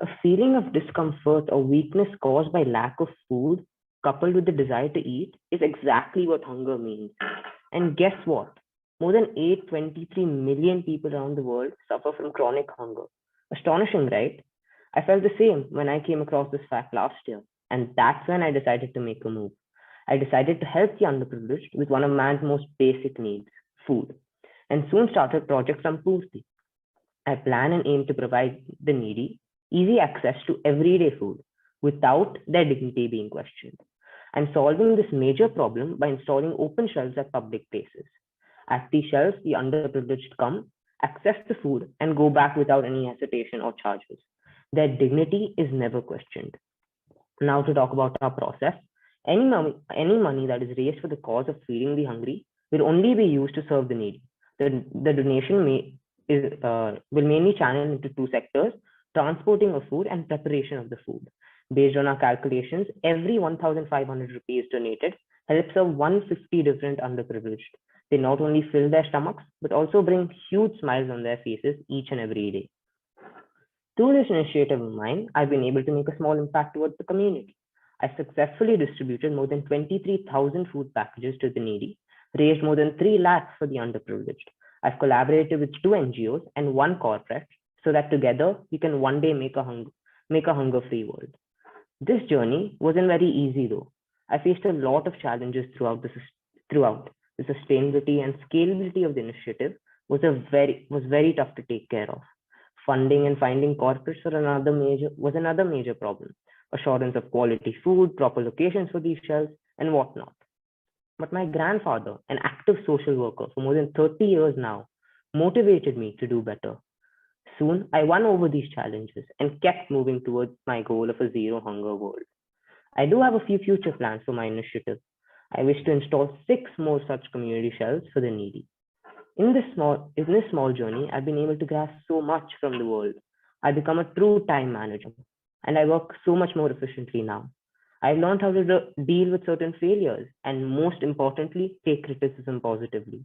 A feeling of discomfort or weakness caused by lack of food, coupled with the desire to eat, is exactly what hunger means. And guess what? More than 823 million people around the world suffer from chronic hunger. Astonishing, right? I felt the same when I came across this fact last year, and that's when I decided to make a move. I decided to help the underprivileged with one of man's most basic needs, food, and soon started Project Sampoorti. I plan and aim to provide the needy easy access to everyday food without their dignity being questioned. I'm solving this major problem by installing open shelves at public places. At these shelves, the underprivileged come, access the food, and go back without any hesitation or charges. Their dignity is never questioned. Now to talk about our process. Any money that is raised for the cause of feeding the hungry will only be used to serve the needy. The donation will mainly channel into 2 sectors: transporting of food and preparation of the food. Based on our calculations, every 1,500 rupees donated helps of 150 different underprivileged. They not only fill their stomachs, but also bring huge smiles on their faces each and every day. Through this initiative of mine, I've been able to make a small impact towards the community. I successfully distributed more than 23,000 food packages to the needy, raised more than 3 lakhs for the underprivileged. I've collaborated with 2 NGOs and 1 corporate so that together we can one day make a hunger-free world. This journey wasn't very easy though. I faced a lot of challenges throughout. The sustainability and scalability of the initiative was very tough to take care of. Funding and finding corporates was another major problem. Assurance of quality food, proper locations for these shelves, and whatnot. But my grandfather, an active social worker for more than 30 years now, motivated me to do better. Soon, I won over these challenges and kept moving towards my goal of a zero hunger world. I do have a few future plans for my initiative. I wish to install 6 more such community shelves for the needy. In this small journey, I've been able to grasp so much from the world. I've become a true time manager, and I work so much more efficiently now. I've learned how to deal with certain failures and, most importantly, take criticism positively.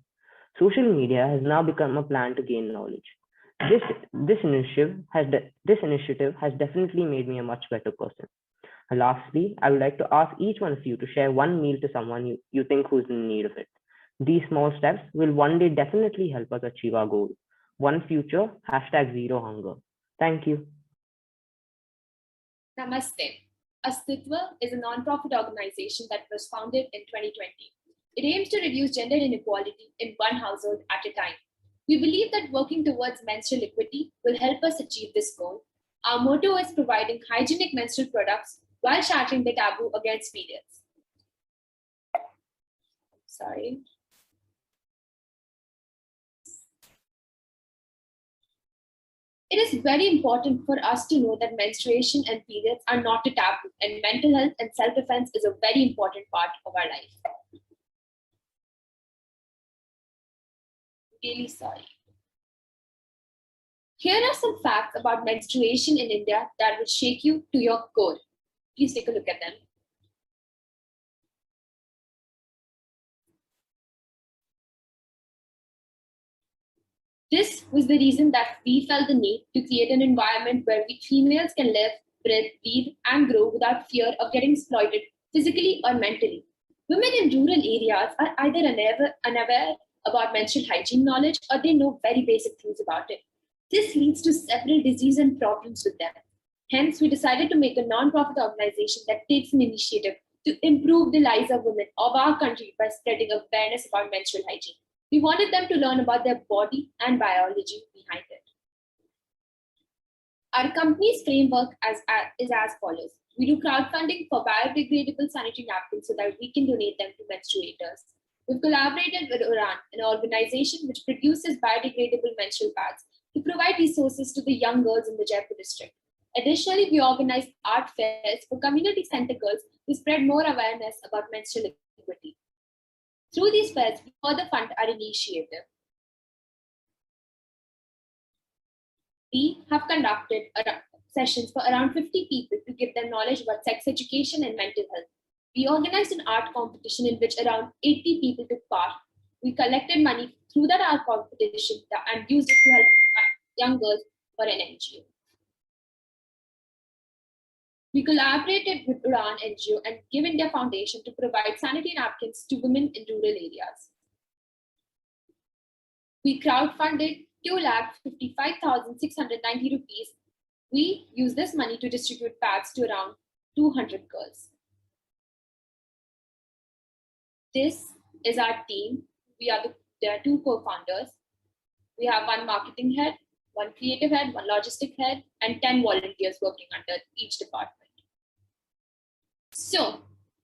Social media has now become a plan to gain knowledge. This initiative has definitely made me a much better person. Lastly, I would like to ask each one of you to share one meal to someone you think who's in need of it. These small steps will one day definitely help us achieve our goal. One future, #zero hunger. Thank you. Namaste. Astitva is a non-profit organization that was founded in 2020. It aims to reduce gender inequality in one household at a time. We believe that working towards menstrual equity will help us achieve this goal. Our motto is providing hygienic menstrual products while shattering the taboo against periods. Sorry. It is very important for us to know that menstruation and periods are not a taboo, and mental health and self-defense is a very important part of our life. Really sorry. Here are some facts about menstruation in India that will shake you to your core. Please take a look at them. This was the reason that we felt the need to create an environment where we females can live, breathe, and grow without fear of getting exploited physically or mentally. Women in rural areas are either unaware about menstrual hygiene knowledge or they know very basic things about it. This leads to several diseases and problems with them. Hence, we decided to make a non-profit organization that takes an initiative to improve the lives of women of our country by spreading awareness about menstrual hygiene. We wanted them to learn about their body and biology behind it. Our company's framework is as follows. We do crowdfunding for biodegradable sanitary napkins so that we can donate them to menstruators. We've collaborated with Uran, an organization which produces biodegradable menstrual pads, to provide resources to the young girls in the Jaipur district. Additionally, we organize art fairs for community center girls to spread more awareness about menstrual equity. Through these fairs, we further fund our initiative. We have conducted sessions for around 50 people to give them knowledge about sex education and mental health. We organized an art competition in which around 80 people took part. We collected money through that art competition and used it to help young girls for an NGO. We collaborated with Uran NGO and Give India Foundation to provide sanitary napkins to women in rural areas. We crowdfunded 2,55,690 rupees. We used this money to distribute pads to around 200 girls. This is our team. There are two co-founders. We have one marketing head, one creative head, one logistic head, and 10 volunteers working under each department. So,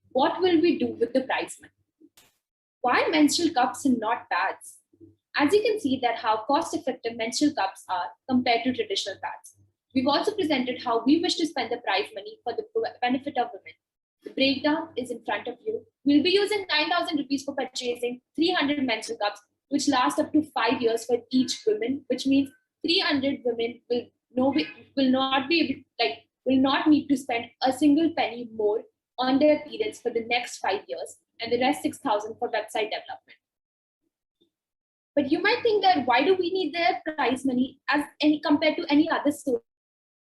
what will we do with the prize money? Why menstrual cups and not pads? As you can see that how cost-effective menstrual cups are compared to traditional pads. We've also presented how we wish to spend the prize money for the benefit of women. The breakdown is in front of you. We'll be using 9,000 rupees for purchasing 300 menstrual cups, which last up to 5 years for each woman, which means 300 women will not need to spend a single penny more on their periods for the next 5 years, and the rest 6,000 for website development. But you might think that why do we need their prize money compared to any other source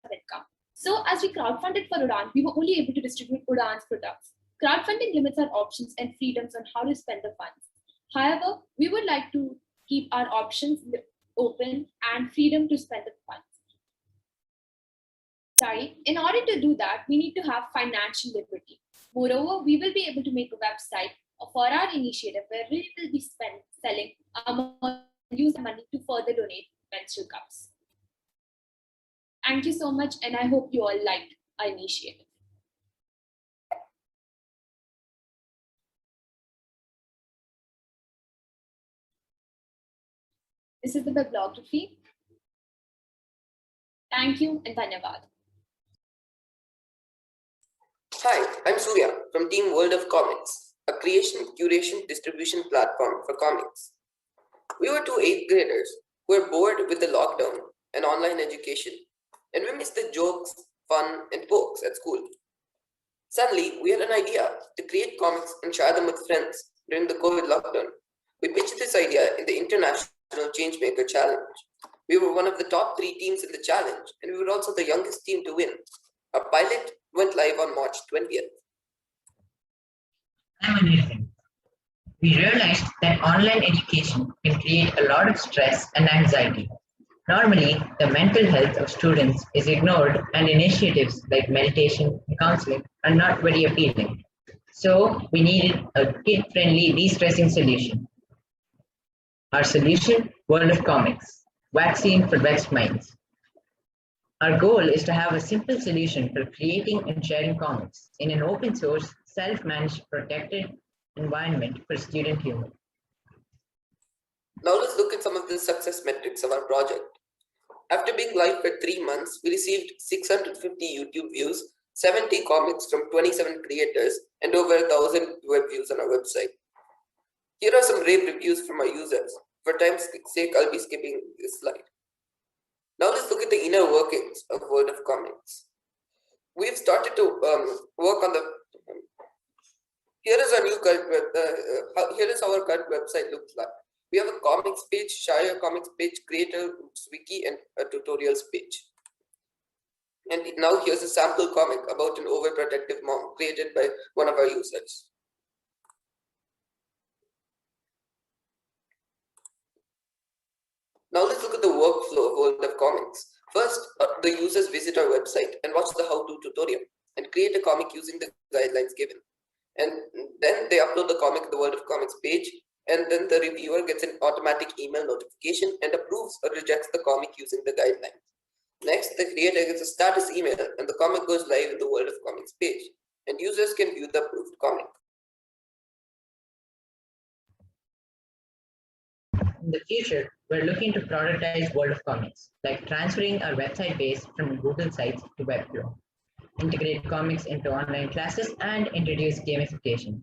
of income? So as we crowdfunded for Udan, we were only able to distribute Udan's products. Crowdfunding limits our options and freedoms on how to spend the funds. However, we would like to keep our options open and freedom to spend the funds. In order to do that, we need to have financial liberty. Moreover, we will be able to make a website for our initiative where we will be selling and use the money to further donate menstrual cups. Thank you so much, and I hope you all liked our initiative. This is the bibliography. Thank you and dhanyavad. Hi, I'm Surya from Team World of Comics, a creation, curation, distribution platform for comics. We were two 8th graders who were bored with the lockdown and online education, and we missed the jokes, fun, and books at school. Suddenly, we had an idea to create comics and share them with friends during the COVID lockdown. We pitched this idea in the International Changemaker Challenge. We were one of the top 3 teams in the challenge, and we were also the youngest team to win. Our pilot went live on March 20th. I'm amazing. We realized that online education can create a lot of stress and anxiety. Normally, the mental health of students is ignored, and initiatives like meditation and counseling are not very appealing. So, we needed a kid-friendly de-stressing solution. Our solution, World of Comics, vaccine for vexed minds. Our goal is to have a simple solution for creating and sharing comics in an open source, self-managed, protected environment for student humor. Now let's look at some of the success metrics of our project. After being live for 3 months, we received 650 YouTube views, 70 comics from 27 creators, and over 1,000 web views on our website. Here are some rave reviews from our users. For time's sake, I'll be skipping this slide. Now let's look at the inner workings of World of Comics. We've started to work on the. Here is how our current website looks like. We have a comics page, Shire comics page, creator wiki, and a tutorials page. And now here's a sample comic about an overprotective mom created by one of our users. Now let's look at the workflow of World of Comics. First, the users visit our website and watch the how-to tutorial and create a comic using the guidelines given. And then they upload the comic to the World of Comics page, and then the reviewer gets an automatic email notification and approves or rejects the comic using the guidelines. Next, the creator gets a status email and the comic goes live in the World of Comics page, and users can view the approved comic. In the future, we're looking to productize World of Comics, like transferring our website base from Google Sites to Webflow, integrate comics into online classes, and introduce gamification.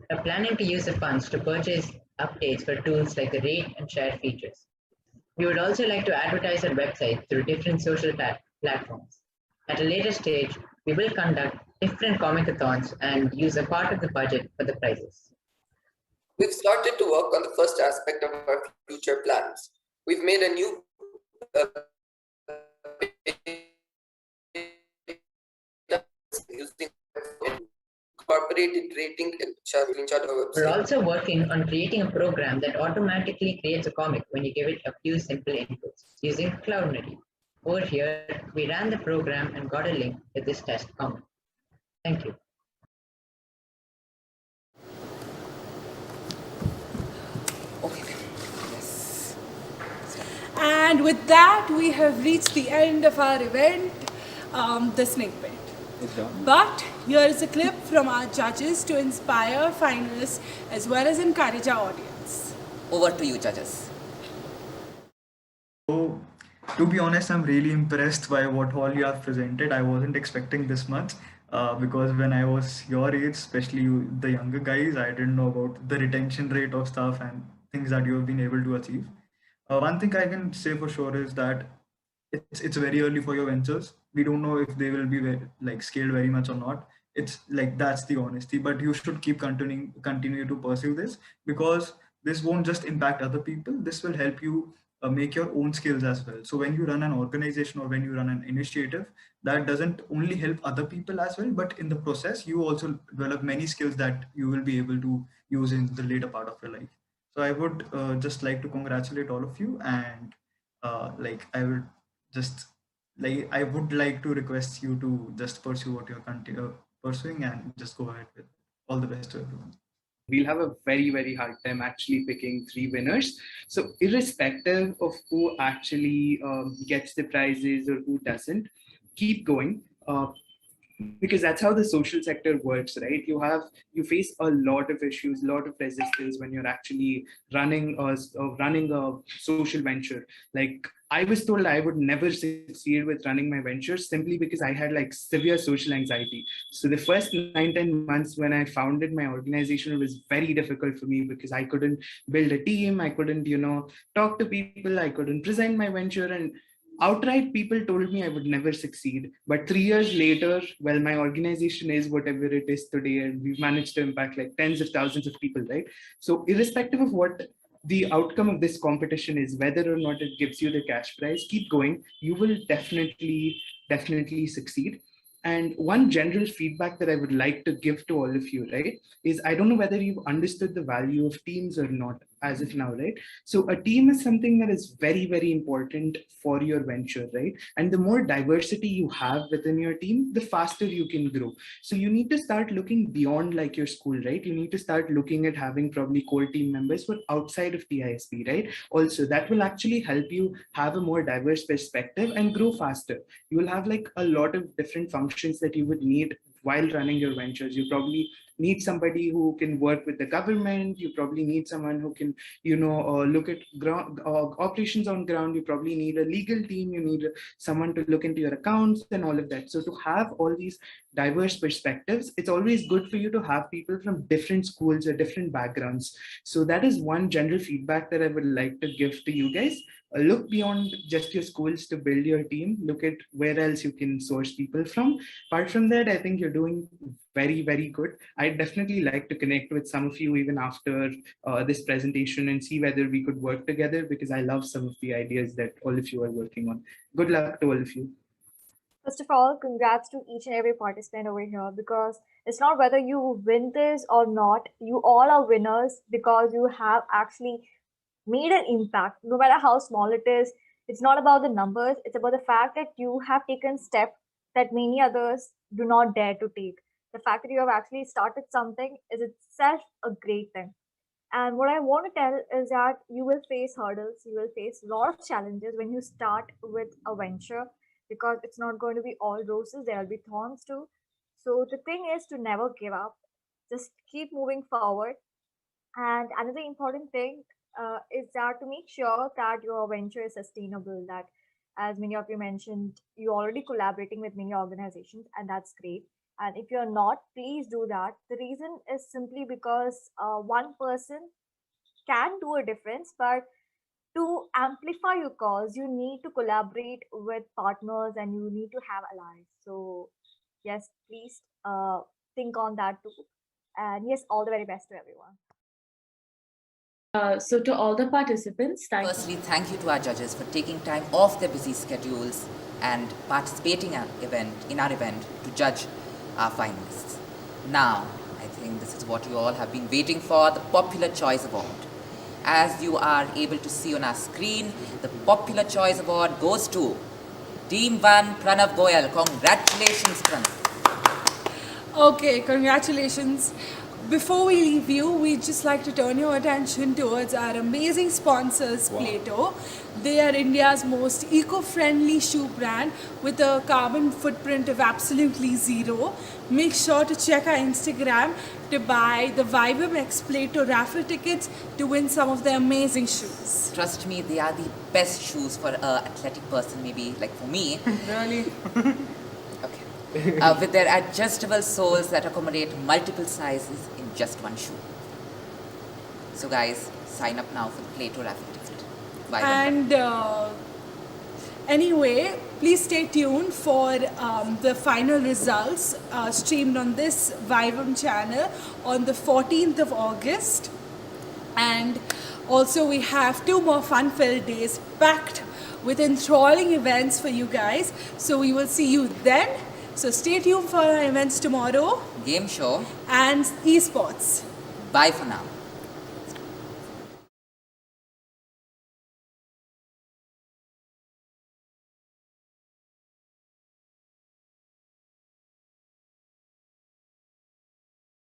We're planning to use the funds to purchase updates for tools like the rate and share features. We would also like to advertise our website through different social platforms. At a later stage, we will conduct different comic-a-thons and use a part of the budget for the prizes. We've started to work on the first aspect of our future plans. We've made a new using incorporated rating and screenshot of our website. We're also working on creating a program that automatically creates a comic when you give it a few simple inputs using Cloudnetty. Over here, we ran the program and got a link with this test comic. Thank you. And with that, we have reached the end of our event, the Snake Pit. But here is a clip from our judges to inspire finalists as well as encourage our audience. Over to you, judges. So, to be honest, I'm really impressed by what all you have presented. I wasn't expecting this much because when I was your age, especially the younger guys, I didn't know about the retention rate of stuff and things that you have been able to achieve. One thing I can say for sure is that it's very early for your ventures. We don't know if they will be scaled very much or not. It's like, that's the honesty, but you should keep continue to pursue this, because this won't just impact other people. This will help you make your own skills as well. So when you run an organization or when you run an initiative, that doesn't only help other people as well, but in the process, you also develop many skills that you will be able to use in the later part of your life. So I would just like to congratulate all of you, and I would like to request you to just pursue what you're pursuing and just go ahead with all the best to everyone. We'll have a very, very hard time actually picking 3 winners. So irrespective of who actually gets the prizes or who doesn't, keep going. Because that's how the social sector works, right? You face a lot of issues, a lot of resistance when you're actually running a social venture. Like, I was told I would never succeed with running my venture simply because I had severe social anxiety. So the first 9-10 months when I founded my organization, it was very difficult for me because I couldn't build a team, I couldn't, talk to people, I couldn't present my venture, and outright people told me I would never succeed. But 3 years later, well, my organization is whatever it is today, and we've managed to impact like tens of thousands of people, right? So irrespective of what the outcome of this competition is, whether or not it gives you the cash prize, keep going. You will definitely succeed. And one general feedback that I would like to give to all of you, right, is I don't know whether you've understood the value of teams or not as of now, right? So a team is something that is very important for your venture, right? And the more diversity you have within your team, the faster you can grow. So you need to start looking beyond like your school, right? You need to start looking at having probably core team members who are outside of TISB, right? Also, that will actually help you have a more diverse perspective and grow faster. You will have like a lot of different functions that you would need while running your ventures. You probably need somebody who can work with the government. You probably need someone who can, look at ground operations on ground. You probably need a legal team. You need someone to look into your accounts and all of that. So to have all these diverse perspectives, it's always good for you to have people from different schools or different backgrounds. So that is one general feedback that I would like to give to you guys. Look beyond just your schools to build your team. Look at where else you can source people from. Apart from that, I think you're doing very good. I'd definitely like to connect with some of you even after this presentation and see whether we could work together, because I love some of the ideas that all of you are working on. Good luck to all of you. First of all, congrats to each and every participant over here, because it's not whether you win this or not. You all are winners because you have actually made an impact, no matter how small it is. It's not about the numbers. It's about the fact that you have taken steps that many others do not dare to take. The fact that you have actually started something is itself a great thing. And what I want to tell is that you will face hurdles, you will face a lot of challenges when you start with a venture, because it's not going to be all roses, there will be thorns too. So the thing is to never give up, just keep moving forward. And another important thing is that to make sure that your venture is sustainable, that as many of you mentioned, you're already collaborating with many organizations, and that's great. And if you're not, please do that. The reason is simply because one person can do a difference, but to amplify your cause, you need to collaborate with partners and you need to have allies. So yes, please think on that too. And yes, all the very best to everyone. So to all the participants, Firstly, thank you to our judges for taking time off their busy schedules and participating in our event to judge our finalists. Now, I think this is what you all have been waiting for, the Popular Choice Award. As you are able to see on our screen, the Popular Choice Award goes to Team 1, Pranav Goyal. Congratulations, Pranav. Okay, congratulations. Before we leave you, we'd just like to turn your attention towards our amazing sponsors, Plato. They are India's most eco-friendly shoe brand with a carbon footprint of absolutely zero. Make sure to check our Instagram to buy the VIVUM X Plato raffle tickets to win some of their amazing shoes. Trust me, they are the best shoes for an athletic person, maybe like for me. Really? With their adjustable soles that accommodate multiple sizes in just one shoe. So guys, sign up now for the Plato raffle ticket. And anyway, please stay tuned for the final results streamed on this VIVUM channel on the 14th of August. And also we have 2 more fun-filled days packed with enthralling events for you guys. So we will see you then. So stay tuned for our events tomorrow. Game show. And esports. Bye for now.